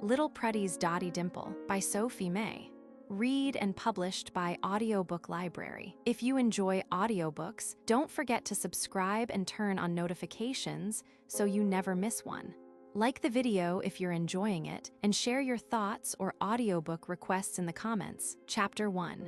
Little Prudy's Dotty Dimple by Sophie May. Read and published by Audiobook Library. If you enjoy audiobooks, don't forget to subscribe and turn on notifications so you never miss one. Like the video if you're enjoying it, and share your thoughts or audiobook requests in the comments. Chapter 1.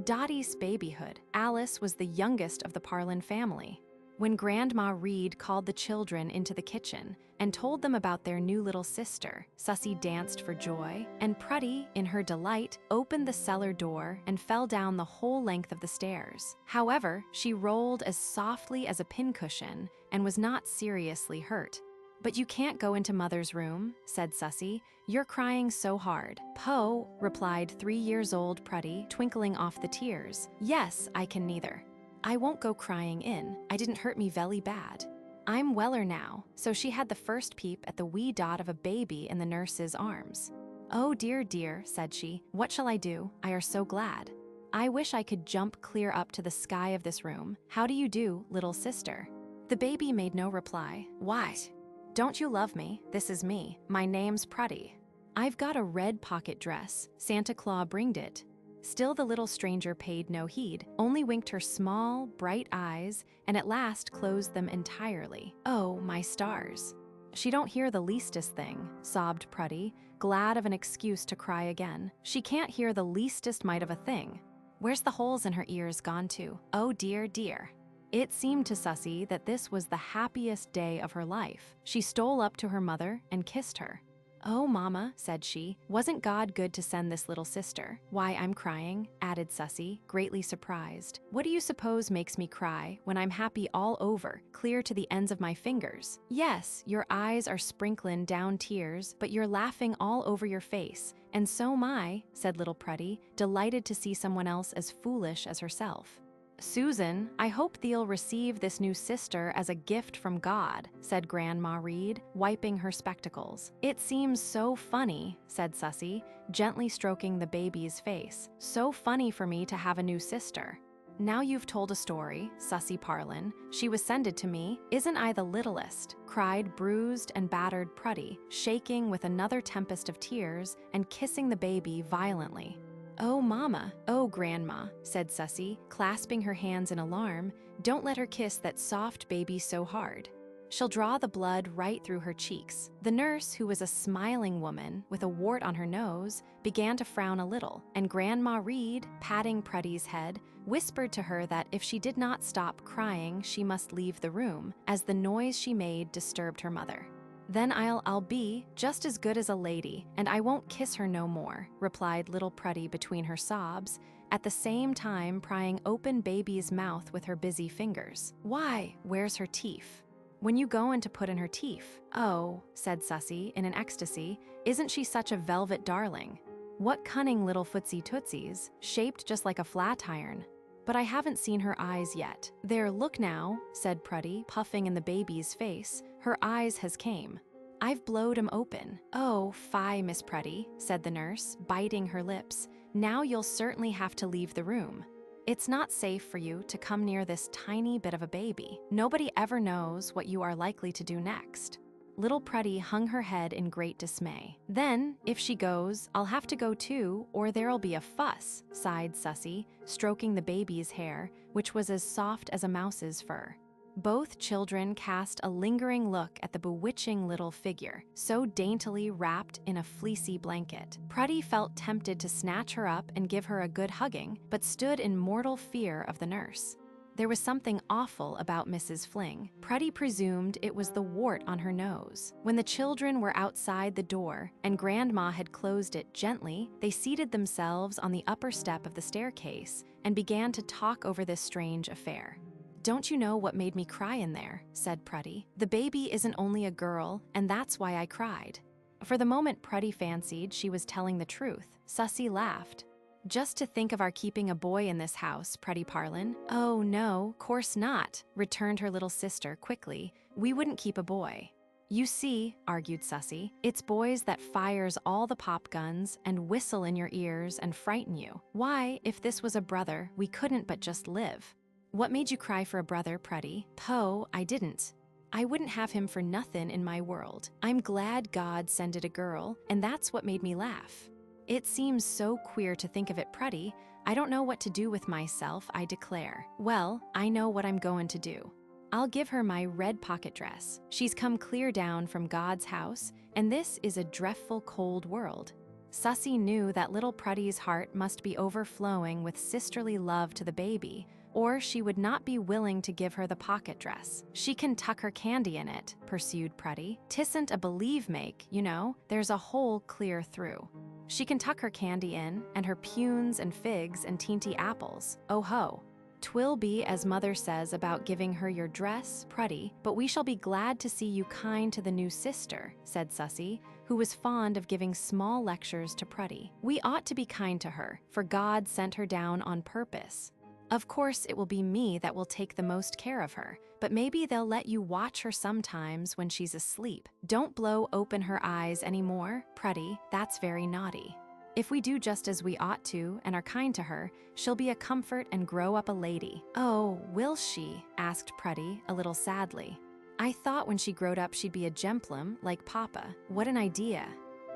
Dotty's Babyhood. Alice was the youngest of the Parlin family. When Grandma Reed called the children into the kitchen and told them about their new little sister, Susie danced for joy, and Prudy, in her delight, opened the cellar door and fell down the whole length of the stairs. However, she rolled as softly as a pincushion and was not seriously hurt. "But you can't go into Mother's room," said Susie. "You're crying so hard." "Poh," replied 3-year-old Prudy, twinkling off the tears. "Yes, I can neither. I won't go crying in. I didn't hurt me velly bad. I'm weller now." So she had the first peep at the wee dot of a baby in the nurse's arms. "Oh dear, dear," said she. "What shall I do? I are so glad. I wish I could jump clear up to the sky of this room. How do you do, little sister?" The baby made no reply. "What? Don't you love me? This is me. My name's Prudy. I've got a red pocket dress. Santa Claus bringed it." Still the little stranger paid no heed, only winked her small, bright eyes, and at last closed them entirely. "Oh, my stars." "She don't hear the leastest thing," sobbed Prudy, glad of an excuse to cry again. "She can't hear the leastest mite of a thing. Where's the holes in her ears gone to? Oh dear, dear." It seemed to Susie that this was the happiest day of her life. She stole up to her mother and kissed her. "Oh, Mama," said she, "wasn't God good to send this little sister?" "Why, I'm crying," added Susie, greatly surprised. "What do you suppose makes me cry when I'm happy all over, clear to the ends of my fingers?" "Yes, your eyes are sprinkling down tears, but you're laughing all over your face, and so am I," said little Prudy, delighted to see someone else as foolish as herself. "Susan, I hope thee'll receive this new sister as a gift from God," said Grandma Reed, wiping her spectacles. "It seems so funny," said Susie, gently stroking the baby's face. "So funny for me to have a new sister." "Now you've told a story, Susie Parlin. She was sended to me. Isn't I the littlest?" cried bruised and battered Prudy, shaking with another tempest of tears and kissing the baby violently. "Oh, Mama, oh, Grandma," said Susie, clasping her hands in alarm. "Don't let her kiss that soft baby so hard. She'll draw the blood right through her cheeks." The nurse, who was a smiling woman with a wart on her nose, began to frown a little, and Grandma Reed, patting Prudy's head, whispered to her that if she did not stop crying, she must leave the room, as the noise she made disturbed her mother. "Then I'll be just as good as a lady, and I won't kiss her no more," replied little Prudy between her sobs, at the same time prying open baby's mouth with her busy fingers. "Why, where's her teeth? When you goin' to put in her teeth?" "Oh," said Susie in an ecstasy, "isn't she such a velvet darling? What cunning little footsie tootsies, shaped just like a flat iron. But I haven't seen her eyes yet." "There, look now," said Prudy, puffing in the baby's face. "Her eyes has came. I've blowed 'em open." "Oh, fie, Miss Prudy," said the nurse, biting her lips. "Now you'll certainly have to leave the room. It's not safe for you to come near this tiny bit of a baby. Nobody ever knows what you are likely to do next." Little Prudy hung her head in great dismay. "Then, if she goes, I'll have to go too, or there'll be a fuss," sighed Susie, stroking the baby's hair, which was as soft as a mouse's fur. Both children cast a lingering look at the bewitching little figure, so daintily wrapped in a fleecy blanket. Prudy felt tempted to snatch her up and give her a good hugging, but stood in mortal fear of the nurse. There was something awful about Mrs. Fling. Prudy presumed it was the wart on her nose. When the children were outside the door and Grandma had closed it gently, they seated themselves on the upper step of the staircase and began to talk over this strange affair. "Don't you know what made me cry in there?" said Prudy. "The baby isn't only a girl, and that's why I cried." For the moment Prudy fancied she was telling the truth. Susie laughed. "Just to think of our keeping a boy in this house, Prudy Parlin." "Oh, no, course not," returned her little sister quickly. "We wouldn't keep a boy." "You see," argued Susie, "it's boys that fires all the pop guns and whistle in your ears and frighten you. Why, if this was a brother, we couldn't but just live." "What made you cry for a brother, Prudy?" "Poh, I didn't. I wouldn't have him for nothing in my world. I'm glad God sended a girl, and that's what made me laugh. It seems so queer to think of it, Pruddy. I don't know what to do with myself, I declare. Well, I know what I'm going to do. I'll give her my red pocket dress. She's come clear down from God's house, and this is a dreadful cold world. Sussy knew that little Prudy's heart must be overflowing with sisterly love to the baby, or she would not be willing to give her the pocket dress. She can tuck her candy in it, pursued Pruddy. Tisn't a believe-make, you know, there's a hole clear through. She can tuck her candy in, and her prunes and figs and teenty apples. Oh ho! 'Twill be as mother says about giving her your dress, Pruddy, but we shall be glad to see you kind to the new sister, said Sussy, who was fond of giving small lectures to Pruddy. We ought to be kind to her, for God sent her down on purpose. Of course, it will be me that will take the most care of her, but maybe they'll let you watch her sometimes when she's asleep. Don't blow open her eyes any more, Pruddy, that's very naughty. If we do just as we ought to and are kind to her, she'll be a comfort and grow up a lady. Oh, will she? Asked Pruddy, a little sadly. I thought when she growed up she'd be a gemplum, like Papa. What an idea.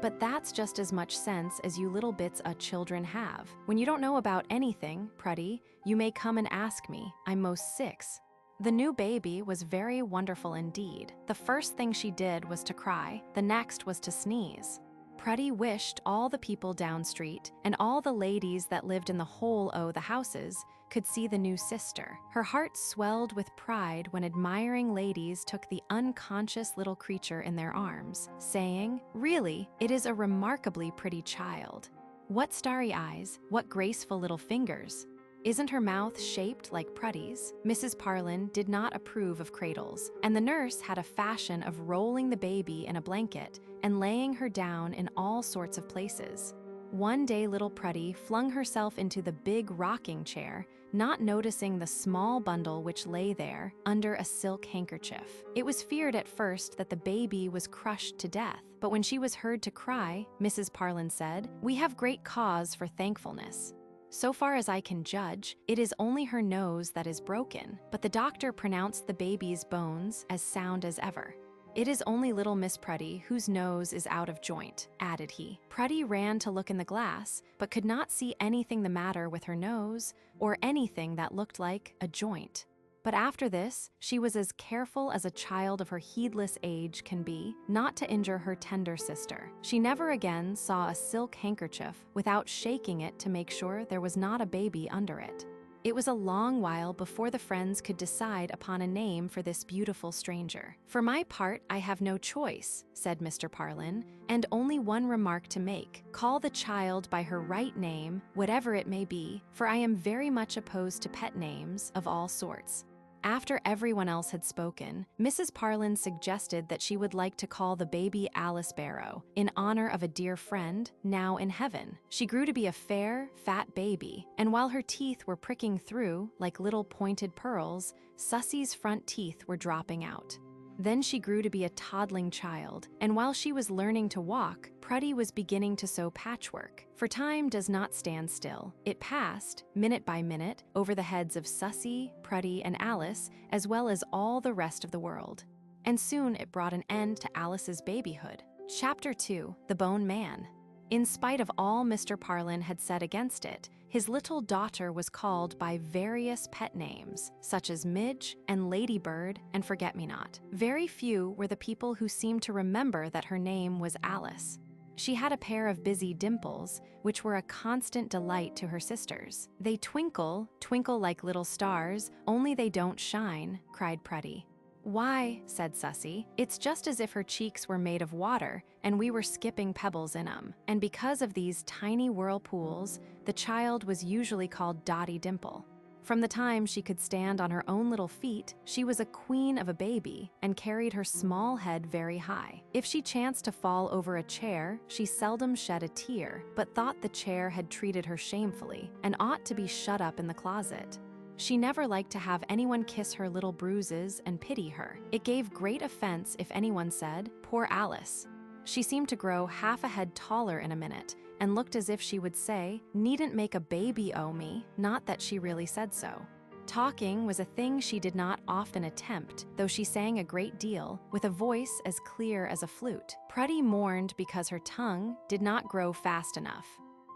But that's just as much sense as you little bits of children have. When you don't know about anything, Pruddy, you may come and ask me. I'm most 6. The new baby was very wonderful indeed. The first thing she did was to cry. The next was to sneeze. Pruddy wished all the people down street and all the ladies that lived in the whole o' the houses could see the new sister. Her heart swelled with pride when admiring ladies took the unconscious little creature in their arms, saying, "Really, it is a remarkably pretty child. What starry eyes, what graceful little fingers. Isn't her mouth shaped like Pruddy's?" Mrs. Parlin did not approve of cradles, and the nurse had a fashion of rolling the baby in a blanket and laying her down in all sorts of places. One day little Pruddy flung herself into the big rocking chair, not noticing the small bundle which lay there under a silk handkerchief. It was feared at first that the baby was crushed to death, but when she was heard to cry, Mrs. Parlin said, "We have great cause for thankfulness. So far as I can judge, it is only her nose that is broken, but the doctor pronounced the baby's bones as sound as ever. It is only little Miss Pruddy whose nose is out of joint," added he. Pruddy ran to look in the glass, but could not see anything the matter with her nose, or anything that looked like a joint. But after this, she was as careful as a child of her heedless age can be, not to injure her tender sister. She never again saw a silk handkerchief without shaking it to make sure there was not a baby under it. It was a long while before the friends could decide upon a name for this beautiful stranger. "For my part, I have no choice," said Mr. Parlin, "and only one remark to make. Call the child by her right name, whatever it may be, for I am very much opposed to pet names of all sorts." After everyone else had spoken, Mrs. Parlin suggested that she would like to call the baby Alice Barrow, in honor of a dear friend, now in heaven. She grew to be a fair, fat baby, and while her teeth were pricking through, like little pointed pearls, Sussy's front teeth were dropping out. Then she grew to be a toddling child, and while she was learning to walk, Pruddy was beginning to sew patchwork. For time does not stand still. It passed, minute by minute, over the heads of Sussy, Pruddy, and Alice, as well as all the rest of the world. And soon it brought an end to Alice's babyhood. Chapter 2: The Bone Man. In spite of all Mr. Parlin had said against it, his little daughter was called by various pet names, such as Midge and Ladybird and Forget-Me-Not. Very few were the people who seemed to remember that her name was Alice. She had a pair of busy dimples, which were a constant delight to her sisters. "They twinkle, twinkle like little stars, only they don't shine," cried Pruddy. "Why," said Sussy, "it's just as if her cheeks were made of water and we were skipping pebbles in 'em." And because of these tiny whirlpools, the child was usually called Dotty Dimple. From the time she could stand on her own little feet, she was a queen of a baby and carried her small head very high. If she chanced to fall over a chair, she seldom shed a tear, but thought the chair had treated her shamefully and ought to be shut up in the closet. She never liked to have anyone kiss her little bruises and pity her. It gave great offense if anyone said, "Poor Alice." She seemed to grow half a head taller in a minute and looked as if she would say, "Needn't make a baby o' me," not that she really said so. Talking was a thing she did not often attempt, though she sang a great deal, with a voice as clear as a flute. Prudy mourned because her tongue did not grow fast enough.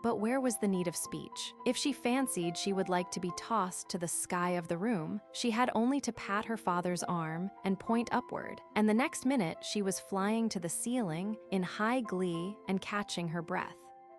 But where was the need of speech? If she fancied she would like to be tossed to the sky of the room, she had only to pat her father's arm and point upward, and the next minute she was flying to the ceiling in high glee and catching her breath.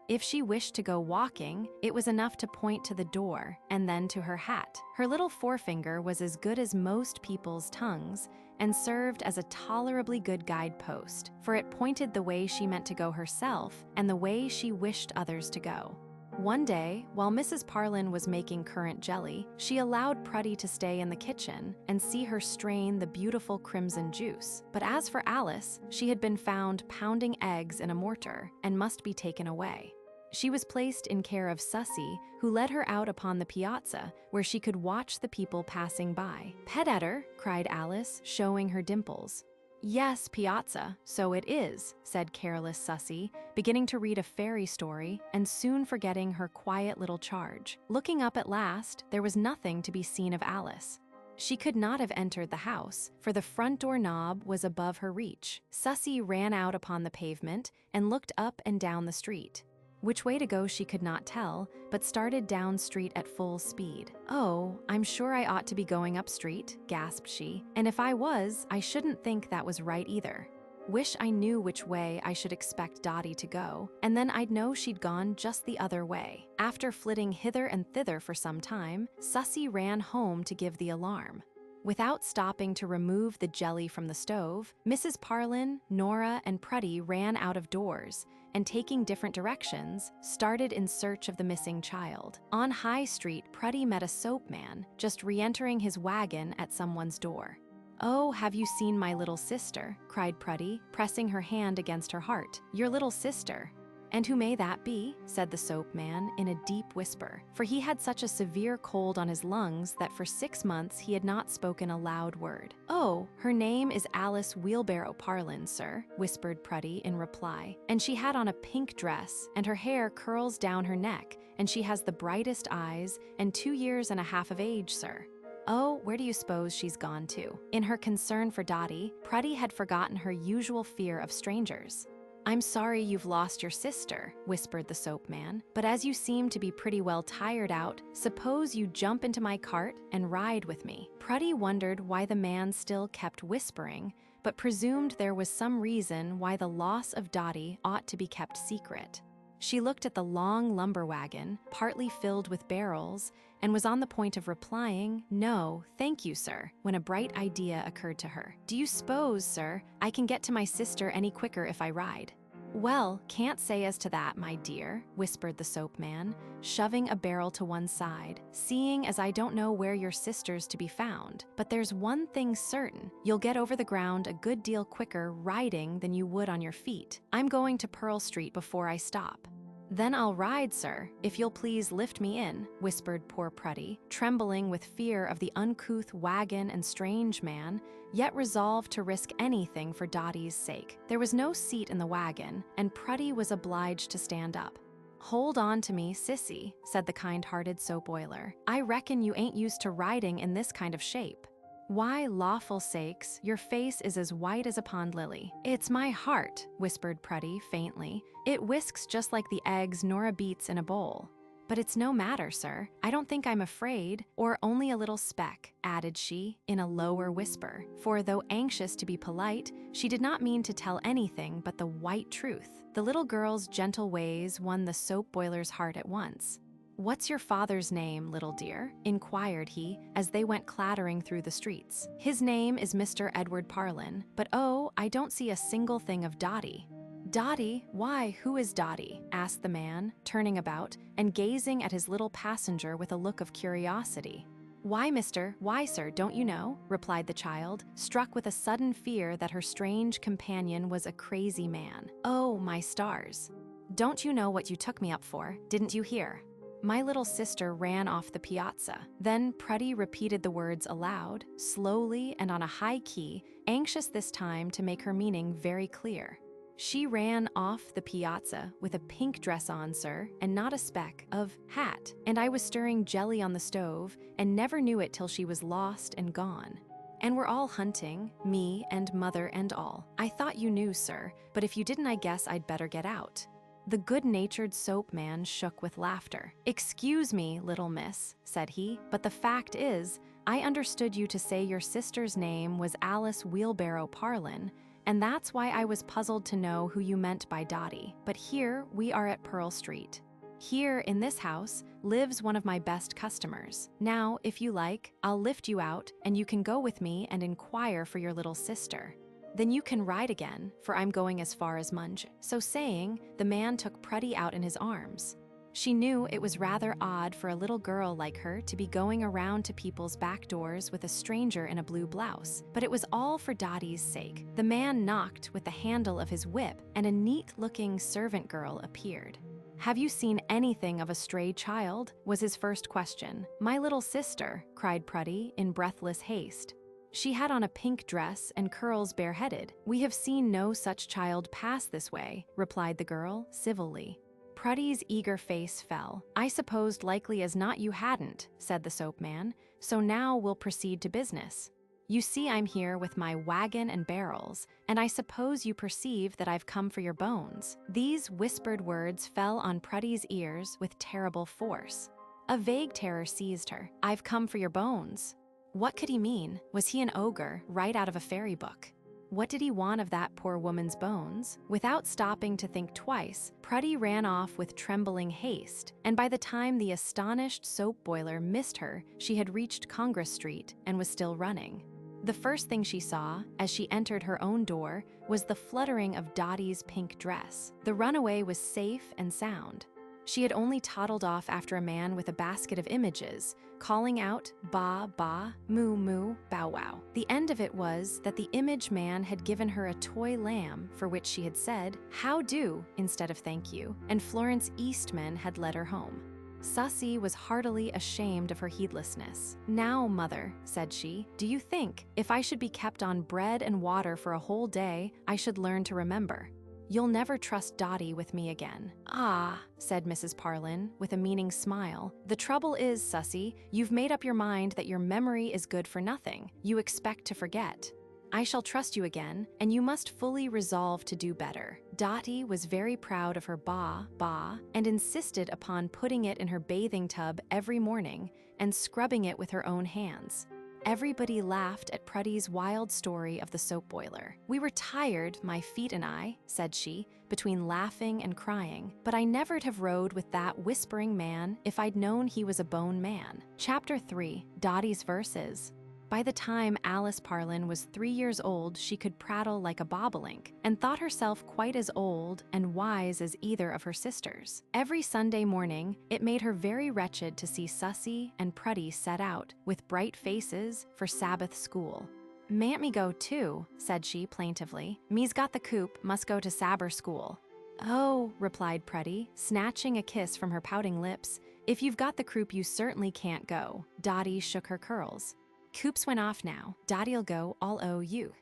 If she wished to go walking, it was enough to point to the door and then to her hat. Her little forefinger was as good as most people's tongues and served as a tolerably good guidepost, for it pointed the way she meant to go herself and the way she wished others to go. One day, while Mrs. Parlin was making currant jelly, she allowed Prudy to stay in the kitchen and see her strain the beautiful crimson juice. But as for Alice, she had been found pounding eggs in a mortar and must be taken away. She was placed in care of Susie, who led her out upon the piazza, where she could watch the people passing by. "Pet eater," cried Alice, showing her dimples. "Yes, piazza, so it is," said careless Susie, beginning to read a fairy story and soon forgetting her quiet little charge. Looking up at last, there was nothing to be seen of Alice. She could not have entered the house, for the front door knob was above her reach. Susie ran out upon the pavement and looked up and down the street. Which way to go she could not tell, but started down street at full speed. "Oh, I'm sure I ought to be going up street," gasped she, "and if I was, I shouldn't think that was right either. Wish I knew which way I should expect Dotty to go, and then I'd know she'd gone just the other way." After flitting hither and thither for some time, Susie ran home to give the alarm. Without stopping to remove the jelly from the stove, Mrs. Parlin, Nora, and Prudy ran out of doors, and taking different directions, started in search of the missing child. On High Street, Prudy met a soap man, just re-entering his wagon at someone's door. "Oh, have you seen my little sister?" cried Prudy, pressing her hand against her heart. "Your little sister." "And who may that be?" said the soap man in a deep whisper, for he had such a severe cold on his lungs that for 6 months he had not spoken a loud word. "Oh, her name is Alice Wheelbarrow Parlin, sir," whispered Prudy in reply, "and she had on a pink dress, and her hair curls down her neck, and she has the brightest eyes, and 2 years and a half of age, sir." "Oh, where do you suppose she's gone to?" In her concern for Dotty, Prudy had forgotten her usual fear of strangers. "I'm sorry you've lost your sister," whispered the soap man, "but as you seem to be pretty well tired out, suppose you jump into my cart and ride with me." Prudy wondered why the man still kept whispering, but presumed there was some reason why the loss of Dotty ought to be kept secret. She looked at the long lumber wagon, partly filled with barrels, and was on the point of replying, "No, thank you, sir," when a bright idea occurred to her. "Do you suppose, sir, I can get to my sister any quicker if I ride?" "Well, can't say as to that, my dear," whispered the soap man, shoving a barrel to one side, "seeing as I don't know where your sister's to be found. But there's one thing certain, you'll get over the ground a good deal quicker riding than you would on your feet. I'm going to Pearl Street before I stop." "Then I'll ride, sir, if you'll please lift me in," whispered poor Prudy, trembling with fear of the uncouth wagon and strange man, yet resolved to risk anything for Dotty's sake. There was no seat in the wagon, and Prudy was obliged to stand up. "Hold on to me, sissy," said the kind-hearted soap boiler. "I reckon you ain't used to riding in this kind of shape." "Why, lawful sakes, your face is as white as a pond lily." "It's my heart," whispered Prudy faintly. "It whisks just like the eggs Nora beats in a bowl." "But it's no matter, sir. I don't think I'm afraid, or only a little speck," added she in a lower whisper, for though anxious to be polite, she did not mean to tell anything but the white truth. The little girl's gentle ways won the soap boiler's heart at once. "What's your father's name, little dear?" inquired he, as they went clattering through the streets. "His name is Mr. Edward Parlin, but oh, I don't see a single thing of Dotty." "Dotty? Why, who is Dotty?" asked the man, turning about and gazing at his little passenger with a look of curiosity. "Why, sir, don't you know?" replied the child, struck with a sudden fear that her strange companion was a crazy man. "Oh, my stars! Don't you know what you took me up for? Didn't you hear? My little sister ran off the piazza." Then Prudy repeated the words aloud, slowly and on a high key, anxious this time to make her meaning very clear. She ran off the piazza with a pink dress on, sir, and not a speck of hat. And I was stirring jelly on the stove and never knew it till she was lost and gone. And we're all hunting, me and mother and all. I thought you knew, sir, but if you didn't, I guess I'd better get out." The good-natured soap man shook with laughter. "Excuse me, little miss," said he, "but the fact is, I understood you to say your sister's name was Alice Wheelbarrow Parlin, and that's why I was puzzled to know who you meant by Dotty. But here we are at Pearl Street. Here, in this house, lives one of my best customers. Now, if you like, I'll lift you out, and you can go with me and inquire for your little sister. Then you can ride again, for I'm going as far as Munge." So saying, the man took Prudy out in his arms. She knew it was rather odd for a little girl like her to be going around to people's back doors with a stranger in a blue blouse, but it was all for Dotty's sake. The man knocked with the handle of his whip, and a neat-looking servant girl appeared. "Have you seen anything of a stray child?" was his first question. "My little sister," cried Prudy in breathless haste. "She had on a pink dress and curls bareheaded. We have seen no such child pass this way," replied the girl, civilly. Prudy's eager face fell. "I supposed likely as not you hadn't," said the soap man, "so now we'll proceed to business. You see I'm here with my wagon and barrels, and I suppose you perceive that I've come for your bones." These whispered words fell on Prudy's ears with terrible force. A vague terror seized her. "I've come for your bones." What could he mean? Was he an ogre, right out of a fairy book? What did he want of that poor woman's bones? Without stopping to think twice, Prudy ran off with trembling haste, and by the time the astonished soap boiler missed her, she had reached Congress Street and was still running. The first thing she saw, as she entered her own door, was the fluttering of Dotty's pink dress. The runaway was safe and sound. She had only toddled off after a man with a basket of images, calling out, "Ba, ba, moo, moo, bow, wow." The end of it was that the image man had given her a toy lamb for which she had said, "How do?" instead of "thank you," and Florence Eastman had led her home. Susie was heartily ashamed of her heedlessness. "Now, mother," said she, "do you think, if I should be kept on bread and water for a whole day, I should learn to remember? You'll never trust Dotty with me again." "Ah," said Mrs. Parlin, with a meaning smile. "The trouble is, Susie, you've made up your mind that your memory is good for nothing. You expect to forget. I shall trust you again, and you must fully resolve to do better." Dotty was very proud of her ba, ba, and insisted upon putting it in her bathing tub every morning and scrubbing it with her own hands. Everybody laughed at Prudy's wild story of the soap boiler. "We were tired, my feet and I," said she, between laughing and crying, "but I never'd have rode with that whispering man if I'd known he was a bone man." Chapter 3, Dotty's Verses. By the time Alice Parlin was 3 years old, she could prattle like a bobolink, and thought herself quite as old and wise as either of her sisters. Every Sunday morning, it made her very wretched to see Susie and Prudy set out, with bright faces, for Sabbath school. "Mayn't me go too?" said she plaintively. "Me's got the coop, must go to Sabbath school." "Oh," replied Prudy, snatching a kiss from her pouting lips, "if you've got the croup, you certainly can't go." Dotty shook her curls. "Coops went off now. Dotty'll go, all o' you."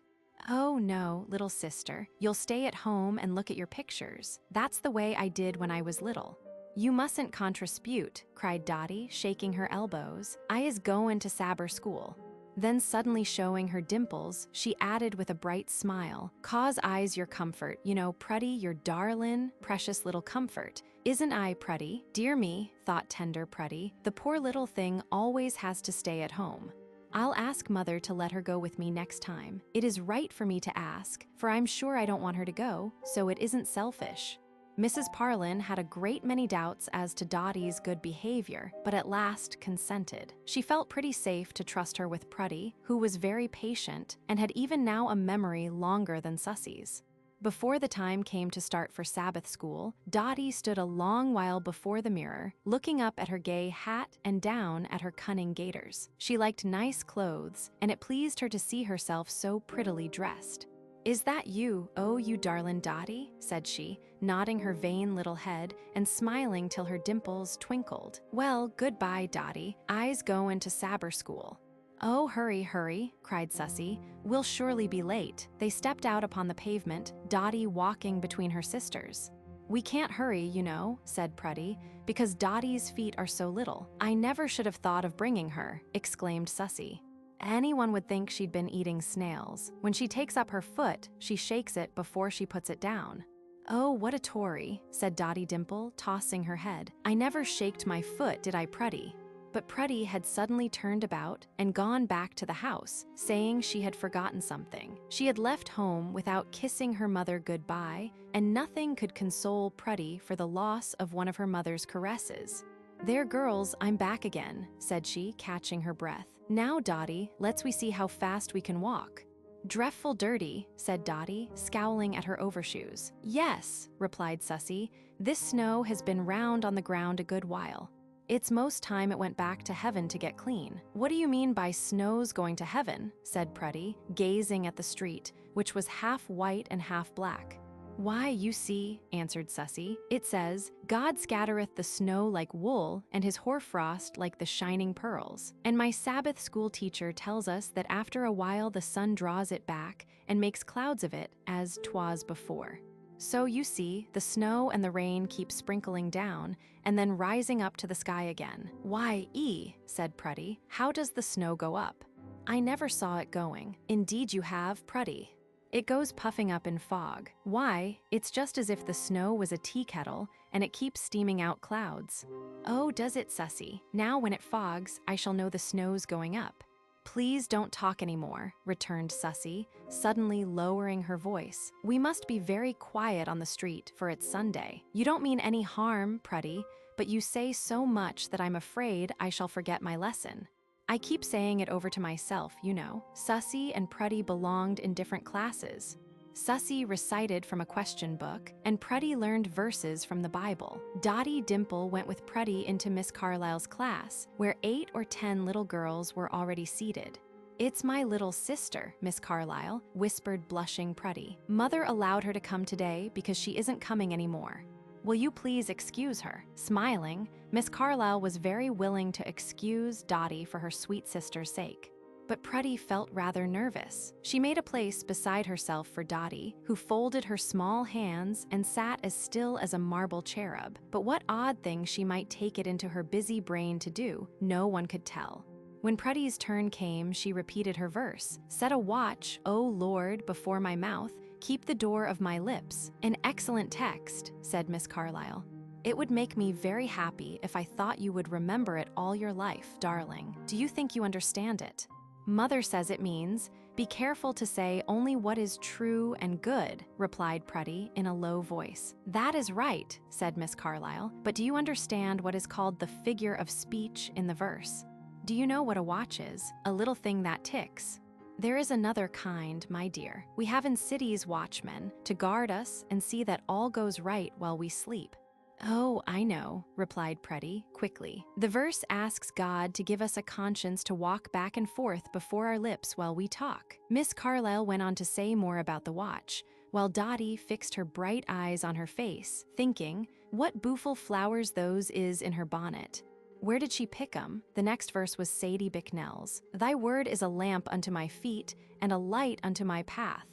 "Oh no, little sister, you'll stay at home and look at your pictures. That's the way I did when I was little." "You mustn't contrispute," cried Dotty, shaking her elbows. "I is goin' to Sabbath school." Then suddenly showing her dimples, she added with a bright smile, "'Cause I's your comfort, you know, Prudy, your darlin', precious little comfort. Isn't I, Prudy?" "Dear me," thought tender Prudy, "the poor little thing always has to stay at home. I'll ask Mother to let her go with me next time. It is right for me to ask, for I'm sure I don't want her to go, so it isn't selfish." Mrs. Parlin had a great many doubts as to Dotty's good behavior, but at last consented. She felt pretty safe to trust her with Prudy, who was very patient and had even now a memory longer than Susie's. Before the time came to start for Sabbath school, Dotty stood a long while before the mirror, looking up at her gay hat and down at her cunning gaiters. She liked nice clothes, and it pleased her to see herself so prettily dressed. "Is that you, oh, you darlin' Dotty?" said she, nodding her vain little head and smiling till her dimples twinkled. "Well, goodbye, Dotty. I's goin' to Sabbath school." "Oh, hurry, hurry," cried Sussy. "We'll surely be late." They stepped out upon the pavement, Dotty walking between her sisters. "We can't hurry, you know," said Prudy, "because Dotty's feet are so little. I never should have thought of bringing her," exclaimed Sussy. "Anyone would think she'd been eating snails. When she takes up her foot, she shakes it before she puts it down." "Oh, what a Tory," said Dotty Dimple, tossing her head. "I never shaked my foot, did I, Prudy?" But Prudy had suddenly turned about and gone back to the house, saying she had forgotten something. She had left home without kissing her mother goodbye, and nothing could console Prudy for the loss of one of her mother's caresses. "There, girls, I'm back again," said she, catching her breath. "Now, Dotty, let's we see how fast we can walk." "Drefful dirty," said Dotty, scowling at her overshoes. "Yes," replied Sussy, "this snow has been round on the ground a good while. It's most time it went back to heaven to get clean." "What do you mean by snow's going to heaven?" said Prudy, gazing at the street, which was half white and half black. "Why, you see," answered Sussy, "it says, 'God scattereth the snow like wool, and his hoarfrost like the shining pearls.' And my Sabbath school teacher tells us that after a while the sun draws it back and makes clouds of it, as 'twas before. So you see, the snow and the rain keep sprinkling down, and then rising up to the sky again." "Why, said Prudy, "how does the snow go up?" "I never saw it going." "Indeed you have, Prudy. It goes puffing up in fog. Why, it's just as if the snow was a tea kettle, and it keeps steaming out clouds." "Oh, does it, Sussy? Now when it fogs, I shall know the snow's going up." "Please don't talk any more," returned Sussy, suddenly lowering her voice. "We must be very quiet on the street, for it's Sunday. You don't mean any harm, Prudy, but you say so much that I'm afraid I shall forget my lesson. I keep saying it over to myself, you know." Sussy and Prudy belonged in different classes. Sussy recited from a question book, and Prudy learned verses from the Bible. Dotty Dimple went with Prudy into Miss Carlyle's class, where 8 or 10 little girls were already seated. "It's my little sister, Miss Carlyle," whispered blushing Prudy. "Mother allowed her to come today because she isn't coming anymore. Will you please excuse her?" Smiling, Miss Carlyle was very willing to excuse Dotty for her sweet sister's sake. But Prudy felt rather nervous. She made a place beside herself for Dotty, who folded her small hands and sat as still as a marble cherub. But what odd thing she might take it into her busy brain to do, no one could tell. When Prudy's turn came, she repeated her verse. "Set a watch, O Lord, before my mouth, keep the door of my lips." "An excellent text," said Miss Carlyle. "It would make me very happy if I thought you would remember it all your life, darling. Do you think you understand it?" "Mother says it means, 'Be careful to say only what is true and good,'" replied Prudy in a low voice. "That is right," said Miss Carlyle, "but do you understand what is called the figure of speech in the verse? Do you know what a watch is? A little thing that ticks. There is another kind, my dear. We have in cities watchmen to guard us and see that all goes right while we sleep." "Oh, I know," replied Prudy, quickly. "The verse asks God to give us a conscience to walk back and forth before our lips while we talk." Miss Carlyle went on to say more about the watch, while Dotty fixed her bright eyes on her face, thinking, what booful flowers those is in her bonnet. Where did she pick 'em? The next verse was Sadie Bicknell's. "Thy word is a lamp unto my feet and a light unto my path."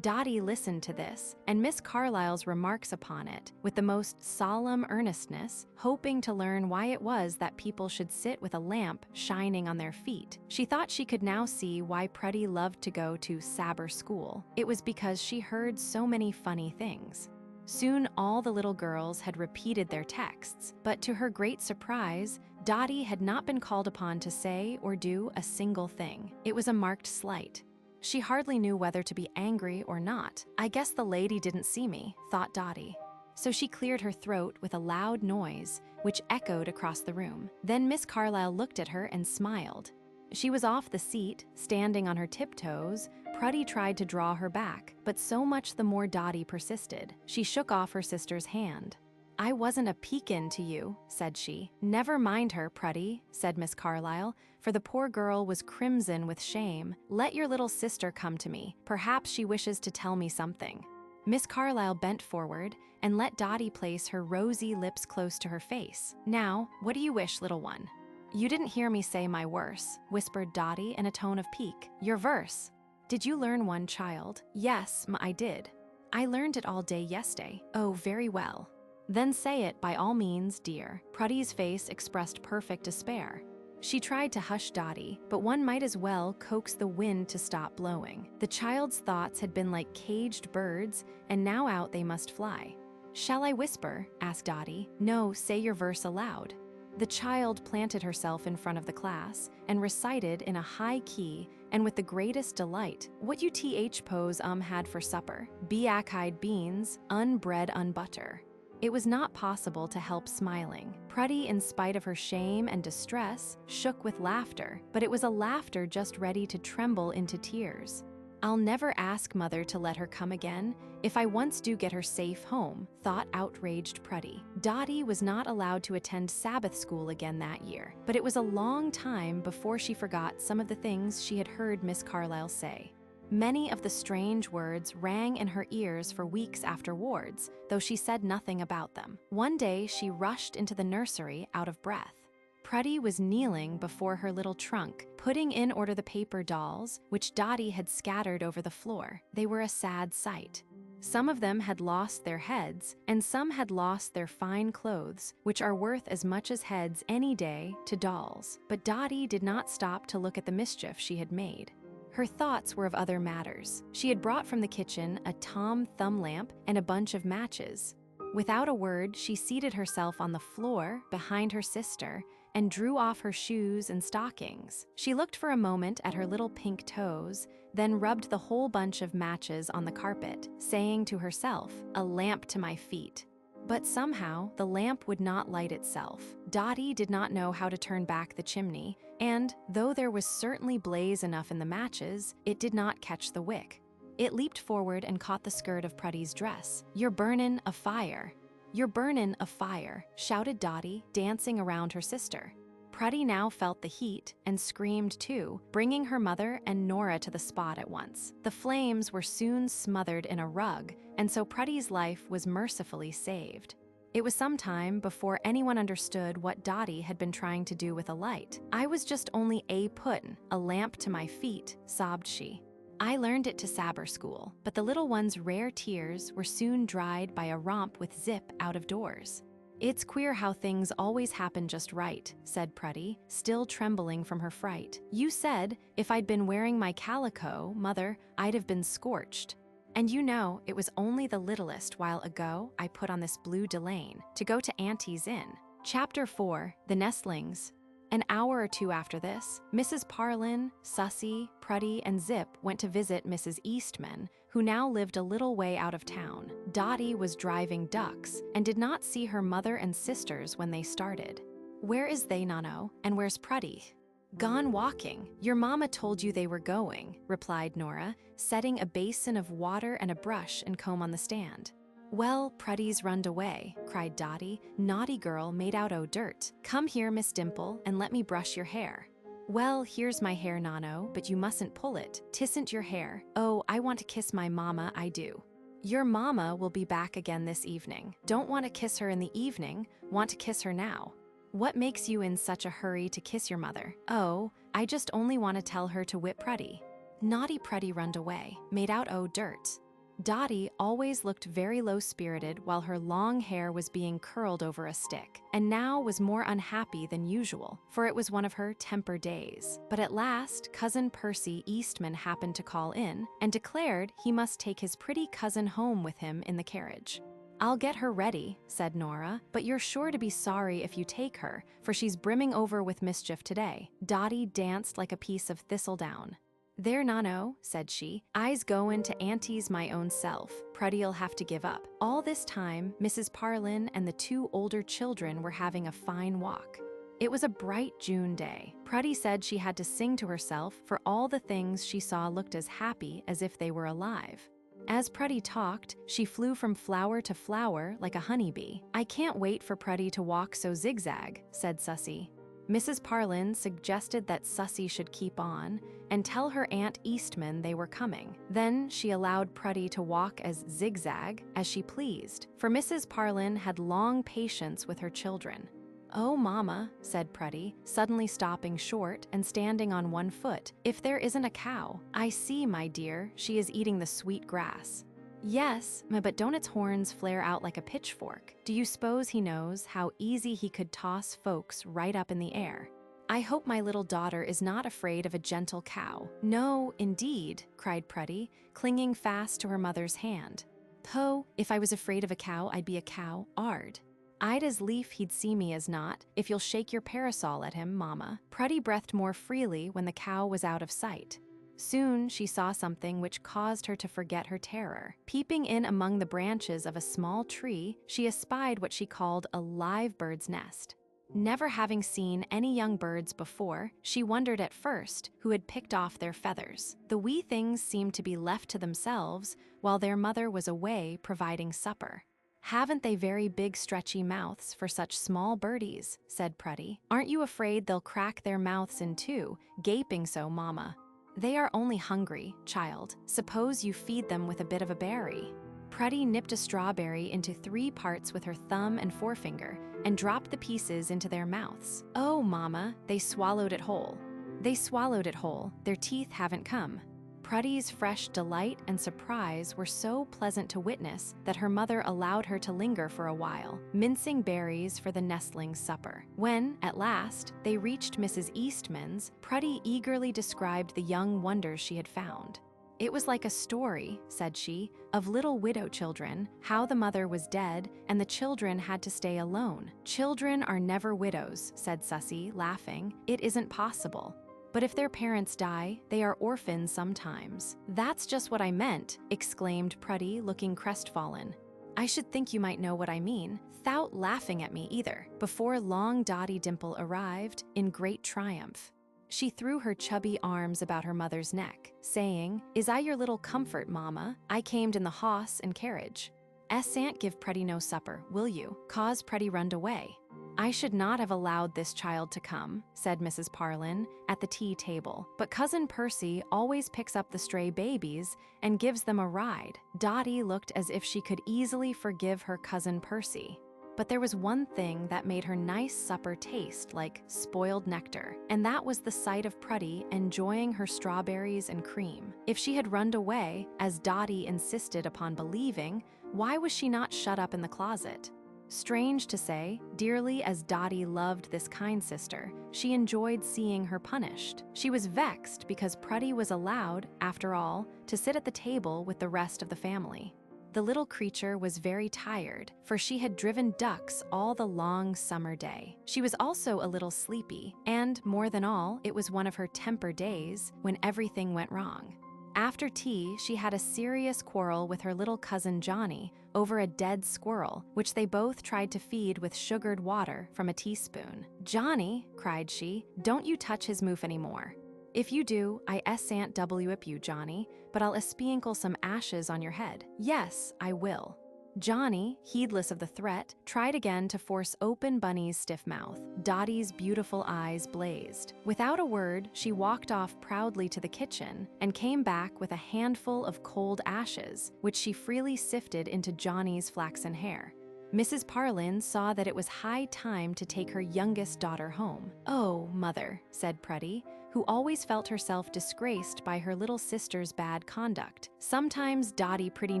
Dotty listened to this, and Miss Carlyle's remarks upon it, with the most solemn earnestness, hoping to learn why it was that people should sit with a lamp shining on their feet. She thought she could now see why Prudy loved to go to Sabbath school. It was because she heard so many funny things. Soon all the little girls had repeated their texts, but to her great surprise, Dotty had not been called upon to say or do a single thing. It was a marked slight. She hardly knew whether to be angry or not. "I guess the lady didn't see me," thought Dotty. So she cleared her throat with a loud noise, which echoed across the room. Then Miss Carlyle looked at her and smiled. She was off the seat, standing on her tiptoes. Prudy tried to draw her back, but so much the more Dotty persisted. She shook off her sister's hand. "I wasn't a peekin' to you," said she. "Never mind her, Prudy," said Miss Carlyle, for the poor girl was crimson with shame. "Let your little sister come to me. Perhaps she wishes to tell me something." Miss Carlyle bent forward and let Dotty place her rosy lips close to her face. "Now, what do you wish, little one?" You didn't hear me say my verse, whispered Dotty in a tone of pique. Your verse. Did you learn one, child? Yes, I did. I learned it all day yesterday. Oh, very well. Then say it by all means, dear. Prudy's face expressed perfect despair. She tried to hush Dotty, but one might as well coax the wind to stop blowing. The child's thoughts had been like caged birds, and now out they must fly. Shall I whisper? Asked Dotty. No, say your verse aloud. The child planted herself in front of the class and recited in a high key and with the greatest delight what UTH pose had for supper. Beak-eyed beans, unbread unbutter. It was not possible to help smiling. Prudy, in spite of her shame and distress, shook with laughter, but it was a laughter just ready to tremble into tears. I'll never ask Mother to let her come again if I once do get her safe home, thought outraged Prudy. Dotty was not allowed to attend Sabbath school again that year, but it was a long time before she forgot some of the things she had heard Miss Carlyle say. Many of the strange words rang in her ears for weeks afterwards, though she said nothing about them. One day she rushed into the nursery out of breath. Prudy was kneeling before her little trunk, putting in order the paper dolls, which Dotty had scattered over the floor. They were a sad sight. Some of them had lost their heads, and some had lost their fine clothes, which are worth as much as heads any day to dolls. But Dotty did not stop to look at the mischief she had made. Her thoughts were of other matters. She had brought from the kitchen a Tom thumb lamp and a bunch of matches. Without a word, she seated herself on the floor behind her sister and drew off her shoes and stockings. She looked for a moment at her little pink toes, then rubbed the whole bunch of matches on the carpet, saying to herself, "A lamp to my feet." But somehow, the lamp would not light itself. Dotty did not know how to turn back the chimney, and, though there was certainly blaze enough in the matches, it did not catch the wick. It leaped forward and caught the skirt of Prudy's dress. "You're burnin' a fire. You're burnin' a fire," shouted Dotty, dancing around her sister. Prudy now felt the heat and screamed too, bringing her mother and Nora to the spot at once. The flames were soon smothered in a rug, and so Prudy's life was mercifully saved. It was some time before anyone understood what Dotty had been trying to do with a light. "I was just only puttin' a lamp to my feet," sobbed she. "I learned it to Sabbath school, but the little one's rare tears were soon dried by a romp with Zip out of doors." "It's queer how things always happen just right," said Prudy, still trembling from her fright. "You said, if I'd been wearing my calico, Mother, I'd have been scorched. And you know, it was only the littlest while ago I put on this blue delaine to go to Auntie's Inn." Chapter 4, The Nestlings. An hour or two after this, Mrs. Parlin, Sussy, Prudy, and Zip went to visit Mrs. Eastman, who now lived a little way out of town. Dotty was driving ducks and did not see her mother and sisters when they started. "Where is they, Nano, and where's Prudy?" "Gone walking. Your mama told you they were going," replied Nora, setting a basin of water and a brush and comb on the stand. "Well, Prudy's runned away," cried Dotty. "Naughty girl made out o' dirt. Come here, Miss Dimple, and let me brush your hair." "Well, here's my hair, Nano, but you mustn't pull it. 'Tisn't your hair. Oh, I want to kiss my mama, I do." "Your mama will be back again this evening. Don't want to kiss her in the evening, want to kiss her now." "What makes you in such a hurry to kiss your mother?" "Oh, I just only want to tell her to whip Prudy." "Naughty Prudy runned away, made out o' dirt." Dotty always looked very low-spirited while her long hair was being curled over a stick, and now was more unhappy than usual, for it was one of her temper days. But at last, Cousin Percy Eastman happened to call in, and declared he must take his pretty cousin home with him in the carriage. "I'll get her ready," said Nora, "but you're sure to be sorry if you take her, for she's brimming over with mischief today." Dotty danced like a piece of thistledown. "There, Nano," said she, "I's goin' to Auntie's my own self. Prudy'll have to give up." All this time, Mrs. Parlin and the two older children were having a fine walk. It was a bright June day. Prudy said she had to sing to herself, for all the things she saw looked as happy as if they were alive. As Prudy talked, she flew from flower to flower like a honeybee. "I can't wait for Prudy to walk so zigzag," said Sussy. Mrs. Parlin suggested that Sussy should keep on and tell her Aunt Eastman they were coming. Then she allowed Prudy to walk as zigzag as she pleased, for Mrs. Parlin had long patience with her children. "Oh, Mama," said Prudy, suddenly stopping short and standing on one foot, "if there isn't a cow. I see, my dear, she is eating the sweet grass." "Yes, but don't its horns flare out like a pitchfork? Do you suppose he knows how easy he could toss folks right up in the air? I hope my little daughter is not afraid of a gentle cow." "No, indeed," cried Prudy, clinging fast to her mother's hand. "Poh, if I was afraid of a cow, I'd be a cow, ard. I'd as lief he'd see me as not, if you'll shake your parasol at him, Mama." Prudy breathed more freely when the cow was out of sight. Soon she saw something which caused her to forget her terror. Peeping in among the branches of a small tree, she espied what she called a live bird's nest. Never having seen any young birds before, she wondered at first who had picked off their feathers. The wee things seemed to be left to themselves while their mother was away providing supper. "Haven't they very big stretchy mouths for such small birdies?" said Prudy. "Aren't you afraid they'll crack their mouths in two, gaping so, Mama?" "They are only hungry, child. Suppose you feed them with a bit of a berry." Prudy nipped a strawberry into 3 parts with her thumb and forefinger and dropped the pieces into their mouths. "Oh, Mama, they swallowed it whole." "They swallowed it whole. Their teeth haven't come." Prudy's fresh delight and surprise were so pleasant to witness that her mother allowed her to linger for a while, mincing berries for the nestlings' supper. When, at last, they reached Mrs. Eastman's, Prudy eagerly described the young wonders she had found. "It was like a story," said she, "of little widow children, how the mother was dead and the children had to stay alone." "Children are never widows," said Susie, laughing. "It isn't possible. But if their parents die, they are orphans sometimes." "That's just what I meant," exclaimed Prudy, looking crestfallen. "I should think you might know what I mean, 'thout laughing at me either." Before long, Dotty Dimple arrived, in great triumph. She threw her chubby arms about her mother's neck, saying, "Is I your little comfort, Mama? I camed in the hoss and carriage. S'ant give Prudy no supper, will you? Cause Prudy runned away." "I should not have allowed this child to come," said Mrs. Parlin at the tea table, "but Cousin Percy always picks up the stray babies and gives them a ride." Dotty looked as if she could easily forgive her Cousin Percy. But there was one thing that made her nice supper taste like spoiled nectar, and that was the sight of Prudy enjoying her strawberries and cream. If she had runned away, as Dotty insisted upon believing, why was she not shut up in the closet? Strange to say, dearly as Dotty loved this kind sister, she enjoyed seeing her punished. She was vexed because Prudy was allowed, after all, to sit at the table with the rest of the family. The little creature was very tired, for she had driven ducks all the long summer day. She was also a little sleepy, and, more than all, it was one of her temper days when everything went wrong. After tea, she had a serious quarrel with her little cousin Johnny over a dead squirrel, which they both tried to feed with sugared water from a teaspoon. "Johnny," cried she, "don't you touch his moof anymore. If you do, I s'ant whip you, Johnny, but I'll espinkle some ashes on your head." "Yes, I will." Johnny, heedless of the threat, tried again to force open Bunny's stiff mouth. Dotty's beautiful eyes blazed. Without a word, she walked off proudly to the kitchen and came back with a handful of cold ashes, which she freely sifted into Johnny's flaxen hair. Mrs. Parlin saw that it was high time to take her youngest daughter home. "Oh, Mother," said Prudy, who always felt herself disgraced by her little sister's bad conduct. "Sometimes Dotty pretty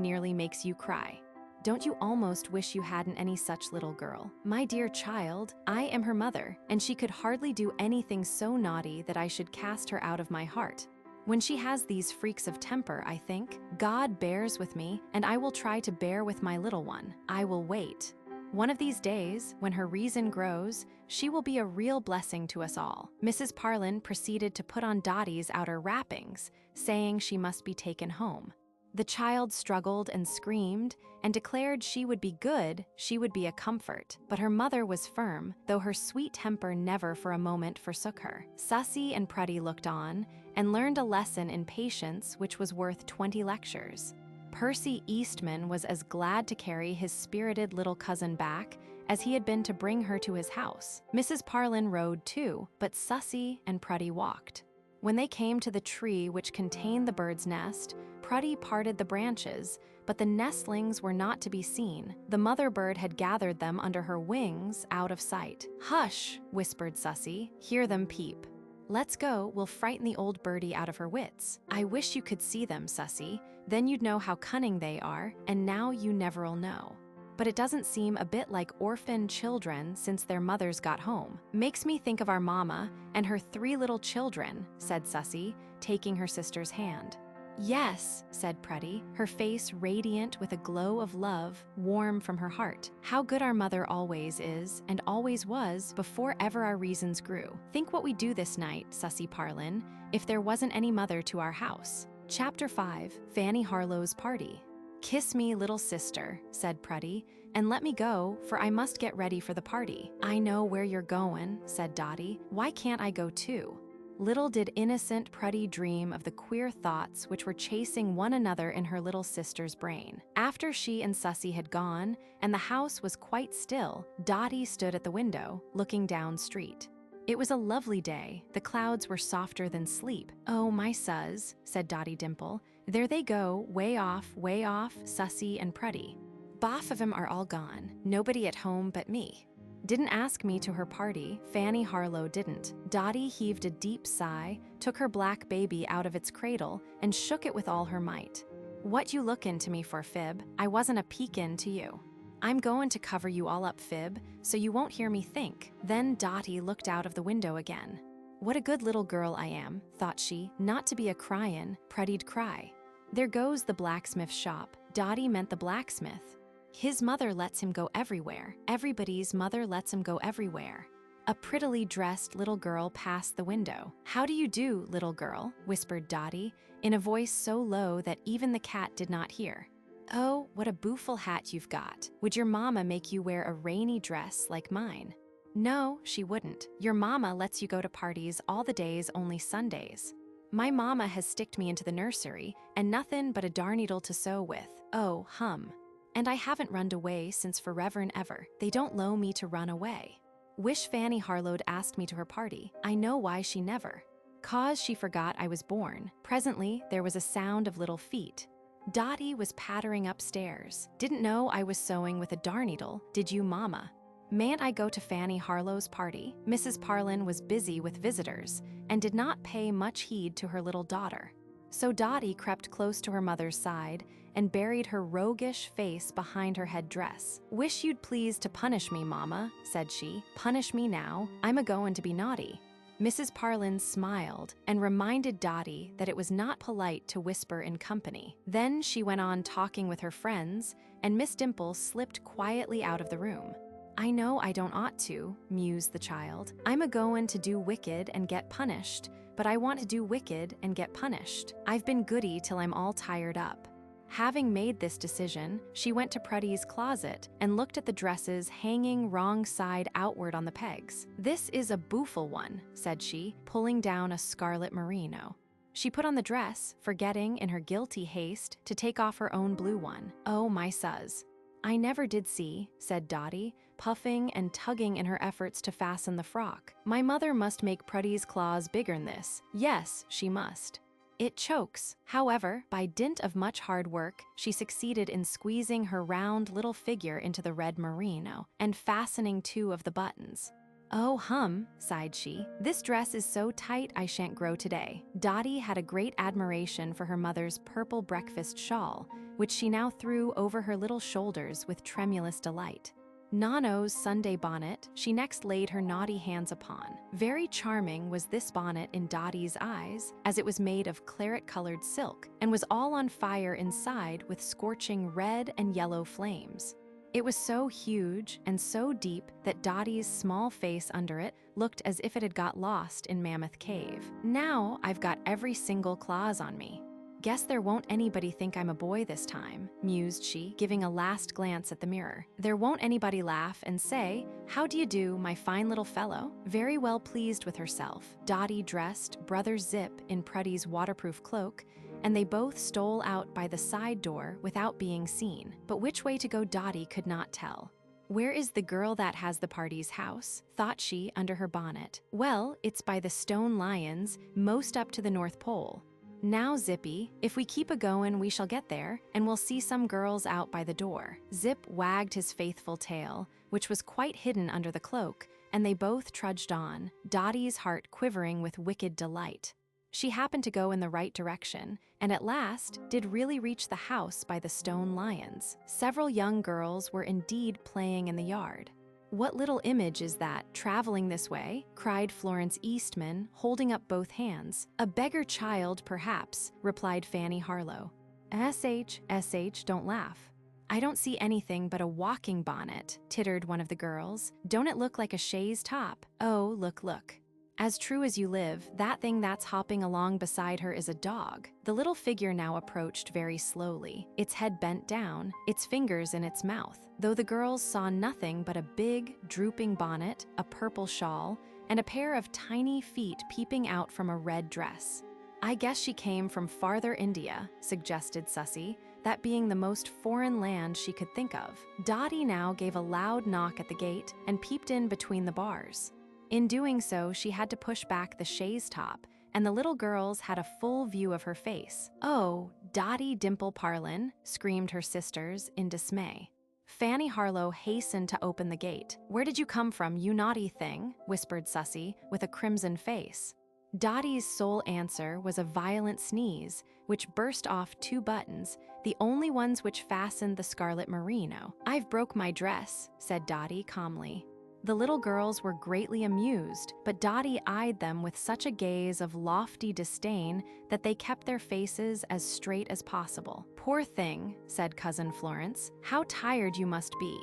nearly makes you cry. Don't you almost wish you hadn't any such little girl? My dear child, I am her mother, and she could hardly do anything so naughty that I should cast her out of my heart. When she has these freaks of temper, I think, God bears with me, and I will try to bear with my little one. I will wait. One of these days, when her reason grows, she will be a real blessing to us all." Mrs. Parlin proceeded to put on Dotty's outer wrappings, saying she must be taken home. The child struggled and screamed and declared she would be good, she would be a comfort. But her mother was firm, though her sweet temper never for a moment forsook her. Susie and Prudy looked on and learned a lesson in patience which was worth 20 lectures. Percy Eastman was as glad to carry his spirited little cousin back as he had been to bring her to his house. Mrs. Parlin rode too, but Susie and Prudy walked. When they came to the tree which contained the bird's nest, Prudy parted the branches, but the nestlings were not to be seen. The mother bird had gathered them under her wings, out of sight. "Hush," whispered Sussy. "Hear them peep. Let's go, we'll frighten the old birdie out of her wits." "I wish you could see them, Sussy. Then you'd know how cunning they are, and now you never'll know. But it doesn't seem a bit like orphan children since their mothers got home. Makes me think of our mama and her 3 little children," said Sussy, taking her sister's hand. "Yes," said Prudy, her face radiant with a glow of love, warm from her heart. "How good our mother always is, and always was, before ever our reasons grew. Think what we'd do this night, Sussy Parlin, if there wasn't any mother to our house." Chapter 5, Fanny Harlow's Party. "Kiss me, little sister," said Prudy, "and let me go, for I must get ready for the party." "I know where you're goin'," said Dotty. "Why can't I go too?" Little did innocent Prudy dream of the queer thoughts which were chasing one another in her little sister's brain. After she and Sussy had gone, and the house was quite still, Dotty stood at the window, looking down street. It was a lovely day. The clouds were softer than sleep. "Oh, my suz," said Dotty Dimple. "There they go, way off, Sussy and Prudy. Both of 'em are all gone. Nobody at home but me. Didn't ask me to her party, Fanny Harlow didn't." Dotty heaved a deep sigh, took her black baby out of its cradle, and shook it with all her might. "What you lookin' to me for, Fib? I wasn't a peekin' to you. I'm goin' to cover you all up, Fib, so you won't hear me think." Then Dotty looked out of the window again. "What a good little girl I am," thought she, "not to be a cryin', Prudy'd cry. There goes the blacksmith shop." Dotty meant the blacksmith. "His mother lets him go everywhere. Everybody's mother lets him go everywhere." A prettily dressed little girl passed the window. "How do you do, little girl?" whispered Dotty, in a voice so low that even the cat did not hear. "Oh, what a booful hat you've got. Would your mama make you wear a rainy dress like mine?" "No, she wouldn't. Your mama lets you go to parties all the days, only Sundays. My mama has sticked me into the nursery, and nothin' but a darneedle to sew with. Oh, hum. And I haven't runned away since forever and ever. They don't 'low me to run away. Wish Fanny Harlow'd asked me to her party. I know why she never. 'Cause she forgot I was born." Presently, there was a sound of little feet. Dotty was pattering upstairs. "Didn't know I was sewing with a darneedle, did you, Mama? Mayn't I go to Fanny Harlow's party?" Mrs. Parlin was busy with visitors and did not pay much heed to her little daughter. So Dotty crept close to her mother's side and buried her roguish face behind her headdress. "Wish you'd please to punish me, Mama," said she. "Punish me now. I'm a-goin' to be naughty." Mrs. Parlin smiled and reminded Dotty that it was not polite to whisper in company. Then she went on talking with her friends, and Miss Dimple slipped quietly out of the room. "I know I don't ought to," mused the child. "I'm a-goin' to do wicked and get punished, but I want to do wicked and get punished. I've been goody till I'm all tired up." Having made this decision, she went to Prudy's closet and looked at the dresses hanging wrong side outward on the pegs. "This is a booful one," said she, pulling down a scarlet merino. She put on the dress, forgetting in her guilty haste to take off her own blue one. "Oh, my suz. I never did see," said Dotty, puffing and tugging in her efforts to fasten the frock. "My mother must make Prudy's claws bigger'n this. Yes, she must. It chokes." However, by dint of much hard work, she succeeded in squeezing her round little figure into the red merino and fastening 2 of the buttons. "Oh, hum," sighed she. "This dress is so tight I shan't grow today." Dotty had a great admiration for her mother's purple breakfast shawl, which she now threw over her little shoulders with tremulous delight. Nano's Sunday bonnet she next laid her naughty hands upon. Very charming was this bonnet in Dotty's eyes, as it was made of claret-colored silk, and was all on fire inside with scorching red and yellow flames. It was so huge and so deep that Dotty's small face under it looked as if it had got lost in Mammoth Cave. "Now I've got every single claws on me. Guess there won't anybody think I'm a boy this time," mused she, giving a last glance at the mirror. "There won't anybody laugh and say, 'How do you do, my fine little fellow?'" Very well pleased with herself, Dotty dressed Brother Zip in Prudy's waterproof cloak, and they both stole out by the side door without being seen. But which way to go Dotty could not tell. "Where is the girl that has the party's house?" thought she under her bonnet. "Well, it's by the stone lions, most up to the North Pole. "Now, Zippy, if we keep a-goin' we shall get there, and we'll see some girls out by the door." Zip wagged his faithful tail, which was quite hidden under the cloak, and they both trudged on, Dotty's heart quivering with wicked delight. She happened to go in the right direction, and at last did really reach the house by the stone lions. Several young girls were indeed playing in the yard. "What little image is that, traveling this way?" cried Florence Eastman, holding up both hands. "A beggar child, perhaps," replied Fanny Harlow. "SH, don't laugh." "I don't see anything but a walking bonnet," tittered one of the girls. "Don't it look like a chaise top? Oh, look, look." "As true as you live, that thing that's hopping along beside her is a dog." The little figure now approached very slowly, its head bent down, its fingers in its mouth, though the girls saw nothing but a big, drooping bonnet, a purple shawl, and a pair of tiny feet peeping out from a red dress. "I guess she came from farther India," suggested Susie, that being the most foreign land she could think of. Dotty now gave a loud knock at the gate and peeped in between the bars. In doing so, she had to push back the chaise top, and the little girls had a full view of her face. "Oh, Dotty Dimple Parlin," screamed her sisters in dismay. Fanny Harlow hastened to open the gate. "Where did you come from, you naughty thing?" whispered Susie, with a crimson face. Dotty's sole answer was a violent sneeze, which burst off 2 buttons, the only ones which fastened the scarlet merino. "I've broke my dress," said Dotty calmly. The little girls were greatly amused, but Dotty eyed them with such a gaze of lofty disdain that they kept their faces as straight as possible. "Poor thing," said Cousin Florence, "how tired you must be.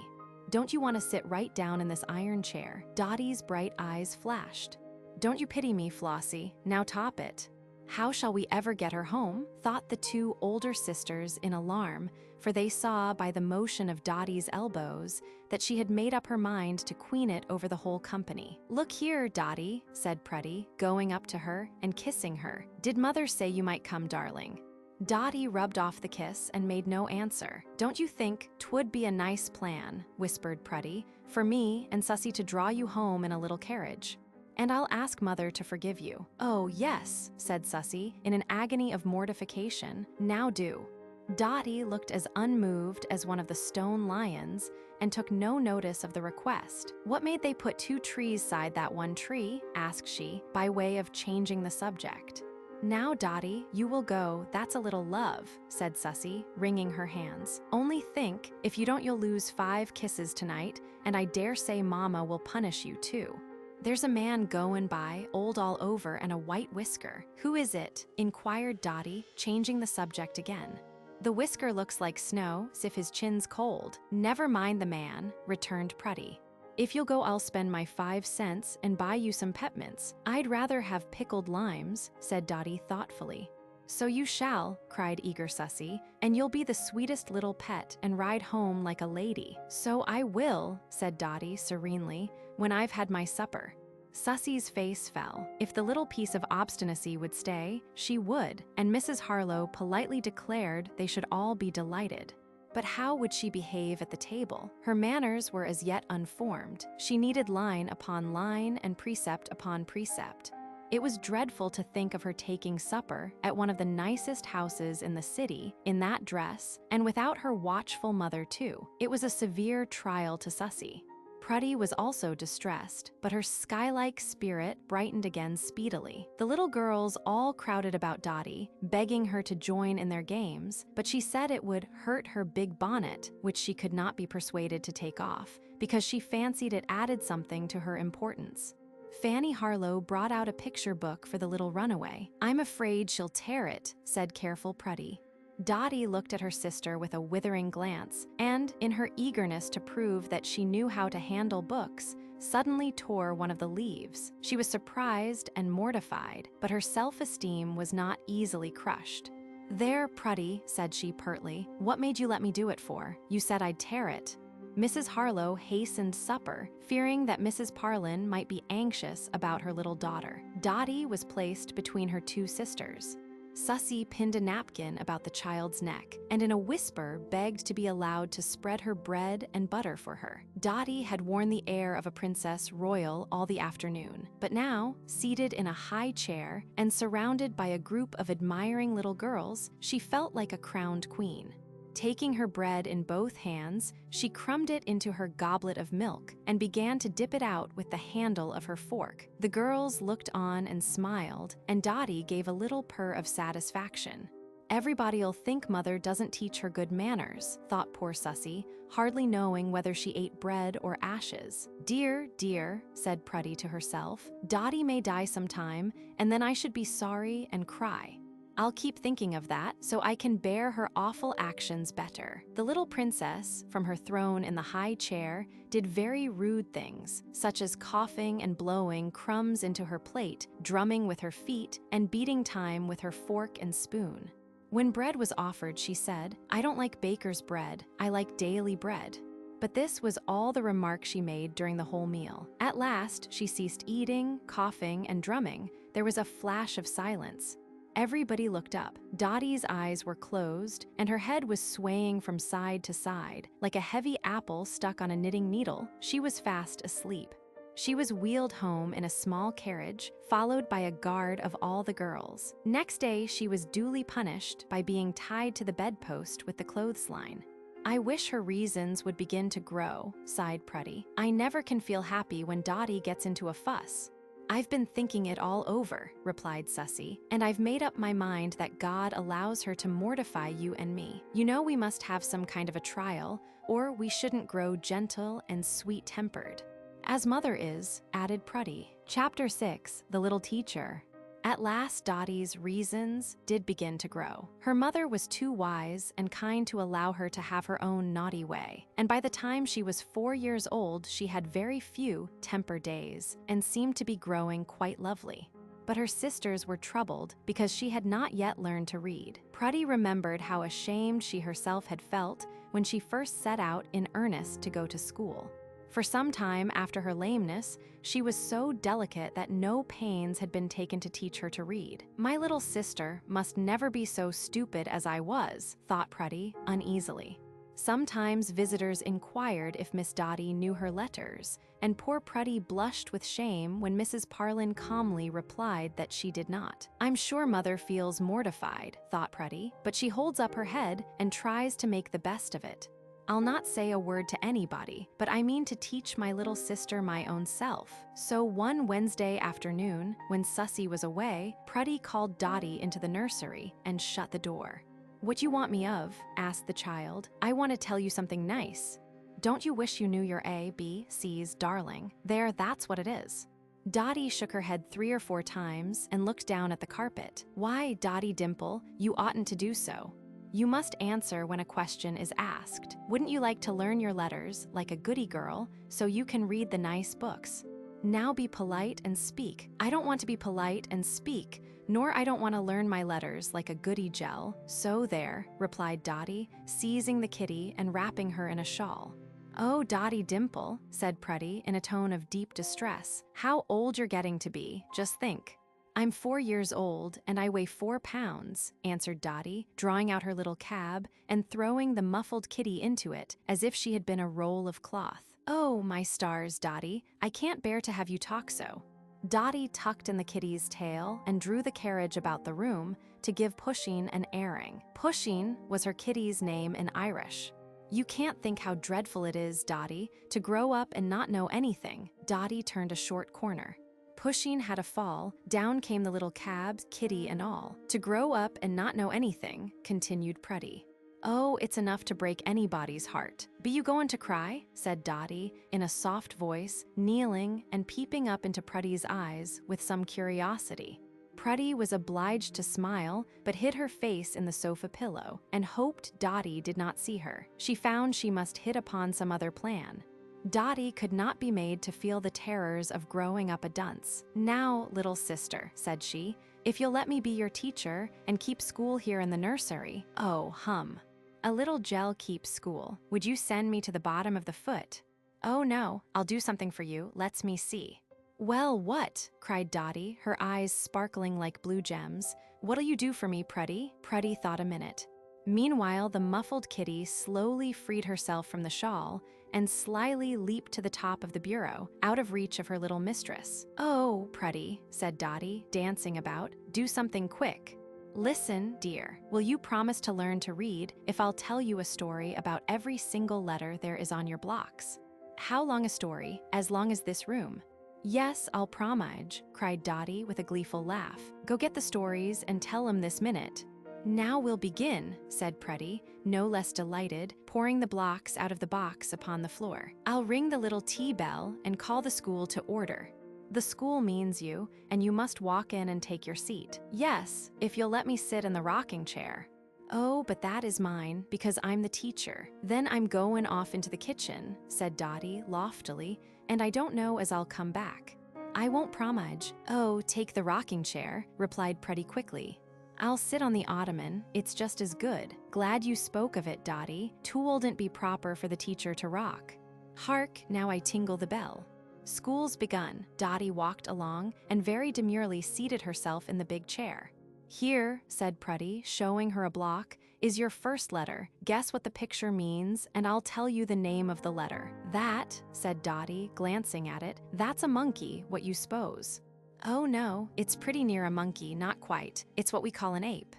Don't you want to sit right down in this iron chair?" Dotty's bright eyes flashed. "Don't you pity me, Flossie? Now top it." "How shall we ever get her home?" thought the 2 older sisters in alarm, for they saw by the motion of Dotty's elbows that she had made up her mind to queen it over the whole company. "Look here, Dotty," said Prudy, going up to her and kissing her. "Did Mother say you might come, darling?" Dotty rubbed off the kiss and made no answer. "Don't you think 'twould be a nice plan," whispered Prudy, "for me and Susie to draw you home in a little carriage? And I'll ask Mother to forgive you." "Oh, yes," said Susie, in an agony of mortification. "Now do." Dotty looked as unmoved as one of the stone lions and took no notice of the request. "What made they put 2 trees side that one tree?" asked she, by way of changing the subject. "Now, Dotty, you will go, that's a little love," said Susie, wringing her hands. "Only think, if you don't you'll lose 5 kisses tonight, and I dare say Mama will punish you too. There's a man goin' by, old all over and a white whisker." "Who is it?" inquired Dotty, changing the subject again. "The whisker looks like snow, 's if his chin's cold." "Never mind the man," returned Prudy. "If you'll go, I'll spend my 5 cents and buy you some peppermints." "I'd rather have pickled limes," said Dotty thoughtfully. "So you shall," cried eager Susie, "and you'll be the sweetest little pet and ride home like a lady." "So I will," said Dotty serenely, "when I've had my supper." Susie's face fell. If the little piece of obstinacy would stay, she would, and Mrs. Harlow politely declared they should all be delighted. But how would she behave at the table? Her manners were as yet unformed. She needed line upon line and precept upon precept. It was dreadful to think of her taking supper at one of the nicest houses in the city, in that dress, and without her watchful mother too. It was a severe trial to Susie. Prudy was also distressed, but her sky-like spirit brightened again speedily. The little girls all crowded about Dotty, begging her to join in their games, but she said it would hurt her big bonnet, which she could not be persuaded to take off, because she fancied it added something to her importance. Fanny Harlow brought out a picture book for the little runaway. "I'm afraid she'll tear it," said careful Prudy. Dotty looked at her sister with a withering glance, and, in her eagerness to prove that she knew how to handle books, suddenly tore one of the leaves. She was surprised and mortified, but her self-esteem was not easily crushed. "There, Prudy," said she pertly, "what made you let me do it for? You said I'd tear it." Mrs. Harlow hastened supper, fearing that Mrs. Parlin might be anxious about her little daughter. Dotty was placed between her 2 sisters. Susie pinned a napkin about the child's neck and in a whisper begged to be allowed to spread her bread and butter for her. Dotty had worn the air of a princess royal all the afternoon, but now, seated in a high chair and surrounded by a group of admiring little girls, she felt like a crowned queen. Taking her bread in both hands, she crumbed it into her goblet of milk and began to dip it out with the handle of her fork. The girls looked on and smiled, and Dotty gave a little purr of satisfaction. Everybody'll think Mother doesn't teach her good manners, thought poor Susie, hardly knowing whether she ate bread or ashes. Dear, dear, said Prudy to herself, Dotty may die sometime, and then I should be sorry and cry. I'll keep thinking of that so I can bear her awful actions better. The little princess, from her throne in the high chair, did very rude things, such as coughing and blowing crumbs into her plate, drumming with her feet, and beating time with her fork and spoon. When bread was offered, she said, I don't like baker's bread, I like daily bread. But this was all the remark she made during the whole meal. At last, she ceased eating, coughing, and drumming. There was a flash of silence. Everybody looked up. Dotty's eyes were closed, and her head was swaying from side to side. Like a heavy apple stuck on a knitting needle, she was fast asleep. She was wheeled home in a small carriage, followed by a guard of all the girls. Next day, she was duly punished by being tied to the bedpost with the clothesline. I wish her reasons would begin to grow, sighed Prudy. I never can feel happy when Dotty gets into a fuss. I've been thinking it all over, replied Susie, and I've made up my mind that God allows her to mortify you and me. You know we must have some kind of a trial, or we shouldn't grow gentle and sweet-tempered. As Mother is, added Prudy. Chapter 6, The Little Teacher. At last, Dotty's reasons did begin to grow. Her mother was too wise and kind to allow her to have her own naughty way, and by the time she was 4 years old, she had very few temper days and seemed to be growing quite lovely. But her sisters were troubled because she had not yet learned to read. Prudy remembered how ashamed she herself had felt when she first set out in earnest to go to school. For some time after her lameness, she was so delicate that no pains had been taken to teach her to read. My little sister must never be so stupid as I was, thought Prudy uneasily. Sometimes visitors inquired if Miss Dotty knew her letters, and poor Prudy blushed with shame when Mrs. Parlin calmly replied that she did not. I'm sure Mother feels mortified, thought Prudy, but she holds up her head and tries to make the best of it. I'll not say a word to anybody, but I mean to teach my little sister my own self. So one Wednesday afternoon, when Susie was away, Prudy called Dotty into the nursery and shut the door. What you want me of? Asked the child. I want to tell you something nice. Don't you wish you knew your A, B, C's, darling? There, that's what it is. Dotty shook her head 3 or 4 times and looked down at the carpet. Why, Dotty Dimple, you oughtn't to do so. You must answer when a question is asked. Wouldn't you like to learn your letters like a goody girl so you can read the nice books? Now be polite and speak. I don't want to be polite and speak, nor I don't want to learn my letters like a goody gel. So there, replied Dotty, seizing the kitty and wrapping her in a shawl. Oh, Dotty Dimple, said Prudy in a tone of deep distress. How old you're getting to be, just think. I'm 4 years old, and I weigh 4 pounds, answered Dotty, drawing out her little cab and throwing the muffled kitty into it, as if she had been a roll of cloth. Oh, my stars, Dotty, I can't bear to have you talk so. Dotty tucked in the kitty's tail and drew the carriage about the room to give Pusheen an airing. Pusheen was her kitty's name in Irish. You can't think how dreadful it is, Dotty, to grow up and not know anything. Dotty turned a short corner. Pusheen had a fall, down came the little cab, kitty and all. To grow up and not know anything, continued Prudy. Oh, it's enough to break anybody's heart. Be you goin' to cry? Said Dotty, in a soft voice, kneeling and peeping up into Prudy's eyes with some curiosity. Prudy was obliged to smile, but hid her face in the sofa pillow, and hoped Dotty did not see her. She found she must hit upon some other plan. Dotty could not be made to feel the terrors of growing up a dunce. Now, little sister, said she, if you'll let me be your teacher and keep school here in the nursery, oh, hum. A little gel keeps school. Would you send me to the bottom of the foot? Oh no, I'll do something for you, let's me see. "Well, what?" cried Dotty, her eyes sparkling like blue gems. "What'll you do for me, Pruddy?" Pruddy thought a minute. Meanwhile, the muffled kitty slowly freed herself from the shawl and slyly leaped to the top of the bureau, out of reach of her little mistress. "Oh, Pruddy," said Dotty, dancing about, "do something quick." "Listen, dear, will you promise to learn to read if I'll tell you a story about every single letter there is on your blocks?" "How long a story? As long as this room?" "Yes, I'll promige," cried Dotty with a gleeful laugh. "Go get the stories and tell 'em this minute." "Now we'll begin," said Pruddy, no less delighted, pouring the blocks out of the box upon the floor. "I'll ring the little tea bell and call the school to order. The school means you, and you must walk in and take your seat. Yes, if you'll let me sit in the rocking chair." "Oh, but that is mine, because I'm the teacher." "Then I'm goin' off into the kitchen," said Dotty loftily, "and I don't know as I'll come back." "I won't promige." "Oh, take the rocking chair," replied Pruddy quickly. "I'll sit on the ottoman, it's just as good." "Glad you spoke of it, Dotty. 'Twouldn't be proper for the teacher to rock." "Hark, now I tingle the bell." School's begun. Dotty walked along and very demurely seated herself in the big chair. "Here," said Pruddy, showing her a block, "is your first letter. Guess what the picture means, and I'll tell you the name of the letter." "That," said Dotty, glancing at it, "that's a monkey, what you s'pose?" "Oh no, it's pretty near a monkey, not quite. It's what we call an ape."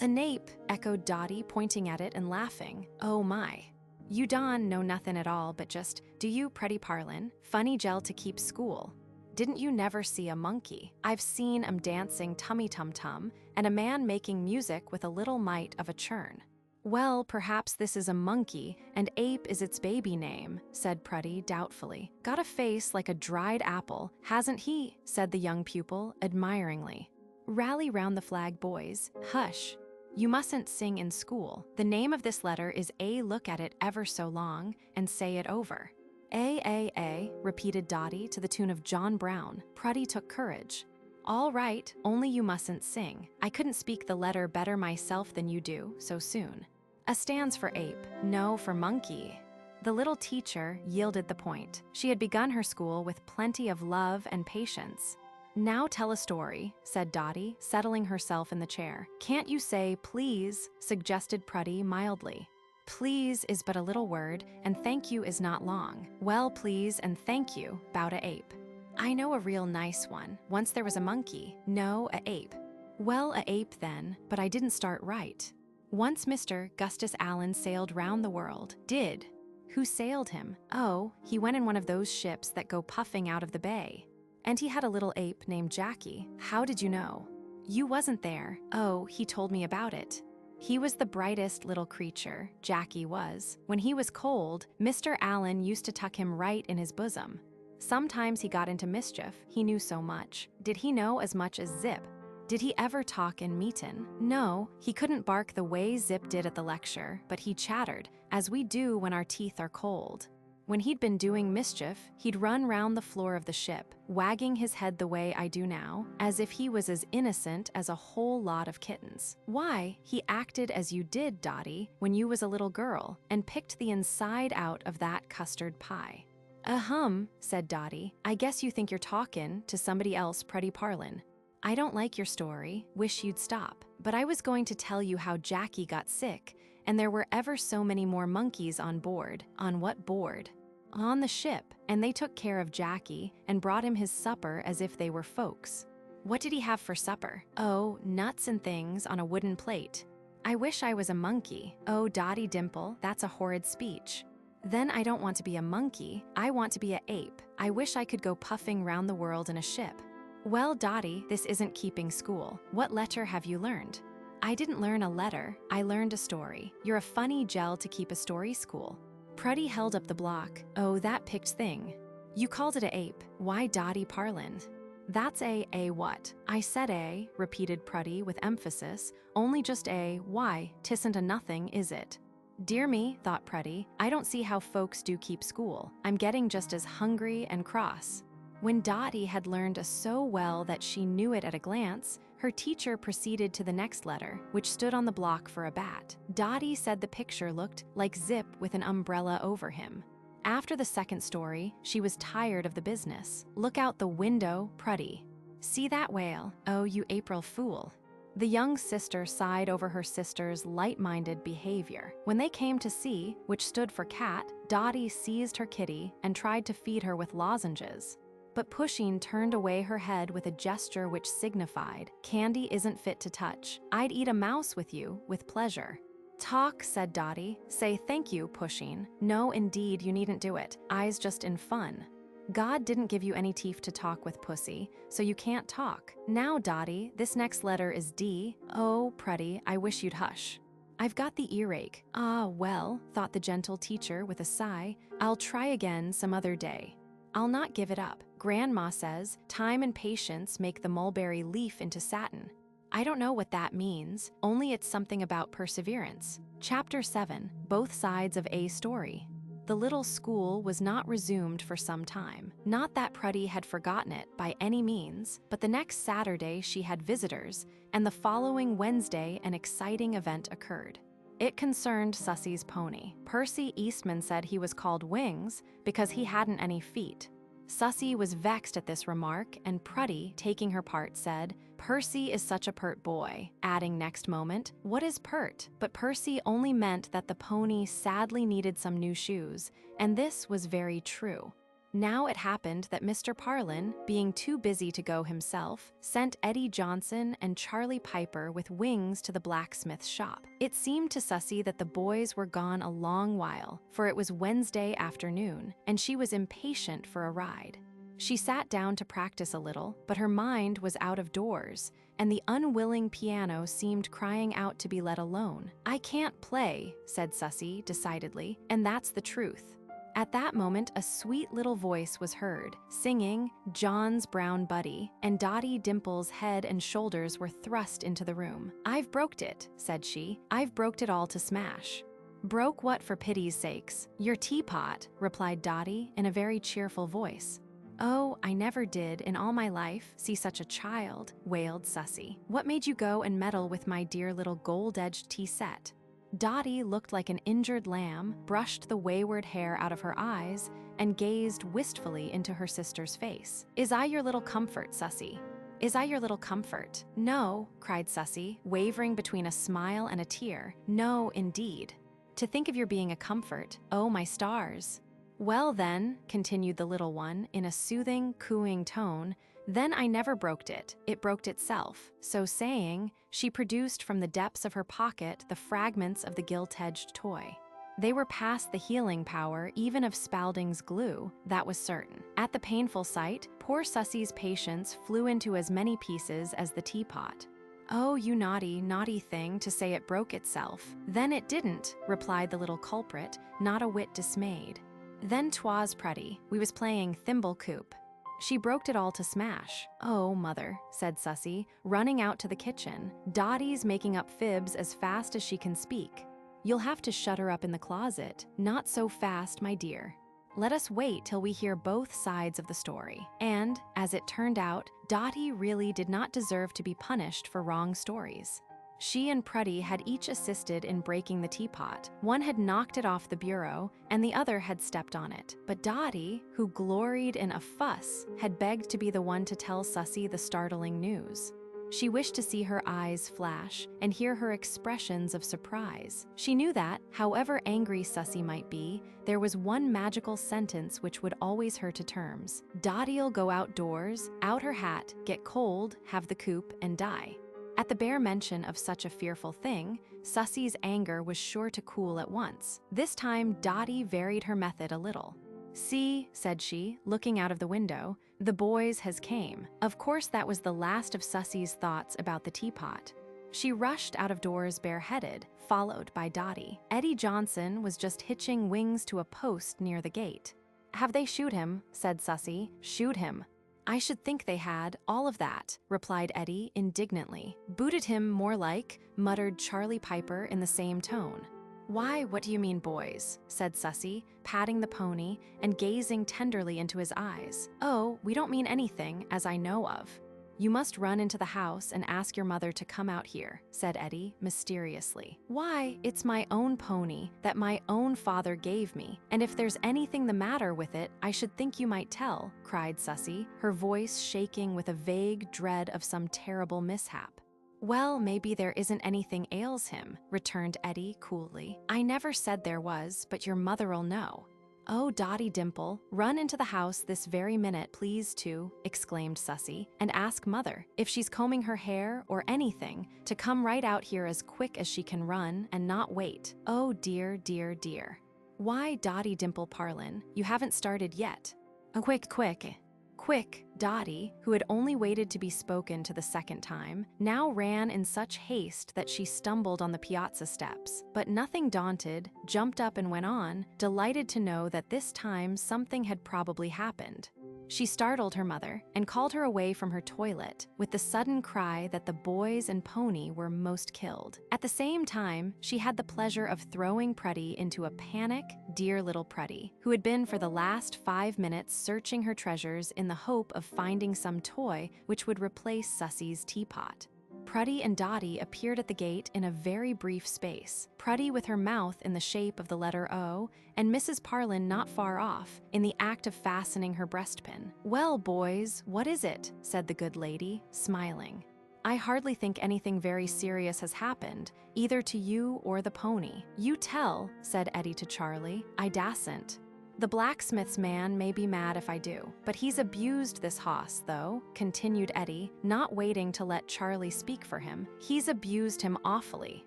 "An ape," echoed Dotty, pointing at it and laughing. "Oh my. You don know nothin' at all, but just, do you, Pruddy Parlin? Funny gel to keep school. Didn't you never see a monkey? I've seen 'em dancing tummy-tum-tum, and a man making music with a little mite of a churn." "Well, perhaps this is a monkey, and ape is its baby name," said Pruddy doubtfully. "Got a face like a dried apple, hasn't he?" said the young pupil admiringly. "Rally round the flag, boys. Hush. You mustn't sing in school. The name of this letter is A. Look at it ever so long, and say it over." A, repeated Dotty to the tune of John Brown. Pruddy took courage. "All right, only you mustn't sing. I couldn't speak the letter better myself than you do, so soon." "A stands for ape, no for monkey." The little teacher yielded the point. She had begun her school with plenty of love and patience. "Now tell a story," said Dotty, settling herself in the chair. "Can't you say please?" suggested Pruddy mildly. "Please is but a little word, and thank you is not long." "Well, please and thank you, 'bout a ape." "I know a real nice one. Once there was a monkey." "No, a ape." "Well, a ape then, but I didn't start right. Once Mr. Gustus Allen sailed round the world." "Did? Who sailed him?" "Oh, he went in one of those ships that go puffing out of the bay. And he had a little ape named Jackie." "How did you know?" "You wasn't there." "Oh, he told me about it. He was the brightest little creature, Jackie was. When he was cold, Mr. Allen used to tuck him right in his bosom. Sometimes he got into mischief, he knew so much. Did he know as much as Zip? Did he ever talk in meetin'? No, he couldn't bark the way Zip did at the lecture, but he chattered, as we do when our teeth are cold. When he'd been doing mischief, he'd run round the floor of the ship, wagging his head the way I do now, as if he was as innocent as a whole lot of kittens. Why, he acted as you did, Dotty, when you was a little girl, and picked the inside out of that custard pie." "Ahem," said Dotty. "I guess you think you're talkin' to somebody else, Pruddy Parlin. I don't like your story, wish you'd stop. But I was going to tell you how Jackie got sick, and there were ever so many more monkeys on board." "On what board?" "On the ship, and they took care of Jackie and brought him his supper as if they were folks." "What did he have for supper?" "Oh, nuts and things on a wooden plate." "I wish I was a monkey." "Oh, Dotty Dimple, that's a horrid speech." "Then I don't want to be a monkey, I want to be a ape. I wish I could go puffing round the world in a ship." "Well, Dotty, this isn't keeping school. What letter have you learned?" "I didn't learn a letter, I learned a story. You're a funny gel to keep a story school." Pruddy held up the block. "Oh, that picked thing. You called it a ape. Why Dotty Parlin?" "That's a what?" "I said a," repeated Pruddy with emphasis. "Only just a, why, 'tisn't a nothing, is it?" "Dear me," thought Pruddy, "I don't see how folks do keep school. I'm getting just as hungry and cross." When Dotty had learned so well that she knew it at a glance, her teacher proceeded to the next letter, which stood on the block for a bat. Dotty said the picture looked like Zip with an umbrella over him. After the second story, she was tired of the business. Look out the window, Prudy. See that whale? Oh, you April fool. The young sister sighed over her sister's light-minded behavior. When they came to C, which stood for cat, Dotty seized her kitty and tried to feed her with lozenges. But Pusheen turned away her head with a gesture which signified, "Candy isn't fit to touch. I'd eat a mouse with you, with pleasure." "Talk," said Dotty. "Say thank you, Pusheen. No, indeed, you needn't do it. I's just in fun. God didn't give you any teeth to talk with, Pussy, so you can't talk. Now, Dotty, this next letter is D. Oh, Prudy, I wish you'd hush. I've got the earache." "Ah, well," thought the gentle teacher with a sigh, "I'll try again some other day. I'll not give it up. Grandma says, time and patience make the mulberry leaf into satin. I don't know what that means, only it's something about perseverance." Chapter 7, Both Sides of a Story. The little school was not resumed for some time. Not that Prudy had forgotten it by any means, but the next Saturday she had visitors, and the following Wednesday an exciting event occurred. It concerned Sussie's pony. Percy Eastman said he was called Wings because he hadn't any feet. Sussie was vexed at this remark, and Prudy, taking her part, said, "Percy is such a pert boy," adding next moment, "What is pert?" But Percy only meant that the pony sadly needed some new shoes, and this was very true. Now it happened that Mr. Parlin, being too busy to go himself, sent Eddie Johnson and Charlie Piper with Wings to the blacksmith's shop. It seemed to Sussie that the boys were gone a long while, for it was Wednesday afternoon, and she was impatient for a ride. She sat down to practice a little, but her mind was out of doors, and the unwilling piano seemed crying out to be let alone. "I can't play," said Sussie decidedly, "and that's the truth." At that moment, a sweet little voice was heard, singing John's Brown Buddy, and Dotty Dimple's head and shoulders were thrust into the room. "I've broked it," said she. "I've broked it all to smash." "Broke what, for pity's sakes?" "Your teapot," replied Dotty in a very cheerful voice. "Oh, I never did, in all my life, see such a child," wailed Sussie. "What made you go and meddle with my dear little gold-edged tea set?" Dotty looked like an injured lamb, brushed the wayward hair out of her eyes, and gazed wistfully into her sister's face. "Is I your little comfort, Sussie? Is I your little comfort?" "No," cried Sussie, wavering between a smile and a tear. "No, indeed. To think of your being a comfort, oh my stars!" "Well then," continued the little one in a soothing, cooing tone, "then I never broked it. It broked itself." So saying, she produced from the depths of her pocket the fragments of the gilt-edged toy. They were past the healing power even of Spalding's glue, that was certain. At the painful sight, poor Sussie's patience flew into as many pieces as the teapot. "Oh, you naughty, naughty thing, to say it broke itself." "Then it didn't," replied the little culprit, not a whit dismayed. "Then 'twas Prudy. We was playing thimble coop. She broked it all to smash." "Oh, mother," said Sussie, running out to the kitchen. "Dotty's making up fibs as fast as she can speak. You'll have to shut her up in the closet." "Not so fast, my dear. Let us wait till we hear both sides of the story." And, as it turned out, Dotty really did not deserve to be punished for wrong stories. She and Prudy had each assisted in breaking the teapot. One had knocked it off the bureau, and the other had stepped on it. But Dotty, who gloried in a fuss, had begged to be the one to tell Sussie the startling news. She wished to see her eyes flash and hear her expressions of surprise. She knew that, however angry Sussie might be, there was one magical sentence which would always her to terms. "Dotty'll go outdoors, out her hat, get cold, have the coop, and die." At the bare mention of such a fearful thing, Sussie's anger was sure to cool at once. This time, Dotty varied her method a little. "See," said she, looking out of the window, "the boys has came." Of course that was the last of Sussie's thoughts about the teapot. She rushed out of doors bareheaded, followed by Dotty. Eddie Johnson was just hitching Wings to a post near the gate. "Have they shoot him?" said Sussie. "Shoot him? I should think they had, all of that," replied Eddie indignantly. "Booted him, more like," muttered Charlie Piper in the same tone. "Why, what do you mean, boys?" said Sussie, patting the pony and gazing tenderly into his eyes. "Oh, we don't mean anything, as I know of." "You must run into the house and ask your mother to come out here," said Eddie, mysteriously. "Why, it's my own pony that my own father gave me, and if there's anything the matter with it, I should think you might tell," cried Susie, her voice shaking with a vague dread of some terrible mishap. "Well, maybe there isn't anything ails him," returned Eddie coolly. "I never said there was, but your mother'll know." "Oh, Dotty Dimple, run into the house this very minute, please, too," exclaimed Susie, "and ask Mother, if she's combing her hair or anything, to come right out here as quick as she can run and not wait. Oh dear, dear, dear." "Why, Dotty Dimple Parlin, you haven't started yet." "Oh, quick, quick." Quick, Dotty, who had only waited to be spoken to the second time, now ran in such haste that she stumbled on the piazza steps, but nothing daunted, jumped up and went on, delighted to know that this time something had probably happened. She startled her mother and called her away from her toilet with the sudden cry that the boys and pony were most killed. At the same time, she had the pleasure of throwing Prudy into a panic, dear little Prudy, who had been for the last 5 minutes searching her treasures in the hope of finding some toy which would replace Susie's teapot. Prudy and Dotty appeared at the gate in a very brief space, Prudy with her mouth in the shape of the letter O, and Mrs. Parlin not far off, in the act of fastening her breastpin. "Well, boys, what is it?" said the good lady, smiling. "I hardly think anything very serious has happened, either to you or the pony." "You tell," said Eddie to Charlie. "I dasn't." "The blacksmith's man may be mad if I do, but he's abused this hoss, though," continued Eddie, not waiting to let Charlie speak for him. "He's abused him awfully.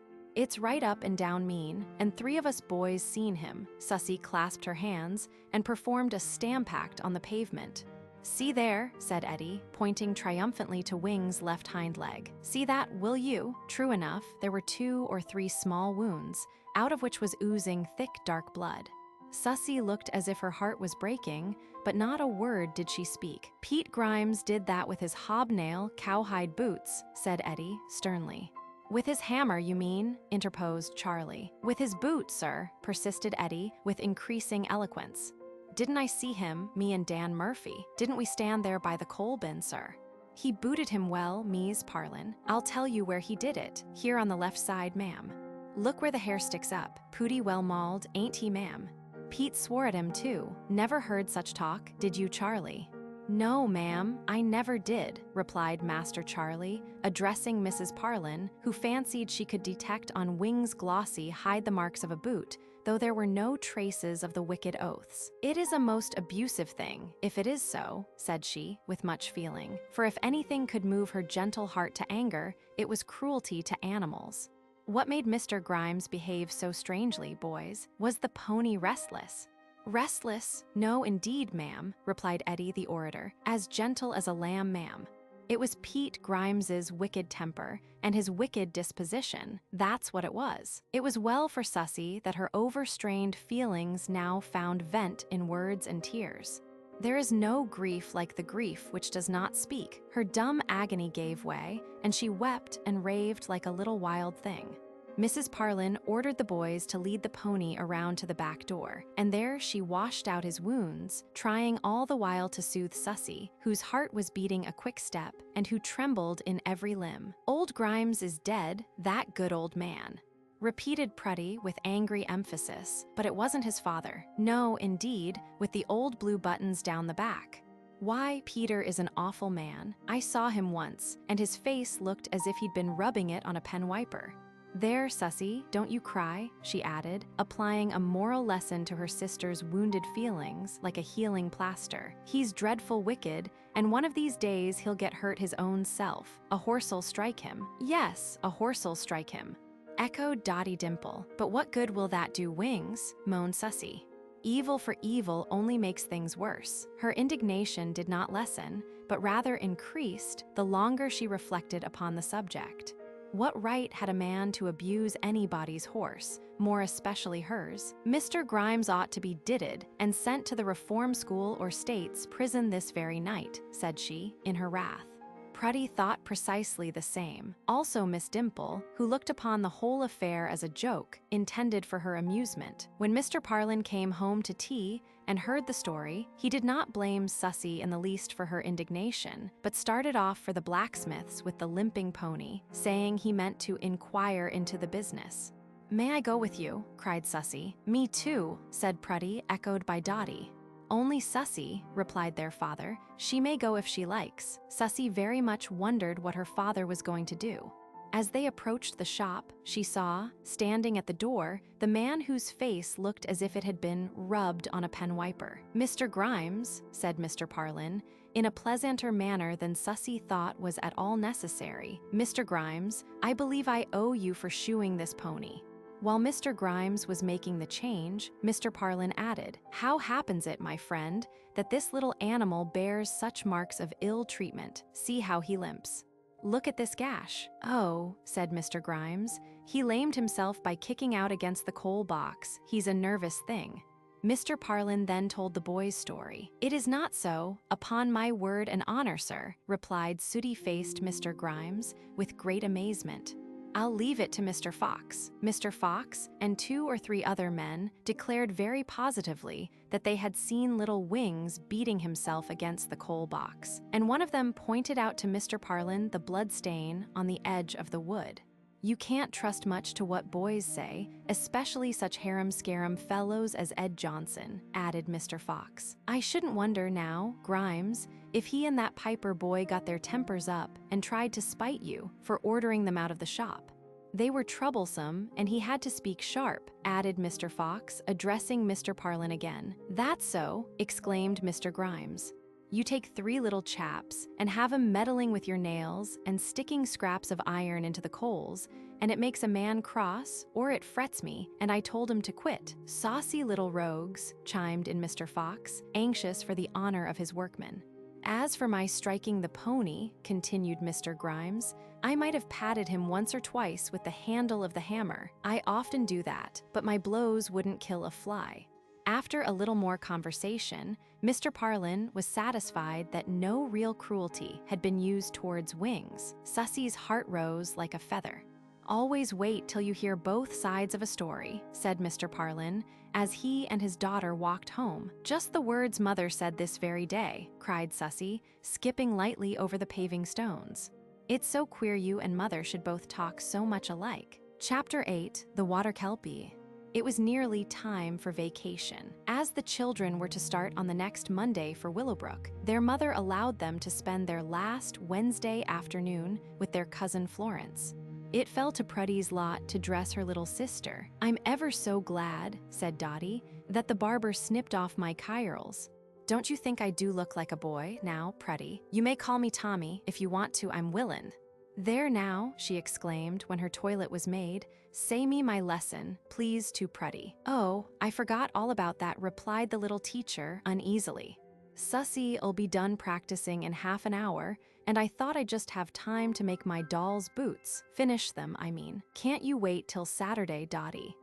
It's right up and down mean, and 3 of us boys seen him." Susie clasped her hands and performed a stamp act on the pavement. "See there," said Eddie, pointing triumphantly to Wing's left hind leg. "See that, will you?" True enough, there were 2 or 3 small wounds, out of which was oozing thick dark blood. Susie looked as if her heart was breaking, but not a word did she speak. "Pete Grimes did that with his hobnail, cowhide boots," said Eddie, sternly. "With his hammer, you mean?" interposed Charlie. "With his boot, sir," persisted Eddie, with increasing eloquence. "Didn't I see him, me and Dan Murphy? Didn't we stand there by the coal bin, sir? He booted him well, Mies Parlin. I'll tell you where he did it, here on the left side, ma'am. Look where the hair sticks up. Pooty well mauled, ain't he, ma'am? Pete swore at him, too. Never heard such talk, did you, Charlie?" "No, ma'am, I never did," replied Master Charlie, addressing Mrs. Parlin, who fancied she could detect on Wing's glossy hide the marks of a boot, though there were no traces of the wicked oaths. "It is a most abusive thing, if it is so," said she, with much feeling, for if anything could move her gentle heart to anger, it was cruelty to animals. "What made Mr. Grimes behave so strangely, boys? Was the pony restless?" "Restless? No, indeed, ma'am," replied Eddie the orator, "as gentle as a lamb, ma'am. It was Pete Grimes's wicked temper and his wicked disposition. That's what it was." It was well for Susie that her overstrained feelings now found vent in words and tears. There is no grief like the grief which does not speak. Her dumb agony gave way, and she wept and raved like a little wild thing. Mrs. Parlin ordered the boys to lead the pony around to the back door, and there she washed out his wounds, trying all the while to soothe Susie, whose heart was beating a quick step and who trembled in every limb. "Old Grimes is dead, that good old man," repeated Prudy with angry emphasis, but it wasn't his father. "No, indeed, with the old blue buttons down the back. Why, Peter is an awful man. I saw him once, and his face looked as if he'd been rubbing it on a pen wiper. There, Susie, don't you cry," she added, applying a moral lesson to her sister's wounded feelings like a healing plaster. "He's dreadful wicked, and one of these days he'll get hurt his own self. A horse'll strike him. Yes, a horse'll strike him," echoed Dotty Dimple. "But what good will that do Wings?" moaned Susie. "Evil for evil only makes things worse." Her indignation did not lessen, but rather increased the longer she reflected upon the subject. What right had a man to abuse anybody's horse, more especially hers? Mr. Grimes ought to be didded and sent to the reform school or state's prison this very night, said she, in her wrath. Prudy thought precisely the same. Also Miss Dimple, who looked upon the whole affair as a joke, intended for her amusement. When Mr. Parlin came home to tea and heard the story, he did not blame Sussy in the least for her indignation, but started off for the blacksmith's with the limping pony, saying he meant to inquire into the business. "May I go with you?" cried Sussy. "Me too," said Prudy, echoed by Dotty. "Only Sussy," replied their father. "She may go if she likes." Sussy very much wondered what her father was going to do. As they approached the shop, she saw, standing at the door, the man whose face looked as if it had been rubbed on a pen wiper. "Mr. Grimes," said Mr. Parlin, in a pleasanter manner than Sussy thought was at all necessary. "Mr. Grimes, I believe I owe you for shoeing this pony." While Mr. Grimes was making the change, Mr. Parlin added, "How happens it, my friend, that this little animal bears such marks of ill treatment? See how he limps. Look at this gash." "Oh," said Mr. Grimes, "he lamed himself by kicking out against the coal box. He's a nervous thing." Mr. Parlin then told the boy's story. "It is not so, upon my word and honor, sir," replied sooty-faced Mr. Grimes, with great amazement. "I'll leave it to Mr. Fox." Mr. Fox and 2 or 3 other men declared very positively that they had seen little Wings beating himself against the coal box, and one of them pointed out to Mr. Parlin the blood stain on the edge of the wood. "You can't trust much to what boys say, especially such harum-scarum fellows as Ed Johnson," added Mr. Fox. "I shouldn't wonder now, Grimes, if he and that Piper boy got their tempers up and tried to spite you for ordering them out of the shop. They were troublesome, and he had to speak sharp," added Mr. Fox, addressing Mr. Parlin again. "That's so," exclaimed Mr. Grimes. "You take 3 little chaps and have 'em meddling with your nails and sticking scraps of iron into the coals, and it makes a man cross, or it frets me, and I told him to quit." "Saucy little rogues," chimed in Mr. Fox, anxious for the honor of his workmen. "As for my striking the pony," continued Mr. Grimes, "I might have patted him once or twice with the handle of the hammer. I often do that, but my blows wouldn't kill a fly." After a little more conversation, Mr. Parlin was satisfied that no real cruelty had been used towards Wings. Sussy's heart rose like a feather. "Always wait till you hear both sides of a story," said Mr. Parlin, as he and his daughter walked home. "Just the words Mother said this very day," cried Sussy, skipping lightly over the paving stones. "It's so queer you and Mother should both talk so much alike." Chapter 8, The Water Kelpie. It was nearly time for vacation. As the children were to start on the next Monday for Willowbrook, their mother allowed them to spend their last Wednesday afternoon with their cousin Florence. It fell to Prudy's lot to dress her little sister. "I'm ever so glad," said Dotty, "that the barber snipped off my curls. Don't you think I do look like a boy now, Prudy? You may call me Tommy if you want to, I'm willin'." "There now," she exclaimed when her toilet was made, "say me my lesson, please, to Prudy." "Oh, I forgot all about that," replied the little teacher uneasily. "Sussy'll be done practicing in half an hour, and I thought I'd just have time to make my doll's boots. Finish them, I mean. Can't you wait till Saturday, Dotty?"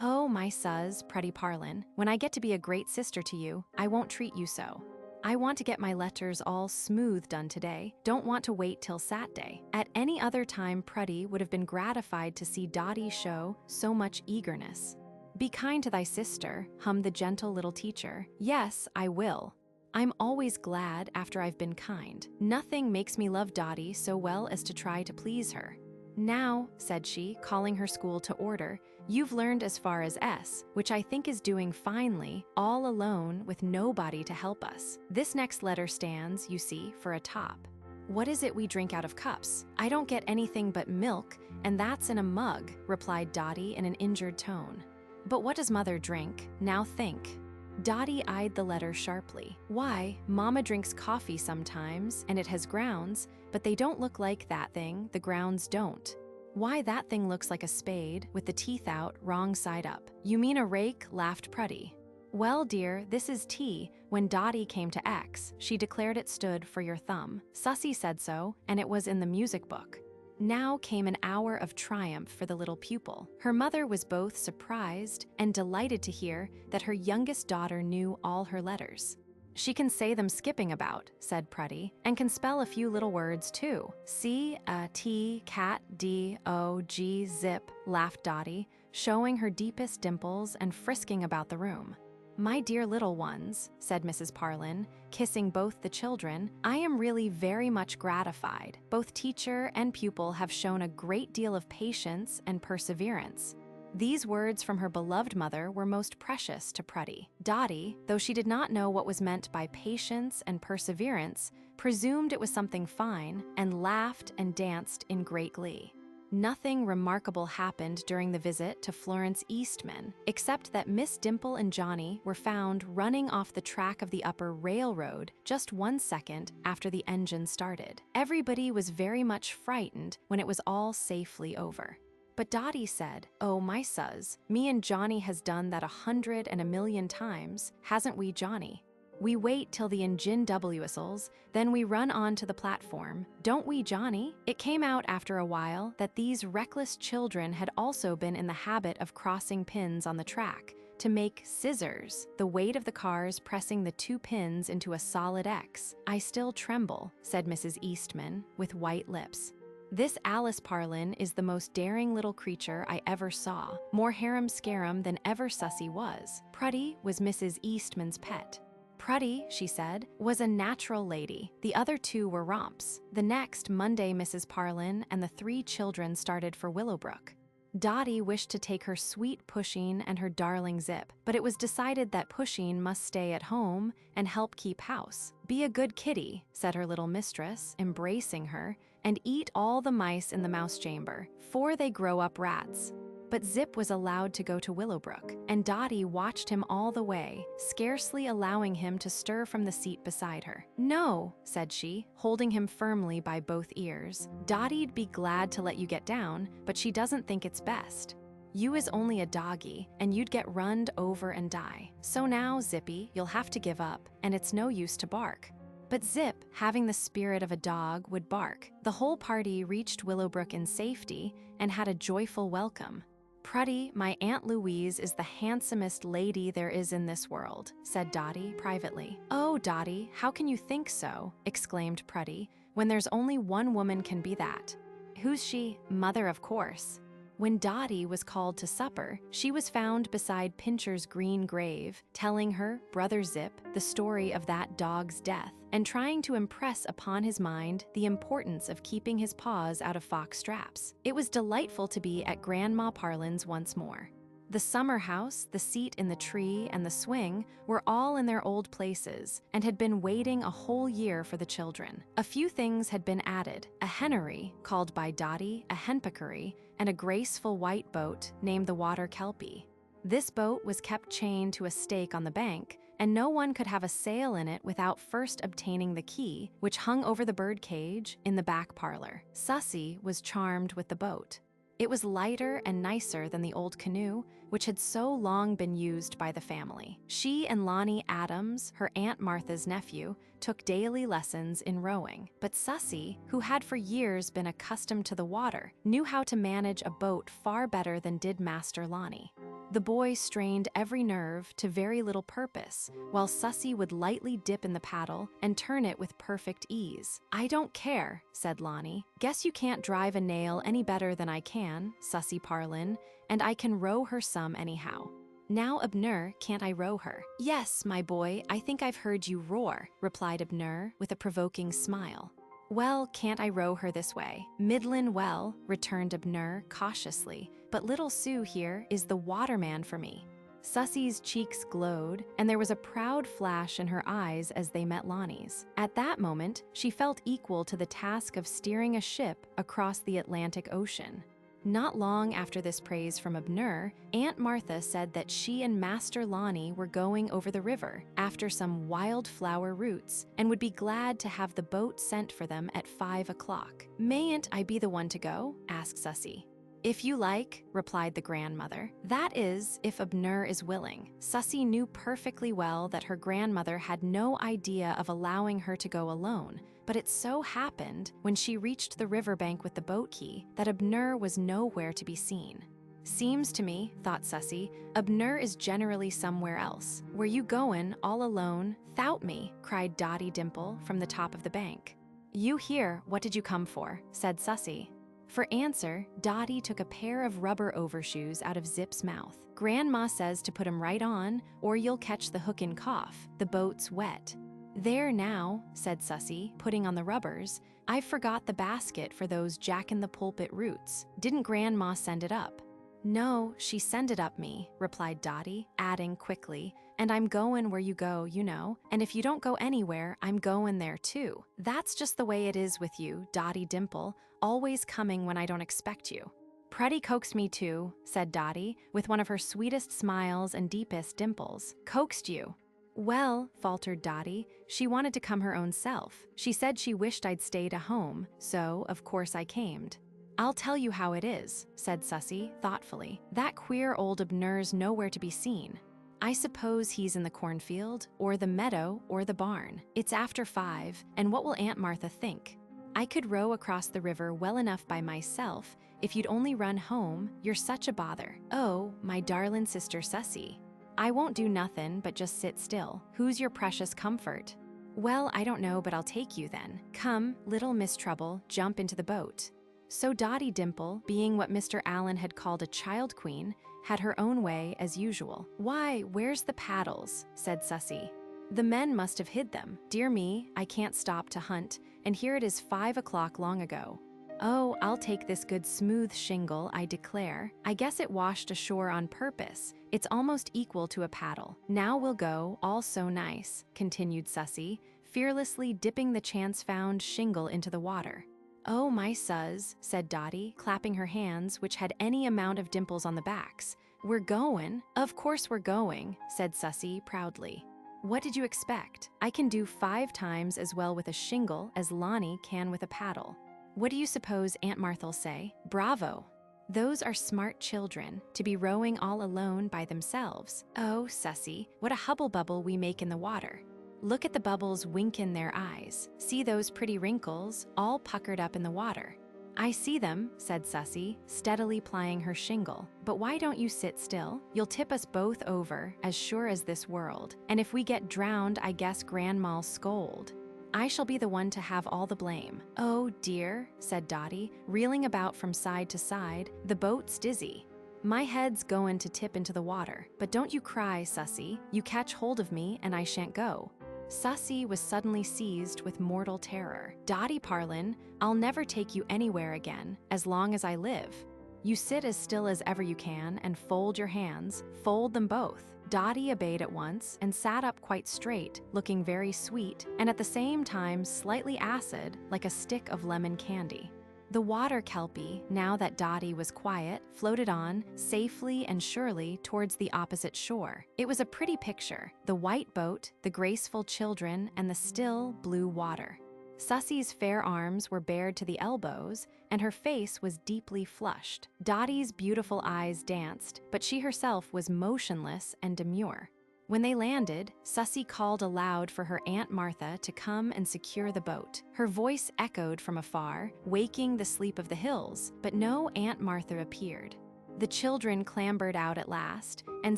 "Oh, my Suz, Prudy Parlin, when I get to be a great sister to you, I won't treat you so. I want to get my letters all smooth done today. Don't want to wait till Saturday." At any other time, Prudy would have been gratified to see Dotty show so much eagerness. "Be kind to thy sister," hummed the gentle little teacher. "Yes, I will. I'm always glad after I've been kind. Nothing makes me love Dotty so well as to try to please her. Now," said she, calling her school to order, "you've learned as far as S, which I think is doing finely, all alone with nobody to help us. This next letter stands, you see, for a top. What is it we drink out of cups? I don't get anything but milk, and that's in a mug," replied Dotty in an injured tone. "But what does Mother drink? Now think." Dotty eyed the letter sharply. "Why, Mama drinks coffee sometimes, and it has grounds, but they don't look like that thing, the grounds don't." "Why, that thing looks like a spade, with the teeth out, wrong side up." "You mean a rake?" laughed Prudy. "Well, dear, this is T. When Dotty came to X, she declared it stood for your thumb. Sussy said so, and it was in the music book." Now came an hour of triumph for the little pupil. Her mother was both surprised and delighted to hear that her youngest daughter knew all her letters. "She can say them skipping about," said Prudy, "and can spell a few little words too. C-A-T, cat, D-O-G, zip," laughed Dotty, showing her deepest dimples and frisking about the room. "My dear little ones," said Mrs. Parlin, kissing both the children, "I am really very much gratified. Both teacher and pupil have shown a great deal of patience and perseverance." These words from her beloved mother were most precious to Prudy. Dotty, though she did not know what was meant by patience and perseverance, presumed it was something fine, and laughed and danced in great glee. Nothing remarkable happened during the visit to Florence Eastman, except that Miss Dimple and Johnny were found running off the track of the upper railroad just 1 second after the engine started. Everybody was very much frightened when it was all safely over. But Dotty said, "Oh, my suz, me and Johnny has done that 100 and a million times, hasn't we, Johnny? We wait till the engine whistles, then we run on to the platform. Don't we, Johnny?" It came out after a while that these reckless children had also been in the habit of crossing pins on the track to make scissors, the weight of the cars pressing the 2 pins into a solid X. "I still tremble," said Mrs. Eastman, with white lips. "This Alice Parlin is the most daring little creature I ever saw, more harum-scarum than ever Sussy was." Prudy was Mrs. Eastman's pet. Prudy, she said, was a natural lady. The other 2 were romps. The next Monday, Mrs. Parlin and the 3 children started for Willowbrook. Dotty wished to take her sweet Pusheen and her darling Zip, but it was decided that Pusheen must stay at home and help keep house. "Be a good kitty," said her little mistress, embracing her, "and eat all the mice in the mouse chamber, 'fore they grow up rats." But Zip was allowed to go to Willowbrook, and Dotty watched him all the way, scarcely allowing him to stir from the seat beside her. "No," said she, holding him firmly by both ears. "Dotty'd be glad to let you get down, but she doesn't think it's best. You is only a doggy, and you'd get runned over and die. So now, Zippy, you'll have to give up, and it's no use to bark." But Zip, having the spirit of a dog, would bark. The whole party reached Willowbrook in safety and had a joyful welcome. "Prudy, my Aunt Louise is the handsomest lady there is in this world," said Dotty privately. "Oh, Dotty, how can you think so?" exclaimed Prudy, "when there's only one woman can be that." "Who's she?" "Mother, of course." When Dotty was called to supper, she was found beside Pincher's green grave, telling her brother Zip the story of that dog's death, and trying to impress upon his mind the importance of keeping his paws out of fox straps. It was delightful to be at Grandma Parlin's once more. The summer house, the seat in the tree, and the swing were all in their old places and had been waiting a whole year for the children. A few things had been added: a hennery, called by Dotty a henpickery, and a graceful white boat named the Water Kelpie. This boat was kept chained to a stake on the bank, and no one could have a sail in it without first obtaining the key, which hung over the bird cage in the back parlor. Sussy was charmed with the boat. It was lighter and nicer than the old canoe, which had so long been used by the family. She and Lonnie Adams, her Aunt Martha's nephew, took daily lessons in rowing. But Sussy, who had for years been accustomed to the water, knew how to manage a boat far better than did Master Lonnie. The boy strained every nerve to very little purpose, while Sussy would lightly dip in the paddle and turn it with perfect ease. "I don't care," said Lonnie. "Guess you can't drive a nail any better than I can, Sussy Parlin, and I can row her some anyhow. Now, Abner, can't I row her?" "Yes, my boy, I think I've heard you roar," replied Abner with a provoking smile. "Well, can't I row her this way?" "Middlin' well," returned Abner cautiously, "but little Sue here is the waterman for me." Sussy's cheeks glowed, and there was a proud flash in her eyes as they met Lonnie's. At that moment, she felt equal to the task of steering a ship across the Atlantic Ocean. Not long after this praise from Abner, Aunt Martha said that she and Master Lonnie were going over the river after some wildflower roots and would be glad to have the boat sent for them at 5 o'clock. "Mayn't I be the one to go?" asked Sussy. "If you like," replied the grandmother. "That is, if Abner is willing." Sussy knew perfectly well that her grandmother had no idea of allowing her to go alone, but it so happened, when she reached the riverbank with the boat key, that Abner was nowhere to be seen. Seems to me, thought Sussy, Abner is generally somewhere else. Where you goin' all alone, thout me? Cried Dotty Dimple from the top of the bank. You here, what did you come for? Said Sussy. For answer, Dotty took a pair of rubber overshoes out of Zip's mouth. Grandma says to put 'em right on, or you'll catch the hook and cough. The boat's wet. There now, said Sussy, putting on the rubbers. I forgot the basket for those jack-in-the-pulpit roots. Didn't Grandma send it up? No, she sent it up me, replied Dotty, adding quickly, and I'm goin' where you go, you know, and if you don't go anywhere, I'm goin' there too. That's just the way it is with you, Dotty Dimple, always coming when I don't expect you. Prudy coaxed me too, said Dotty, with one of her sweetest smiles and deepest dimples. Coaxed you? Well, faltered Dotty, she wanted to come her own self. She said she wished I'd stayed at home, so of course I camed. I'll tell you how it is, said Sussy, thoughtfully. That queer old Abner's nowhere to be seen. I suppose he's in the cornfield, or the meadow, or the barn. It's after 5, and what will Aunt Martha think? I could row across the river well enough by myself. If you'd only run home, you're such a bother. Oh, my darlin' sister Sussy. I won't do nothin' but just sit still. Who's your precious comfort? Well, I don't know, but I'll take you then. Come, little Miss Trouble, jump into the boat. So Dotty Dimple, being what Mr. Allen had called a child queen, had her own way as usual. Why, where's the paddles? Said Sussy. The men must have hid them. Dear me, I can't stop to hunt, and here it is 5 o'clock long ago. Oh, I'll take this good smooth shingle, I declare. I guess it washed ashore on purpose. It's almost equal to a paddle. Now we'll go, all so nice, continued Sussy, fearlessly dipping the chance-found shingle into the water. Oh, my suz, said Dotty, clapping her hands, which had any amount of dimples on the backs. We're goin'? Of course we're going, said Sussy proudly. What did you expect? I can do 5 times as well with a shingle as Lonnie can with a paddle. What do you suppose Aunt Martha'll say? Bravo! Those are smart children, to be rowing all alone by themselves. Oh, Sussy, what a hubble-bubble we make in the water. Look at the bubbles wink in their eyes. See those pretty wrinkles, all puckered up in the water. I see them, said Sussy, steadily plying her shingle. But why don't you sit still? You'll tip us both over, as sure as this world. And if we get drowned, I guess Grandma'll scold. I shall be the one to have all the blame. Oh, dear, said Dotty, reeling about from side to side. The boat's dizzy. My head's goin' to tip into the water. But don't you cry, Sussy. You catch hold of me, and I shan't go. Sussy was suddenly seized with mortal terror. Dotty Parlin, I'll never take you anywhere again, as long as I live. You sit as still as ever you can and fold your hands, fold them both. Dotty obeyed at once and sat up quite straight, looking very sweet, and at the same time slightly acid, like a stick of lemon candy. The water kelpie, now that Dotty was quiet, floated on, safely and surely, towards the opposite shore. It was a pretty picture, the white boat, the graceful children, and the still, blue water. Sussy's fair arms were bared to the elbows, and her face was deeply flushed. Dotty's beautiful eyes danced, but she herself was motionless and demure. When they landed, Sussy called aloud for her Aunt Martha to come and secure the boat. Her voice echoed from afar, waking the sleep of the hills, but no Aunt Martha appeared. The children clambered out at last, and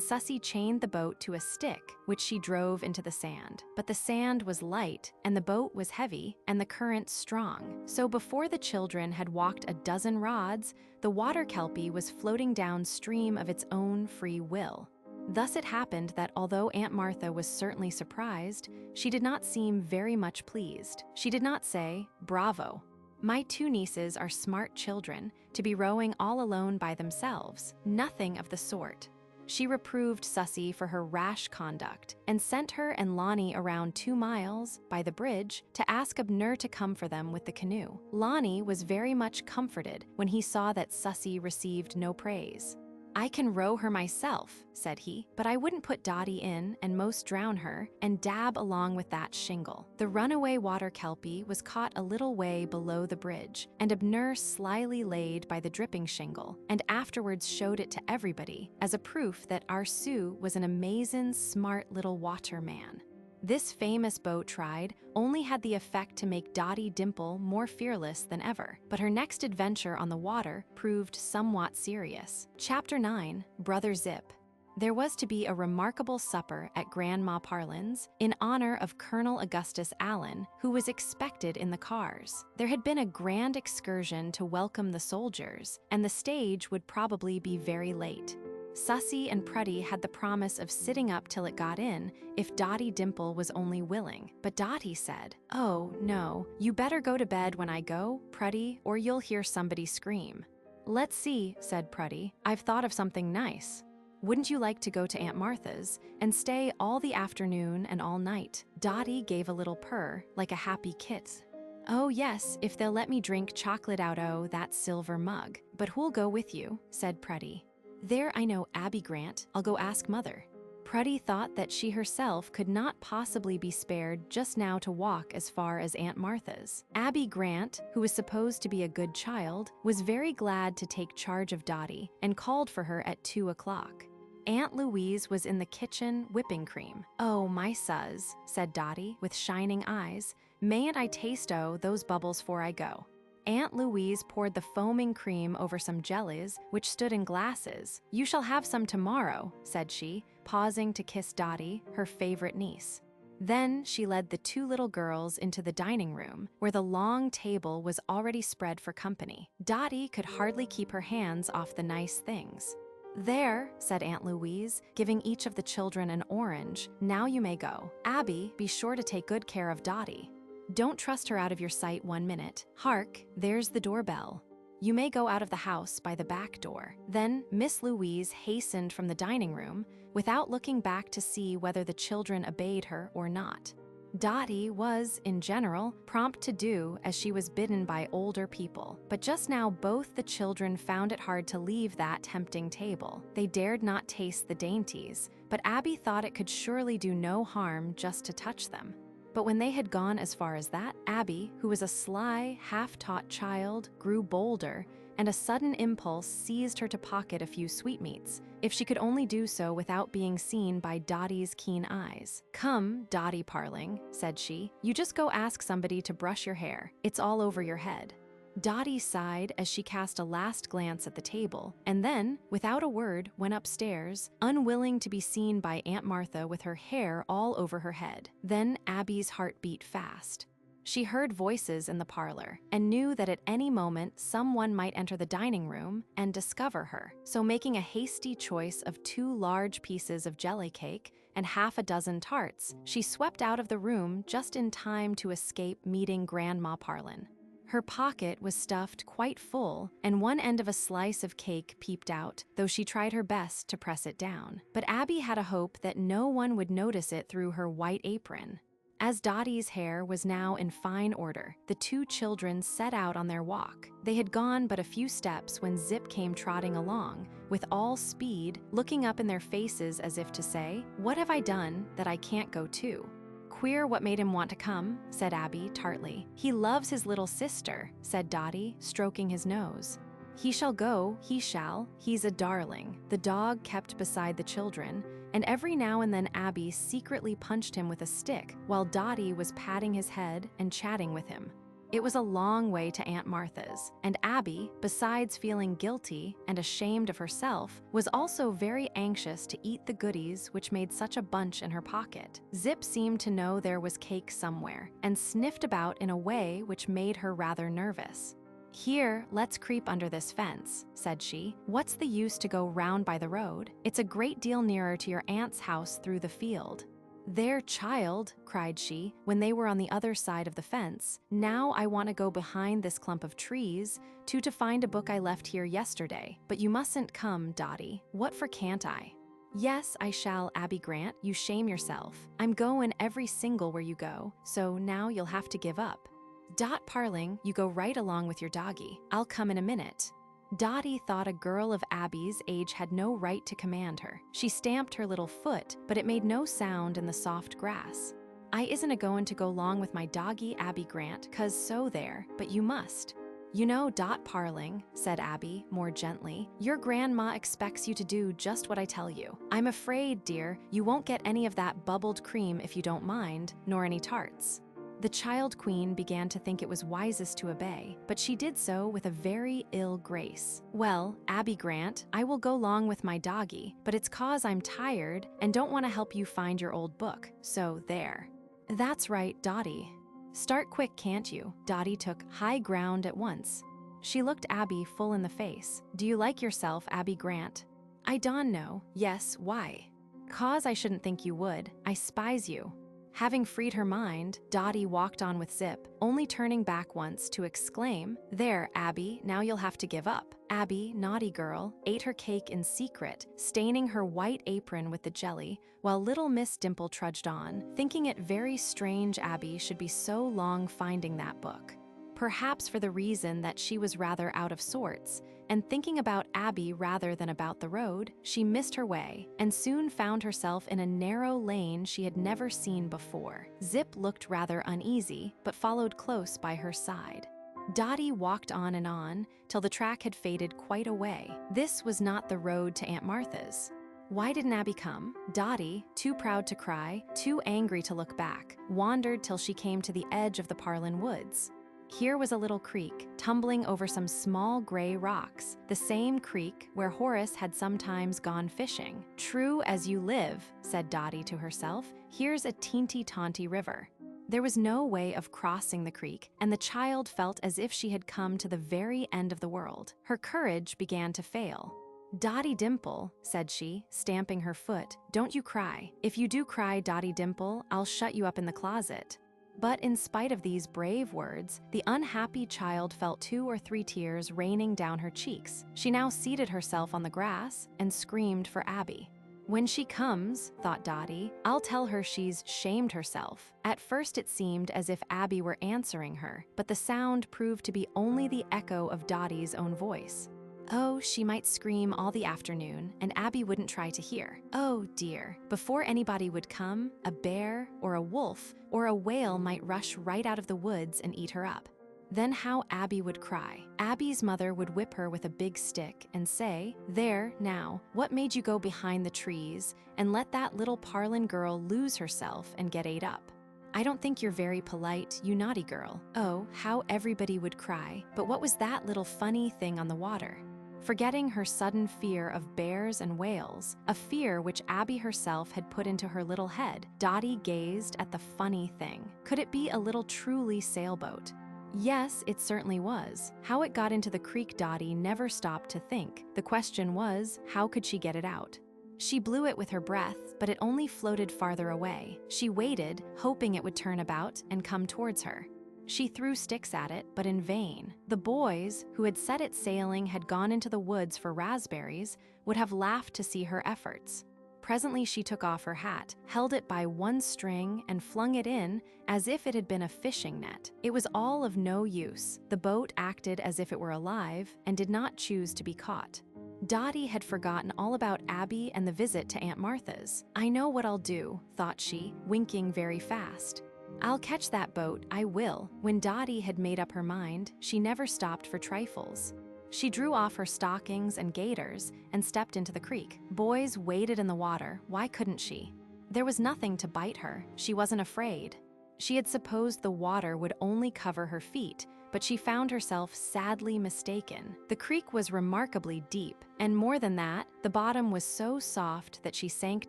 Sussy chained the boat to a stick, which she drove into the sand. But the sand was light, and the boat was heavy, and the current strong. So before the children had walked a dozen rods, the water kelpie was floating downstream of its own free will. Thus it happened that although Aunt Martha was certainly surprised, she did not seem very much pleased. She did not say, "Bravo. My 2 nieces are smart children, to be rowing all alone by themselves." Nothing of the sort. She reproved Sussy for her rash conduct and sent her and Lonnie around 2 miles, by the bridge, to ask Abner to come for them with the canoe. Lonnie was very much comforted when he saw that Sussy received no praise. I can row her myself, said he, but I wouldn't put Dotty in and most drown her and dab along with that shingle. The runaway water kelpie was caught a little way below the bridge, and Abner slyly laid by the dripping shingle, and afterwards showed it to everybody as a proof that our Sue was an amazin' smart little water man. This famous boat ride only had the effect to make Dotty Dimple more fearless than ever, but her next adventure on the water proved somewhat serious. Chapter 9, Brother Zip. There was to be a remarkable supper at Grandma Parlin's in honor of Colonel Augustus Allen, who was expected in the cars. There had been a grand excursion to welcome the soldiers, and the stage would probably be very late. Sussy and Prudy had the promise of sitting up till it got in if Dotty Dimple was only willing, but Dotty said, "Oh, no, you better go to bed when I go, Prudy, or you'll hear somebody scream." "Let's see," said Prudy. "I've thought of something nice. Wouldn't you like to go to Aunt Martha's and stay all the afternoon and all night?" Dotty gave a little purr, like a happy kit. "Oh yes, if they'll let me drink chocolate out o' that silver mug. But who'll go with you?" said Prudy. "There, I know Abby Grant. I'll go ask Mother." Prudy thought that she herself could not possibly be spared just now to walk as far as Aunt Martha's. Abby Grant, who was supposed to be a good child, was very glad to take charge of Dotty and called for her at 2 o'clock. Aunt Louise was in the kitchen whipping cream. "Oh, my suz," said Dotty with shining eyes. "Mayn't I taste those bubbles 'fore I go?" Aunt Louise poured the foaming cream over some jellies, which stood in glasses. "You shall have some tomorrow," said she, pausing to kiss Dotty, her favorite niece. Then she led the two little girls into the dining room, where the long table was already spread for company. Dotty could hardly keep her hands off the nice things. "There," said Aunt Louise, giving each of the children an orange. "Now you may go. Abby, be sure to take good care of Dotty. Don't trust her out of your sight 1 minute. Hark, there's the doorbell. You may go out of the house by the back door." Then Miss Louise hastened from the dining room, without looking back to see whether the children obeyed her or not. Dotty was, in general, prompt to do as she was bidden by older people, but just now both the children found it hard to leave that tempting table. They dared not taste the dainties, but Abby thought it could surely do no harm just to touch them. But when they had gone as far as that, Abby, who was a sly, half-taught child, grew bolder, and a sudden impulse seized her to pocket a few sweetmeats, if she could only do so without being seen by Dotty's keen eyes. "Come, Dotty Parling," said she, "you just go ask somebody to brush your hair. It's all over your head." Dotty sighed as she cast a last glance at the table, and then, without a word, went upstairs, unwilling to be seen by Aunt Martha with her hair all over her head. Then Abby's heart beat fast. She heard voices in the parlor and knew that at any moment someone might enter the dining room and discover her. So making a hasty choice of 2 large pieces of jelly cake and half a dozen tarts, she swept out of the room just in time to escape meeting Grandma Parlin. Her pocket was stuffed quite full, and one end of a slice of cake peeped out, though she tried her best to press it down. But Abby had a hope that no one would notice it through her white apron. As Dotty's hair was now in fine order, the 2 children set out on their walk. They had gone but a few steps when Zip came trotting along, with all speed, looking up in their faces as if to say, "What have I done that I can't go too?" "Queer what made him want to come," said Abby tartly. "He loves his little sister," said Dotty, stroking his nose. "He shall go, he shall. He's a darling." The dog kept beside the children, and every now and then Abby secretly punched him with a stick while Dotty was patting his head and chatting with him. It was a long way to Aunt Martha's, and Abby, besides feeling guilty and ashamed of herself, was also very anxious to eat the goodies which made such a bunch in her pocket. Zip seemed to know there was cake somewhere, and sniffed about in a way which made her rather nervous. "Here, let's creep under this fence," said she. "What's the use to go round by the road? It's a great deal nearer to your aunt's house through the field." "There, child," cried she, when they were on the other side of the fence. "Now I want to go behind this clump of trees, to find a book I left here yesterday. But you mustn't come, Dotty. What for can't I?" "Yes, I shall, Abby Grant. You shame yourself. I'm goin' every single where you go, so now you'll have to give up." "Dot Parling, you go right along with your doggy. I'll come in a minute." Dotty thought a girl of Abby's age had no right to command her. She stamped her little foot, but it made no sound in the soft grass. "I isn't a-goin' to go 'long with my doggy, Abby Grant, 'cause so there, but you must." "You know, Dot Parling," said Abby, more gently, "your grandma expects you to do just what I tell you. I'm afraid, dear, you won't get any of that bubbled cream if you don't mind, nor any tarts." The child queen began to think it was wisest to obey, but she did so with a very ill grace. "Well, Abby Grant, I will go 'long with my doggy, but it's 'cause I'm tired and don't want to help you find your old book, so there." "That's right, Dotty. Start quick, can't you?" Dotty took high ground at once. She looked Abby full in the face. "Do you like yourself, Abby Grant?" "I don't know. Yes, why?" "'Cause I shouldn't think you would. I spies you." Having freed her mind, Dotty walked on with Zip, only turning back once to exclaim, "There, Abby, now you'll have to give up." Abby, naughty girl, ate her cake in secret, staining her white apron with the jelly, while little Miss Dimple trudged on, thinking it very strange Abby should be so long finding that book. Perhaps for the reason that she was rather out of sorts, and thinking about Abby rather than about the road, she missed her way and soon found herself in a narrow lane she had never seen before. Zip looked rather uneasy, but followed close by her side. Dotty walked on till the track had faded quite away. This was not the road to Aunt Martha's. Why didn't Abby come? Dotty, too proud to cry, too angry to look back, wandered till she came to the edge of the Parlin Woods. Here was a little creek, tumbling over some small gray rocks, the same creek where Horace had sometimes gone fishing. "True as you live," said Dotty to herself, "here's a teensy-tawny river." There was no way of crossing the creek, and the child felt as if she had come to the very end of the world. Her courage began to fail. "Dotty Dimple," said she, stamping her foot, "don't you cry. If you do cry, Dotty Dimple, I'll shut you up in the closet." But in spite of these brave words, the unhappy child felt 2 or 3 tears raining down her cheeks. She now seated herself on the grass and screamed for Abby. "When she comes," thought Dotty, "I'll tell her she's shamed herself." At first it seemed as if Abby were answering her, but the sound proved to be only the echo of Dotty's own voice. Oh, she might scream all the afternoon, and Abby wouldn't try to hear. Oh, dear. Before anybody would come, a bear or a wolf or a whale might rush right out of the woods and eat her up. Then how Abby would cry. Abby's mother would whip her with a big stick and say, "There, now, what made you go behind the trees and let that little Parlin girl lose herself and get ate up? I don't think you're very polite, you naughty girl." Oh, how everybody would cry. But what was that little funny thing on the water? Forgetting her sudden fear of bears and whales, a fear which Abby herself had put into her little head, Dotty gazed at the funny thing. Could it be a little truly sailboat? Yes, it certainly was. How it got into the creek Dotty never stopped to think. The question was, how could she get it out? She blew it with her breath, but it only floated farther away. She waited, hoping it would turn about and come towards her. She threw sticks at it, but in vain. The boys, who had set it sailing, had gone into the woods for raspberries, would have laughed to see her efforts. Presently she took off her hat, held it by one string, and flung it in as if it had been a fishing net. It was all of no use. The boat acted as if it were alive and did not choose to be caught. Dotty had forgotten all about Abby and the visit to Aunt Martha's. "I know what I'll do," thought she, winking very fast. "I'll catch that boat, I will." When Dotty had made up her mind, she never stopped for trifles. She drew off her stockings and gaiters and stepped into the creek. Boys waded in the water, why couldn't she? There was nothing to bite her, she wasn't afraid. She had supposed the water would only cover her feet, but she found herself sadly mistaken. The creek was remarkably deep, and more than that, the bottom was so soft that she sank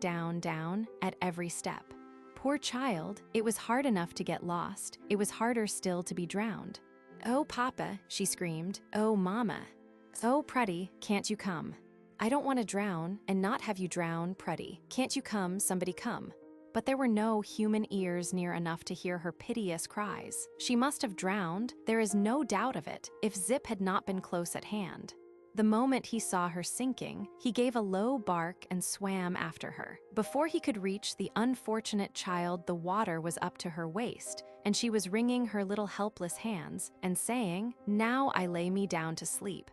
down at every step. Poor child, it was hard enough to get lost. It was harder still to be drowned. "Oh, Papa," she screamed. "Oh, Mama. Oh, Pruddy, can't you come? I don't want to drown and not have you drown, Pruddy. Can't you come, somebody come?" But there were no human ears near enough to hear her piteous cries. She must have drowned, there is no doubt of it, if Zip had not been close at hand. The moment he saw her sinking, he gave a low bark and swam after her. Before he could reach the unfortunate child, the water was up to her waist, and she was wringing her little helpless hands and saying, "Now I lay me down to sleep."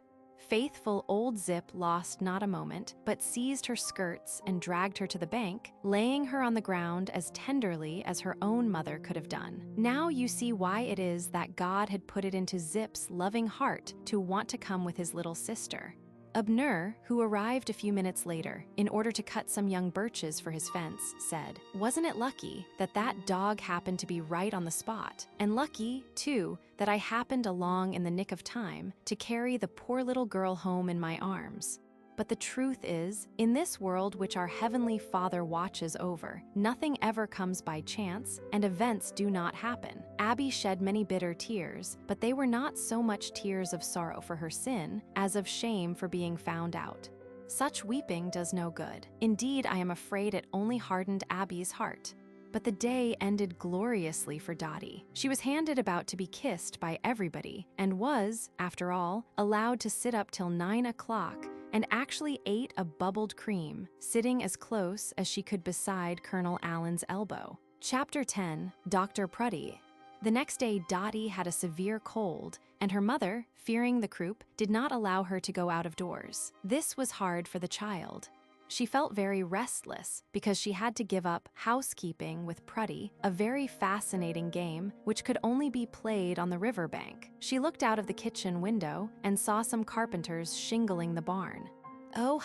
Faithful old Zip lost not a moment, but seized her skirts and dragged her to the bank, laying her on the ground as tenderly as her own mother could have done. Now you see why it is that God had put it into Zip's loving heart to want to come with his little sister. Abner, who arrived a few minutes later in order to cut some young birches for his fence, said, "Wasn't it lucky that that dog happened to be right on the spot? And lucky, too, that I happened along in the nick of time to carry the poor little girl home in my arms." But the truth is, in this world which our Heavenly Father watches over, nothing ever comes by chance, and events do not happen. Abby shed many bitter tears, but they were not so much tears of sorrow for her sin as of shame for being found out. Such weeping does no good. Indeed, I am afraid it only hardened Abby's heart. But the day ended gloriously for Dotty. She was handed about to be kissed by everybody, and was, after all, allowed to sit up till 9 o'clock, and actually ate a bubbled cream, sitting as close as she could beside Colonel Allen's elbow. Chapter 10, Dr. Prudy. The next day, Dotty had a severe cold, and her mother, fearing the croup, did not allow her to go out of doors. This was hard for the child. She felt very restless because she had to give up housekeeping with Prudy, a very fascinating game which could only be played on the riverbank. She looked out of the kitchen window and saw some carpenters shingling the barn. "Oh,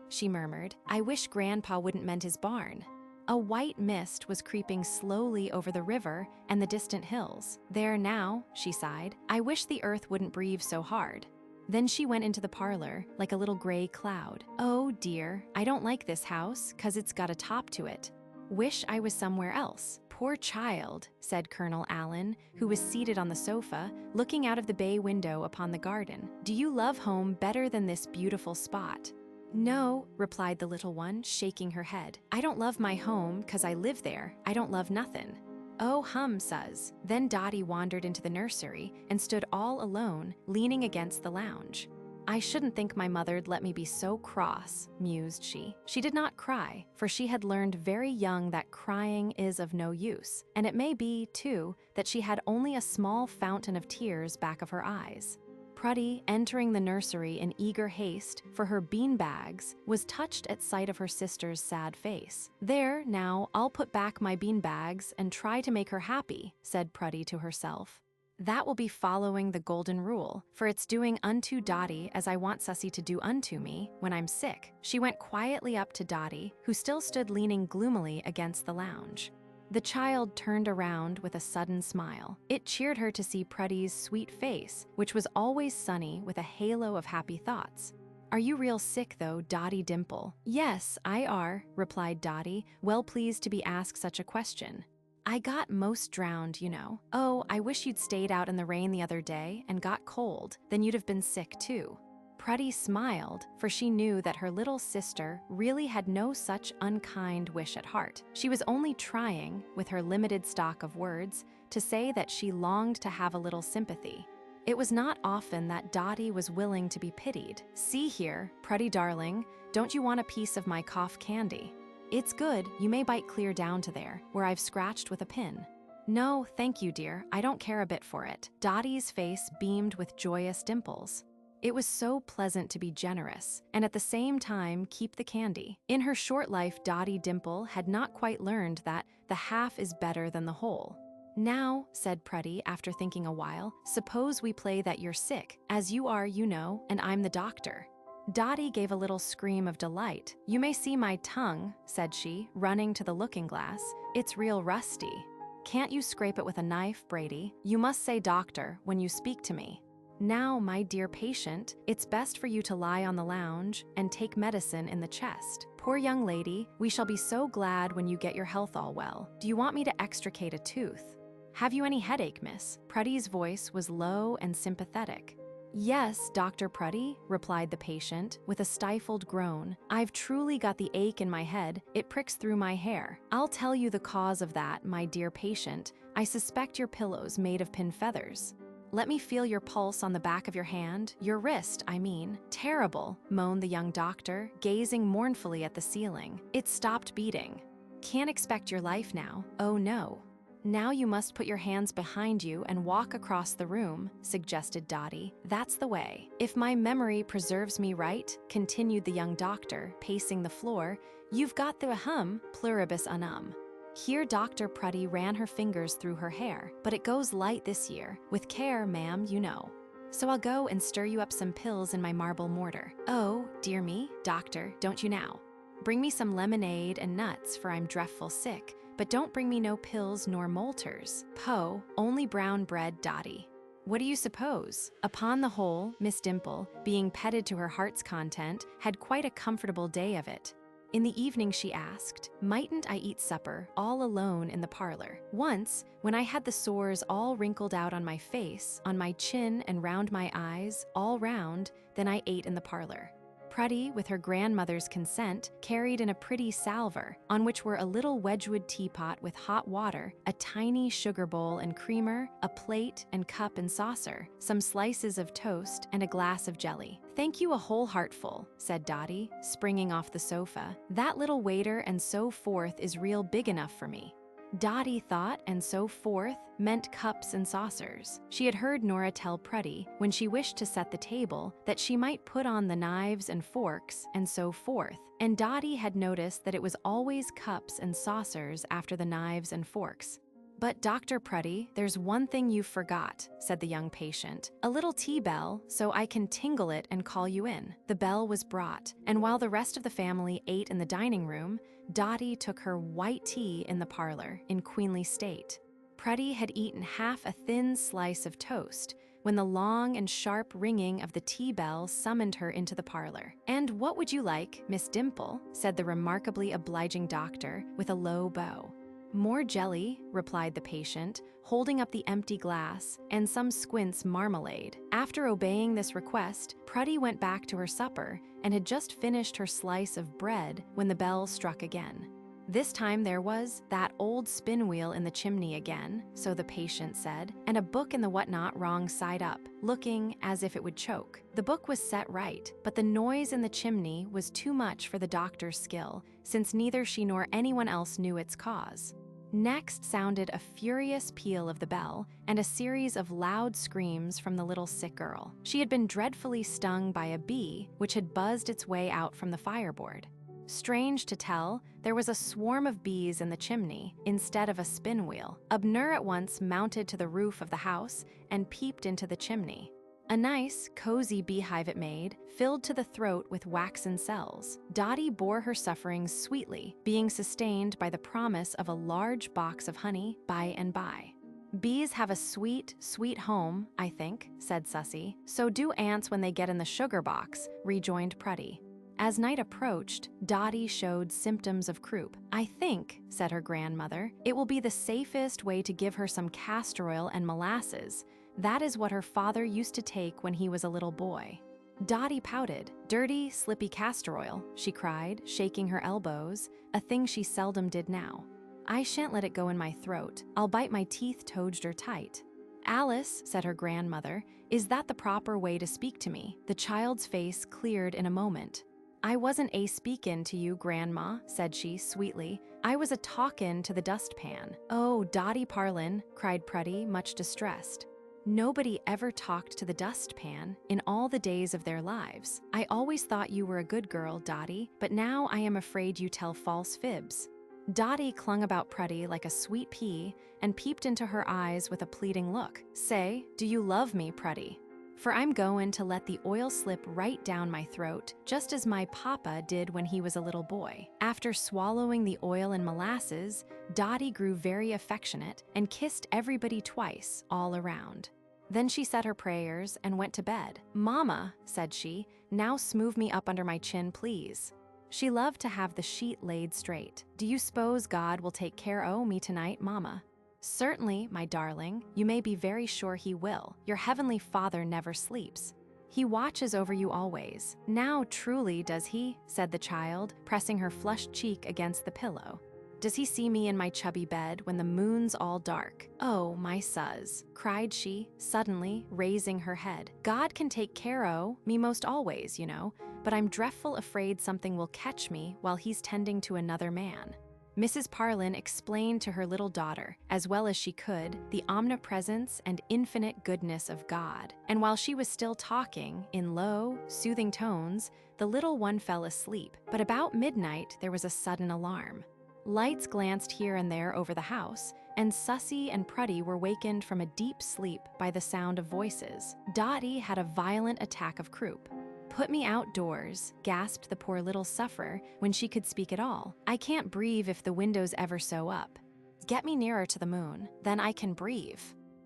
she murmured, "I wish Grandpa wouldn't mend his barn." A white mist was creeping slowly over the river and the distant hills. "There now," she sighed, "I wish the earth wouldn't breathe so hard." Then she went into the parlor like a little gray cloud. "Oh dear, I don't like this house 'cause it's got a top to it. Wish I was somewhere else." "Poor child," said Colonel Allen, who was seated on the sofa, looking out of the bay window upon the garden. "Do you love home better than this beautiful spot?" "No," replied the little one, shaking her head. "I don't love my home 'cause I live there. I don't love nothin'." "Oh, suz." Then Dotty wandered into the nursery and stood all alone, leaning against the lounge. "I shouldn't think my mother'd let me be so cross," mused she. She did not cry, for she had learned very young that crying is of no use, and it may be, too, that she had only a small fountain of tears back of her eyes. Prudy, entering the nursery in eager haste for her bean bags, was touched at sight of her sister's sad face. "There, now, I'll put back my bean bags and try to make her happy," said Prudy to herself. "That will be following the golden rule, for it's doing unto Dotty as I want Sussy to do unto me when I'm sick." She went quietly up to Dotty, who still stood leaning gloomily against the lounge. The child turned around with a sudden smile. It cheered her to see Prudy's sweet face, which was always sunny with a halo of happy thoughts. "Are you real sick, though, Dotty Dimple?" "Yes, I are," replied Dotty, well pleased to be asked such a question. "I got most drowned, you know." "Oh, I wish you'd stayed out in the rain the other day and got cold. Then you'd have been sick, too." Prudy smiled, for she knew that her little sister really had no such unkind wish at heart. She was only trying, with her limited stock of words, to say that she longed to have a little sympathy. It was not often that Dotty was willing to be pitied. "See here, Prudy darling, don't you want a piece of my cough candy? It's good, you may bite clear down to there, where I've scratched with a pin." "No, thank you, dear, I don't care a bit for it." Dotty's face beamed with joyous dimples. It was so pleasant to be generous, and at the same time keep the candy. In her short life, Dotty Dimple had not quite learned that the half is better than the whole. "Now," said Prudy after thinking a while, "suppose we play that you're sick, as you are, you know, and I'm the doctor." Dotty gave a little scream of delight. "You may see my tongue," said she, running to the looking-glass. "It's real rusty." "Can't you scrape it with a knife, Brady? You must say doctor when you speak to me." "Now, my dear patient, it's best for you to lie on the lounge and take medicine in the chest. Poor young lady, we shall be so glad when you get your health all well. Do you want me to extricate a tooth? Have you any headache, miss?" Prudy's voice was low and sympathetic. "Yes, Dr. Prudy," replied the patient, with a stifled groan. "I've truly got the ache in my head. It pricks through my hair. I'll tell you the cause of that, my dear patient. I suspect your pillow's made of pin feathers. Let me feel your pulse on the back of your hand, your wrist, I mean." "Terrible," moaned the young doctor, gazing mournfully at the ceiling. "It stopped beating. Can't expect your life now. Oh no." Now you must put your hands behind you and walk across the room, suggested Dotty. That's the way. If my memory preserves me right, continued the young doctor, pacing the floor, you've got the pluribus unum. Here Dr. Prudy ran her fingers through her hair, but it goes light this year. With care, ma'am, you know. So I'll go and stir you up some pills in my marble mortar. Oh, dear me, doctor, don't you now? Bring me some lemonade and nuts, for I'm dreadful sick, but don't bring me no pills nor molters. Poe, only brown bread, Dotty. What do you suppose? Upon the whole, Miss Dimple, being petted to her heart's content, had quite a comfortable day of it. In the evening she asked, mightn't I eat supper all alone in the parlor? Once, when I had the sores all wrinkled out on my face, on my chin and round my eyes, all round, then I ate in the parlor. Prudy, with her grandmother's consent, carried in a pretty salver, on which were a little Wedgwood teapot with hot water, a tiny sugar bowl and creamer, a plate and cup and saucer, some slices of toast, and a glass of jelly. Thank you a whole heartful, said Dotty, springing off the sofa. That little waiter and so forth is real big enough for me. Dotty thought and so forth meant cups and saucers. She had heard Nora tell Prudy, when she wished to set the table, that she might put on the knives and forks and so forth, and Dotty had noticed that it was always cups and saucers after the knives and forks. But Dr. Prudy, there's one thing you forgot, said the young patient. A little tea bell, so I can tingle it and call you in. The bell was brought, and while the rest of the family ate in the dining room, Dotty took her white tea in the parlor, in queenly state. Prudy had eaten half a thin slice of toast, when the long and sharp ringing of the tea bell summoned her into the parlor. And what would you like, Miss Dimple? Said the remarkably obliging doctor, with a low bow. More jelly, replied the patient, holding up the empty glass, and some squints marmalade. After obeying this request, Prudy went back to her supper and had just finished her slice of bread when the bell struck again. This time there was that old spin wheel in the chimney again, so the patient said, and a book in the whatnot wrong side up, looking as if it would choke. The book was set right, but the noise in the chimney was too much for the doctor's skill, since neither she nor anyone else knew its cause. Next sounded a furious peal of the bell and a series of loud screams from the little sick girl. She had been dreadfully stung by a bee, which had buzzed its way out from the fireboard. Strange to tell, there was a swarm of bees in the chimney instead of a spin wheel. Abner at once mounted to the roof of the house and peeped into the chimney. A nice, cozy beehive it made, filled to the throat with waxen cells. Dotty bore her sufferings sweetly, being sustained by the promise of a large box of honey by and by. Bees have a sweet, sweet home, I think, said Sussy. So do ants when they get in the sugar box, rejoined Prudy. As night approached, Dotty showed symptoms of croup. I think, said her grandmother, it will be the safest way to give her some castor oil and molasses. That is what her father used to take when he was a little boy. Dotty pouted. Dirty, slippy castor oil, she cried, shaking her elbows, a thing she seldom did now. I shan't let it go in my throat. I'll bite my teeth toadger tight. Alice, said her grandmother, is that the proper way to speak to me? The child's face cleared in a moment. I wasn't a-speakin' to you, Grandma, said she sweetly. I was a-talkin' to the dustpan. Oh, Dotty Parlin, cried Prudy, much distressed. Nobody ever talked to the dustpan in all the days of their lives. I always thought you were a good girl, Dotty, but now I am afraid you tell false fibs. Dotty clung about Prudy like a sweet pea and peeped into her eyes with a pleading look. Say, do you love me, Prudy? For I'm goin' to let the oil slip right down my throat, just as my papa did when he was a little boy. After swallowing the oil and molasses, Dotty grew very affectionate and kissed everybody twice, all around. Then she said her prayers and went to bed. Mama, said she, now smooth me up under my chin, please. She loved to have the sheet laid straight. Do you s'pose God will take care o' me tonight, Mama? Certainly, my darling, you may be very sure he will. Your heavenly Father never sleeps. He watches over you always. Now truly does he, said the child, pressing her flushed cheek against the pillow. Does he see me in my chubby bed when the moon's all dark? Oh, my suz, cried she, suddenly raising her head. God can take care o' me most always, you know, but I'm dreadful afraid something will catch me while he's tending to another man. Mrs. Parlin explained to her little daughter, as well as she could, the omnipresence and infinite goodness of God. And while she was still talking, in low, soothing tones, the little one fell asleep. But about midnight, there was a sudden alarm. Lights glanced here and there over the house, and Susie and Prudy were wakened from a deep sleep by the sound of voices. Dotty had a violent attack of croup. "Put me outdoors," gasped the poor little sufferer when she could speak at all. "I can't breathe if the window's ever so up. Get me nearer to the moon, then I can breathe."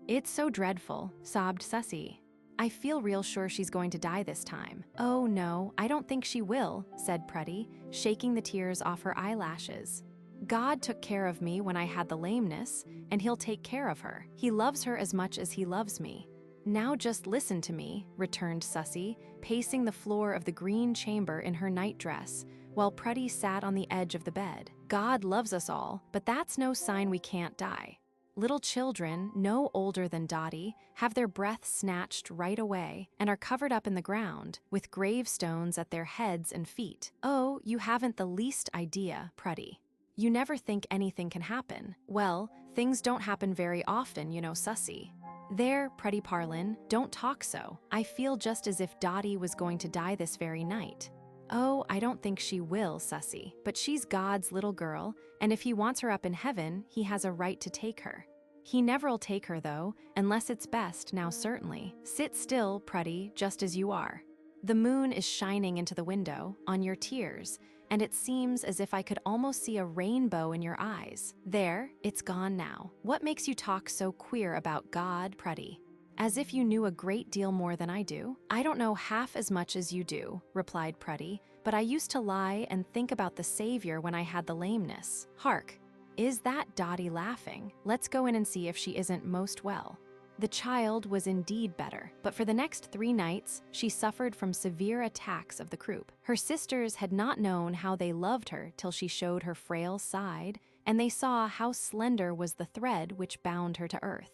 "It's so dreadful," sobbed Susie. "I feel real sure she's going to die this time." "Oh no, I don't think she will," said Prudy, shaking the tears off her eyelashes. "God took care of me when I had the lameness, and He'll take care of her. He loves her as much as He loves me." "Now just listen to me," returned Susie, pacing the floor of the green chamber in her nightdress, while Prudy sat on the edge of the bed. "God loves us all, but that's no sign we can't die. Little children, no older than Dotty, have their breath snatched right away and are covered up in the ground, with gravestones at their heads and feet. Oh, you haven't the least idea, Prudy. You never think anything can happen. Well, things don't happen very often, you know, Susie." "There, Prudy Parlin, don't talk so. I feel just as if Dotty was going to die this very night." "Oh, I don't think she will, Susie, but she's God's little girl, and if He wants her up in heaven, He has a right to take her. He never'll take her, though, unless it's best now certainly. Sit still, Prudy, just as you are. The moon is shining into the window, on your tears, and it seems as if I could almost see a rainbow in your eyes. There, it's gone now. What makes you talk so queer about God, Prudy? As if you knew a great deal more than I do." "I don't know half as much as you do," replied Prudy, "but I used to lie and think about the Savior when I had the lameness. Hark, is that Dotty laughing? Let's go in and see if she isn't most well." The child was indeed better, but for the next 3 nights, she suffered from severe attacks of the croup. Her sisters had not known how they loved her till she showed her frail side, and they saw how slender was the thread which bound her to earth.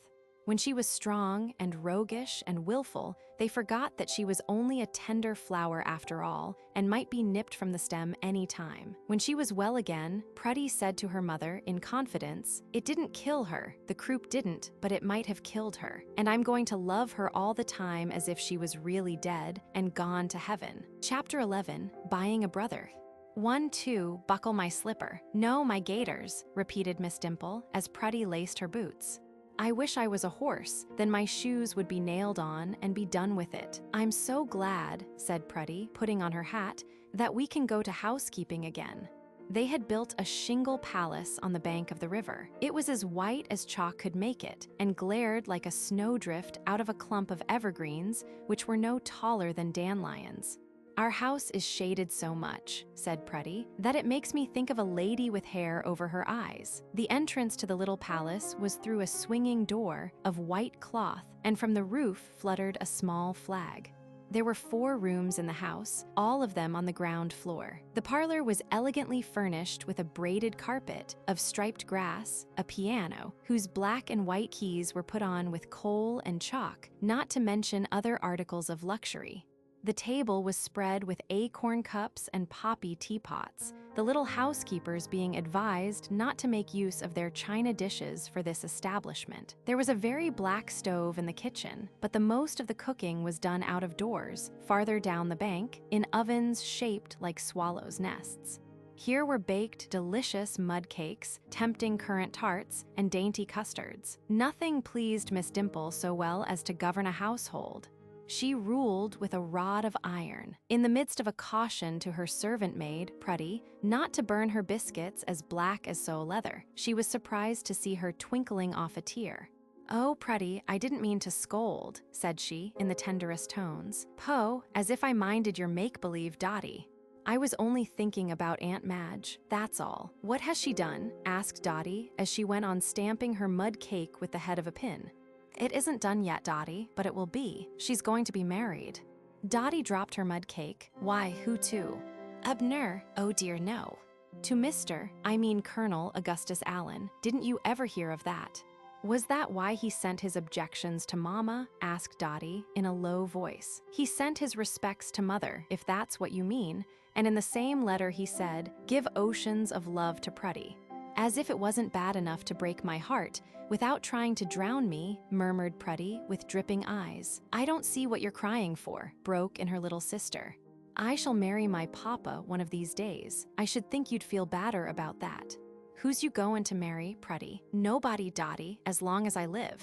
When she was strong and roguish and willful, they forgot that she was only a tender flower after all, and might be nipped from the stem any time. When she was well again, Prudy said to her mother in confidence, "It didn't kill her, the croup didn't, but it might have killed her, and I'm going to love her all the time as if she was really dead and gone to heaven." Chapter 11, Buying a Brother. "1, 2, buckle my slipper. No, my gaiters," repeated Miss Dimple as Prudy laced her boots. "I wish I was a horse, then my shoes would be nailed on and be done with it." "I'm so glad," said Prudy, putting on her hat, "that we can go to housekeeping again." They had built a shingle palace on the bank of the river. It was as white as chalk could make it, and glared like a snowdrift out of a clump of evergreens, which were no taller than dandelions. "Our house is shaded so much," said Prudy, "that it makes me think of a lady with hair over her eyes." The entrance to the little palace was through a swinging door of white cloth, and from the roof fluttered a small flag. There were 4 rooms in the house, all of them on the ground floor. The parlor was elegantly furnished with a braided carpet of striped grass, a piano, whose black and white keys were put on with coal and chalk, not to mention other articles of luxury. The table was spread with acorn cups and poppy teapots, the little housekeepers being advised not to make use of their china dishes for this establishment. There was a very black stove in the kitchen, but the most of the cooking was done out of doors, farther down the bank, in ovens shaped like swallows' nests. Here were baked delicious mud cakes, tempting currant tarts, and dainty custards. Nothing pleased Miss Dimple so well as to govern a household. She ruled with a rod of iron, in the midst of a caution to her servant maid, Prudy, not to burn her biscuits as black as sole leather. She was surprised to see her twinkling off a tear. "Oh, Prudy, I didn't mean to scold," said she, in the tenderest tones. "Poh, as if I minded your make-believe Dotty. I was only thinking about Aunt Madge, that's all." "What has she done?" asked Dotty, as she went on stamping her mud cake with the head of a pin. "It isn't done yet, Dotty, but it will be. She's going to be married." Dotty dropped her mud cake. "Why, who to?" "Abner, oh dear no. To Colonel Augustus Allen. Didn't you ever hear of that?" "Was that why he sent his objections to Mama?" asked Dotty, in a low voice. "He sent his respects to Mother, if that's what you mean, and in the same letter he said, 'Give oceans of love to Prudy.'" As if it wasn't bad enough to break my heart, without trying to drown me, murmured Prudy with dripping eyes. I don't see what you're crying for, broke in her little sister. I shall marry my papa one of these days. I should think you'd feel badder about that. Who's you goin' to marry, Prudy? Nobody, Dotty, as long as I live.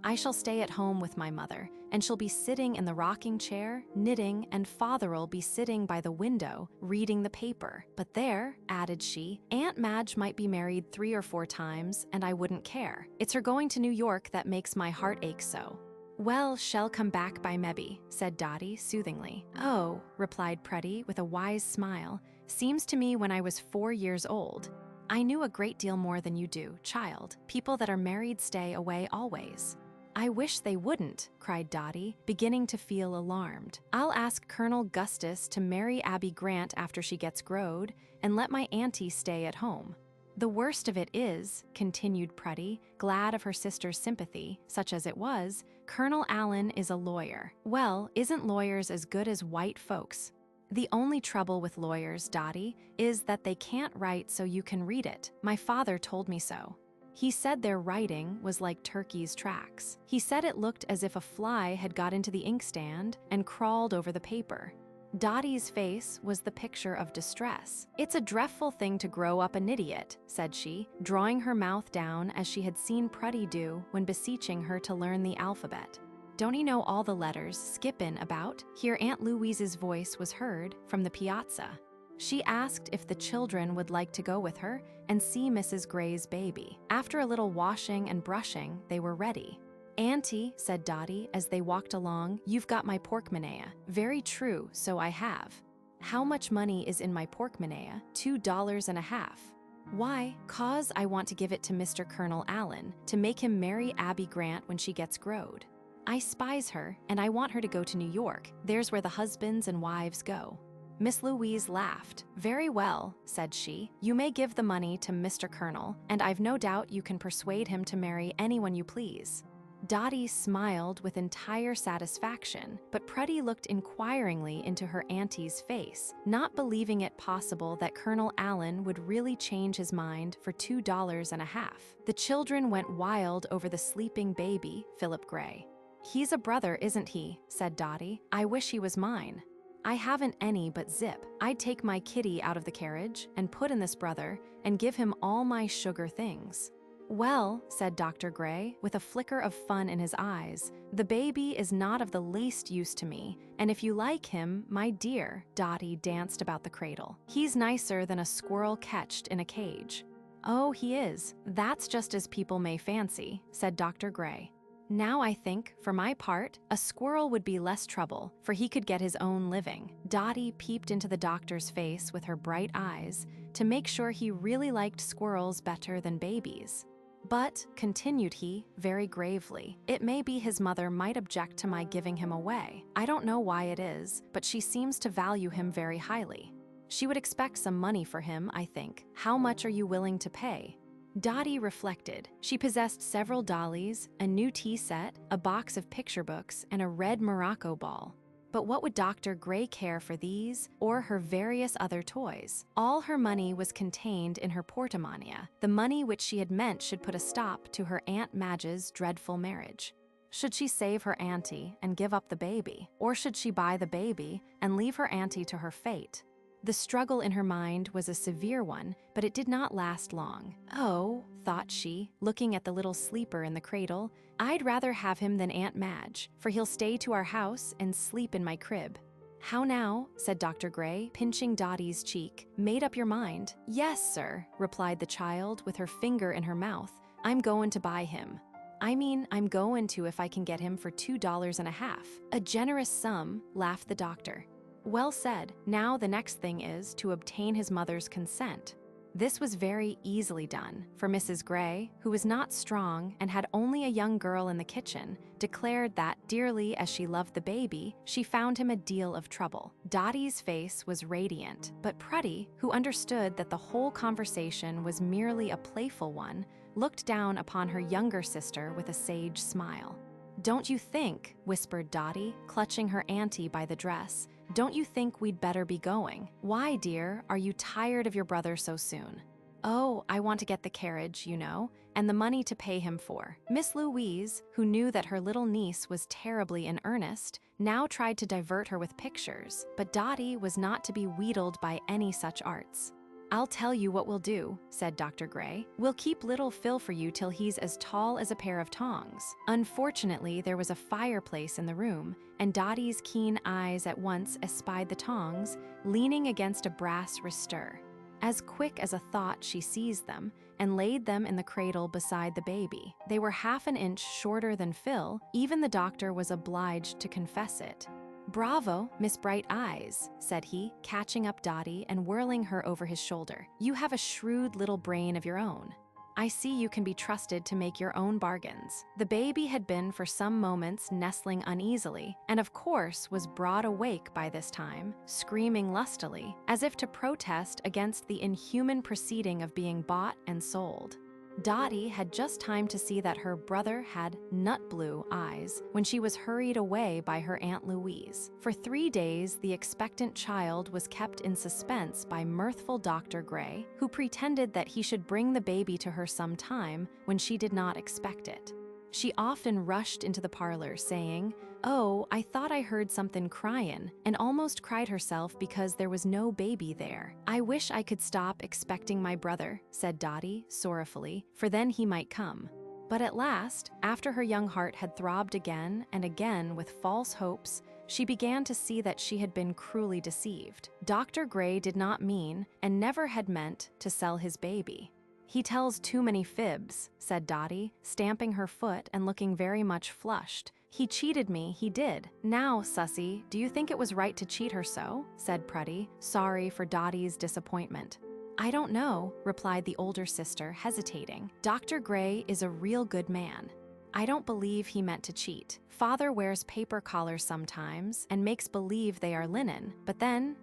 I shall stay at home with my mother, and she'll be sitting in the rocking chair, knitting, and father'll be sitting by the window, reading the paper. But there, added she, Aunt Madge might be married 3 or 4 times, and I wouldn't care. It's her going to New York that makes my heart ache so. Well, shall come back by mebbe, said Dotty soothingly. Oh, replied Prudy with a wise smile, seems to me when I was 4 years old. I knew a great deal more than you do, child. People that are married stay away always. I wish they wouldn't, cried Dotty, beginning to feel alarmed. I'll ask Colonel Gustus to marry Abby Grant after she gets growed, and let my auntie stay at home. The worst of it is, continued Prudy, glad of her sister's sympathy, such as it was, Colonel Allen is a lawyer. Well, isn't lawyers as good as white folks? The only trouble with lawyers, Dotty, is that they can't write so you can read it. My father told me so. He said their writing was like turkey's tracks. He said it looked as if a fly had got into the inkstand and crawled over the paper. Dotty's face was the picture of distress. It's a dreadful thing to grow up an idiot, said she, drawing her mouth down as she had seen Prudy do when beseeching her to learn the alphabet. Don't he know all the letters skippin' about? Here Aunt Louise's voice was heard from the piazza. She asked if the children would like to go with her and see Mrs. Gray's baby. After a little washing and brushing, they were ready. Auntie, said Dotty as they walked along, you've got my porkmanea. Very true, so I have. How much money is in my porkmanea? $2.50. Why? 'Cause I want to give it to Mr. Colonel Allen to make him marry Abby Grant when she gets growed. I spies her, and I want her to go to New York. There's where the husbands and wives go. Miss Louise laughed. Very well, said she. You may give the money to Mr. Colonel, and I've no doubt you can persuade him to marry anyone you please. Dotty smiled with entire satisfaction, but Prudy looked inquiringly into her auntie's face, not believing it possible that Colonel Allen would really change his mind for $2.50. The children went wild over the sleeping baby, Philip Gray. He's a brother, isn't he? Said Dotty. I wish he was mine. I haven't any but Zip. I'd take my kitty out of the carriage and put in this brother and give him all my sugar things. Well, said Dr. Gray, with a flicker of fun in his eyes, the baby is not of the least use to me, and if you like him, my dear, Dotty danced about the cradle. He's nicer than a squirrel catched in a cage. Oh, he is. That's just as people may fancy, said Dr. Gray. Now I think, for my part, a squirrel would be less trouble, for he could get his own living. Dotty peeped into the doctor's face with her bright eyes to make sure he really liked squirrels better than babies. But, continued he, very gravely, it may be his mother might object to my giving him away. I don't know why it is, but she seems to value him very highly. She would expect some money for him, I think. How much are you willing to pay? Dotty reflected. She possessed several dollies, a new tea set, a box of picture books, and a red Morocco ball. But what would Dr. Gray care for these, or her various other toys? All her money was contained in her portemonnaie, the money which she had meant should put a stop to her Aunt Madge's dreadful marriage. Should she save her auntie and give up the baby, or should she buy the baby and leave her auntie to her fate? The struggle in her mind was a severe one, but it did not last long. Oh, thought she, looking at the little sleeper in the cradle, I'd rather have him than Aunt Madge, for he'll stay to our house and sleep in my crib. How now? Said Dr. Gray, pinching Dotty's cheek. Made up your mind? Yes, sir, replied the child with her finger in her mouth. I'm goin' to buy him. I'm goin' to if I can get him for $2.50. A generous sum, laughed the doctor. Well said. Now the next thing is to obtain his mother's consent. This was very easily done, for Mrs. Gray, who was not strong and had only a young girl in the kitchen, declared that, dearly as she loved the baby, she found him a deal of trouble. Dotty's face was radiant, but Prudy, who understood that the whole conversation was merely a playful one, looked down upon her younger sister with a sage smile. Don't you think, whispered Dotty, clutching her auntie by the dress, don't you think we'd better be going? Why, dear, are you tired of your brother so soon? "Oh, I want to get the carriage, and the money to pay him for." Miss Louise, who knew that her little niece was terribly in earnest, now tried to divert her with pictures, but Dotty was not to be wheedled by any such arts. "I'll tell you what we'll do," said Dr. Gray. "We'll keep little Phil for you till he's as tall as a pair of tongs." Unfortunately, there was a fireplace in the room, and Dotty's keen eyes at once espied the tongs leaning against a brass rester. As quick as a thought, she seized them and laid them in the cradle beside the baby. They were half an inch shorter than Phil. Even the doctor was obliged to confess it. "Bravo, Miss Bright Eyes," said he, catching up Dotty and whirling her over his shoulder. "You have a shrewd little brain of your own. I see you can be trusted to make your own bargains." The baby had been for some moments nestling uneasily, and of course was broad awake by this time, screaming lustily, as if to protest against the inhuman proceeding of being bought and sold. Dotty had just time to see that her brother had nut-blue eyes when she was hurried away by her Aunt Louise. For 3 days, the expectant child was kept in suspense by mirthful Dr. Gray, who pretended that he should bring the baby to her some time when she did not expect it. She often rushed into the parlor, saying, "Oh, I thought I heard something cryin'," and almost cried herself because there was no baby there. "I wish I could stop expecting my brother," said Dotty sorrowfully, "for then he might come." But at last, after her young heart had throbbed again and again with false hopes, she began to see that she had been cruelly deceived. Dr. Gray did not mean, and never had meant, to sell his baby. "He tells too many fibs," said Dotty, stamping her foot and looking very much flushed. "He cheated me, he did. Now, Sussy, do you think it was right to cheat her so?" said Prudy, sorry for Dotty's disappointment. "I don't know," replied the older sister, hesitating. "Dr. Gray is a real good man. I don't believe he meant to cheat. Father wears paper collars sometimes and makes believe they are linen, but then,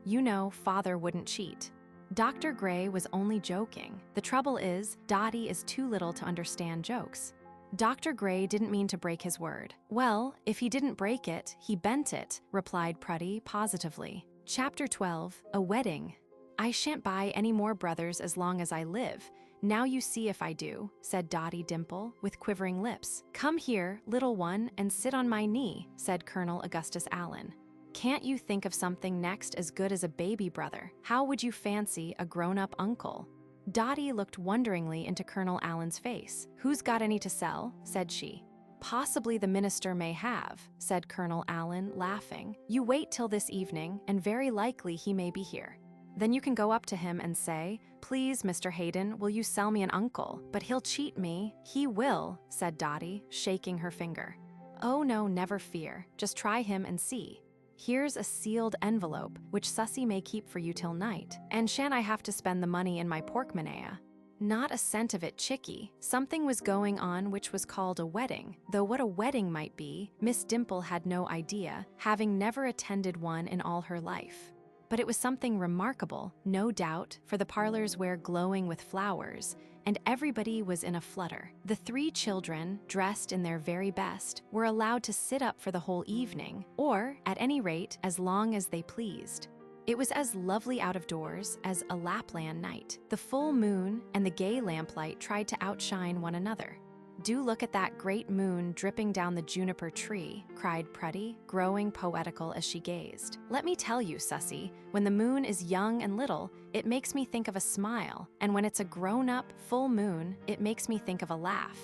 Father wouldn't cheat. Dr. Gray was only joking. The trouble is, Dotty is too little to understand jokes. Dr. Gray didn't mean to break his word." "Well, if he didn't break it, he bent it," replied Prudy positively. Chapter 12, A Wedding. "I shan't buy any more brothers as long as I live. Now you see if I do," said Dotty Dimple, with quivering lips. "Come here, little one, and sit on my knee," said Colonel Augustus Allen. "Can't you think of something next as good as a baby brother? How would you fancy a grown-up uncle?" Dotty looked wonderingly into Colonel Allen's face. "Who's got any to sell?" said she. "Possibly the minister may have," said Colonel Allen, laughing. "You wait till this evening, and very likely he may be here. Then you can go up to him and say, 'Please, Mr. Hayden, will you sell me an uncle? But he'll cheat me.'" "He will," said Dotty, shaking her finger. "Oh no, never fear. Just try him and see. Here's a sealed envelope, which Sussy may keep for you till night. And shan't I have to spend the money in my porkmanea?" Not a cent of it, chickie. Something was going on which was called a wedding, though what a wedding might be, Miss Dimple had no idea, having never attended one in all her life. But it was something remarkable, no doubt, for the parlors were glowing with flowers, and everybody was in a flutter. The 3 children, dressed in their very best, were allowed to sit up for the whole evening, or, at any rate, as long as they pleased. It was as lovely out of doors as a Lapland night. The full moon and the gay lamplight tried to outshine one another. "Do look at that great moon dripping down the juniper tree," cried Prudy, growing poetical as she gazed. "Let me tell you, Sussy, when the moon is young and little, it makes me think of a smile, and when it's a grown-up, full moon, it makes me think of a laugh."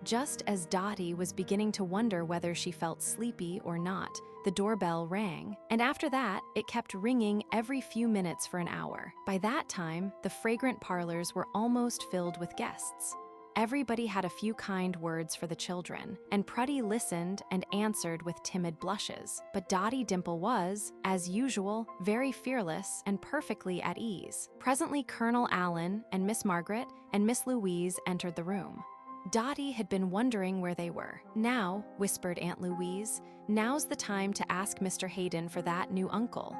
Just as Dotty was beginning to wonder whether she felt sleepy or not, the doorbell rang, and after that, it kept ringing every few minutes for an hour. By that time, the fragrant parlors were almost filled with guests. Everybody had a few kind words for the children, and Prudy listened and answered with timid blushes. But Dotty Dimple was, as usual, very fearless and perfectly at ease. Presently Colonel Allen and Miss Margaret and Miss Louise entered the room. Dotty had been wondering where they were. "Now," whispered Aunt Louise, "now's the time to ask Mr. Hayden for that new uncle."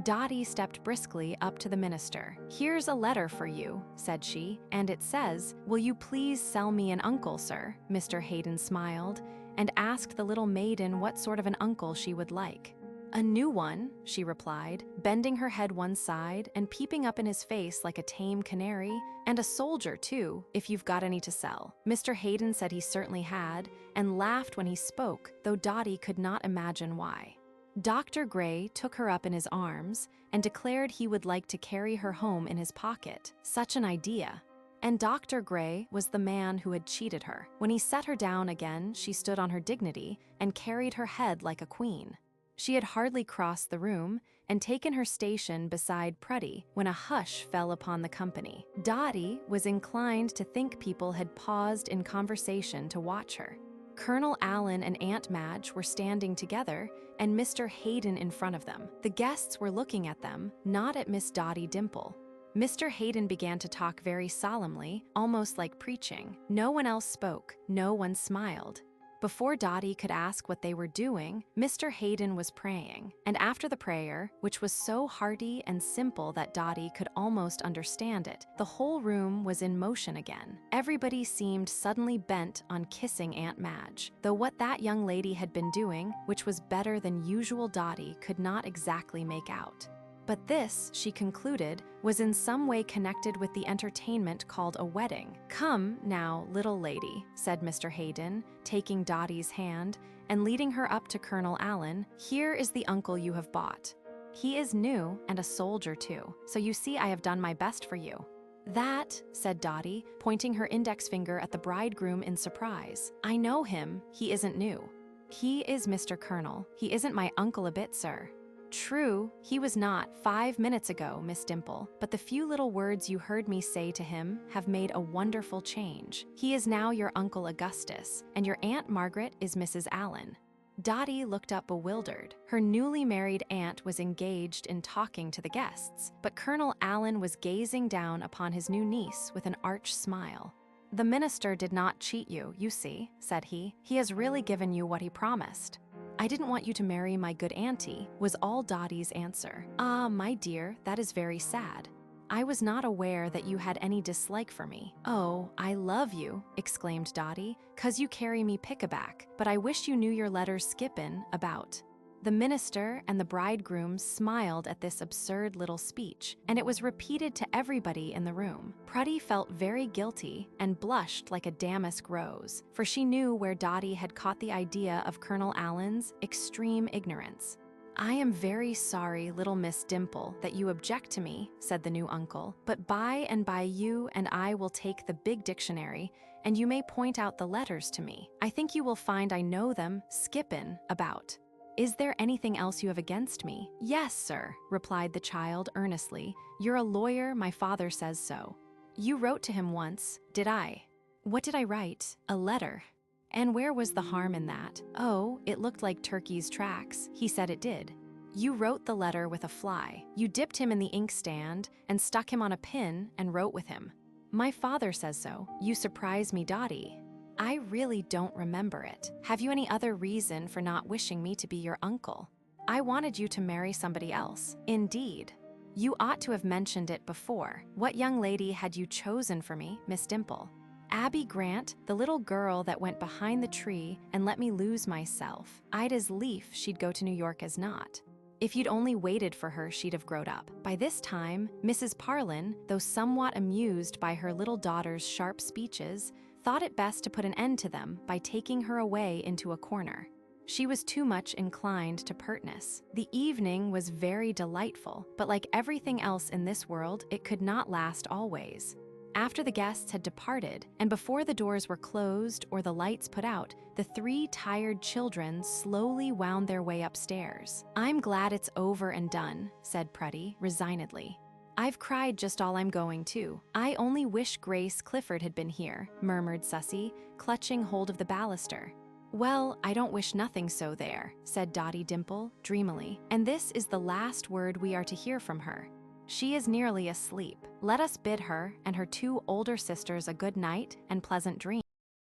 Dotty stepped briskly up to the minister. "Here's a letter for you," said she, "and it says, 'Will you please sell me an uncle, sir?'" Mr. Hayden smiled and asked the little maiden what sort of an uncle she would like. "A new one," she replied, bending her head one side and peeping up in his face like a tame canary, "and a soldier, too, if you've got any to sell." Mr. Hayden said he certainly had, and laughed when he spoke, though Dotty could not imagine why. Dr. Gray took her up in his arms and declared he would like to carry her home in his pocket. Such an idea! And Dr. Gray was the man who had cheated her. When he set her down again, she stood on her dignity and carried her head like a queen. She had hardly crossed the room and taken her station beside Prudy when a hush fell upon the company. Dotty was inclined to think people had paused in conversation to watch her. Colonel Allen and Aunt Madge were standing together, and Mr. Hayden in front of them. The guests were looking at them, not at Miss Dotty Dimple. Mr. Hayden began to talk very solemnly, almost like preaching. No one else spoke, no one smiled. Before Dotty could ask what they were doing, Mr. Hayden was praying, and after the prayer, which was so hearty and simple that Dotty could almost understand it, the whole room was in motion again. Everybody seemed suddenly bent on kissing Aunt Madge, though what that young lady had been doing, which was better than usual, Dotty could not exactly make out. But this, she concluded, was in some way connected with the entertainment called a wedding. "Come, now, little lady," said Mr. Hayden, taking Dotty's hand and leading her up to Colonel Allen. "Here is the uncle you have bought. He is new and a soldier too, so you see I have done my best for you." "That," said Dotty, pointing her index finger at the bridegroom in surprise. "I know him. He isn't new." "He is Mr. Colonel. He isn't my uncle a bit, sir." "True, he was not 5 minutes ago, Miss Dimple, but the few little words you heard me say to him have made a wonderful change. He is now your Uncle Augustus, and your Aunt Margaret is Mrs. Allen." Dotty looked up bewildered. Her newly married aunt was engaged in talking to the guests, but Colonel Allen was gazing down upon his new niece with an arch smile. "The minister did not cheat you, you see," said he. "He has really given you what he promised." "I didn't want you to marry my good auntie," was all Dotty's answer. "Ah, my dear, that is very sad. I was not aware that you had any dislike for me." "Oh, I love you," exclaimed Dotty, "'cause you carry me pickaback, but I wish you knew your letters skippin' about." The minister and the bridegroom smiled at this absurd little speech, and it was repeated to everybody in the room. Prudy felt very guilty and blushed like a damask rose, for she knew where Dotty had caught the idea of Colonel Allen's extreme ignorance. "I am very sorry, little Miss Dimple, that you object to me," said the new uncle, "but by and by you and I will take the big dictionary, and you may point out the letters to me. I think you will find I know them skippin' about. Is there anything else you have against me?" "Yes, sir," replied the child earnestly. "You're a lawyer, my father says so. You wrote to him once, did I?" "What did I write? A letter." "And where was the harm in that?" "Oh, it looked like Turkey's tracks. He said it did." "You wrote the letter with a fly. You dipped him in the inkstand and stuck him on a pin and wrote with him." "My father says so. You surprise me, Dotty." "I really don't remember it. Have you any other reason for not wishing me to be your uncle?" "I wanted you to marry somebody else." "Indeed. You ought to have mentioned it before. What young lady had you chosen for me, Miss Dimple?" "Abby Grant, the little girl that went behind the tree and let me lose myself. I'd as lief she'd go to New York as not. If you'd only waited for her, she'd have growed up." By this time, Mrs. Parlin, though somewhat amused by her little daughter's sharp speeches, thought it best to put an end to them by taking her away into a corner. She was too much inclined to pertness. The evening was very delightful, but like everything else in this world, it could not last always. After the guests had departed, and before the doors were closed or the lights put out, the 3 tired children slowly wound their way upstairs. "I'm glad it's over and done," said Prudy resignedly. "I've cried just all I'm going to. I only wish Grace Clifford had been here," murmured Susie, clutching hold of the baluster. "Well, I don't wish nothing so there," said Dotty Dimple dreamily, "and this is the last word we are to hear from her. She is nearly asleep. Let us bid her and her 2 older sisters a good night and pleasant dreams."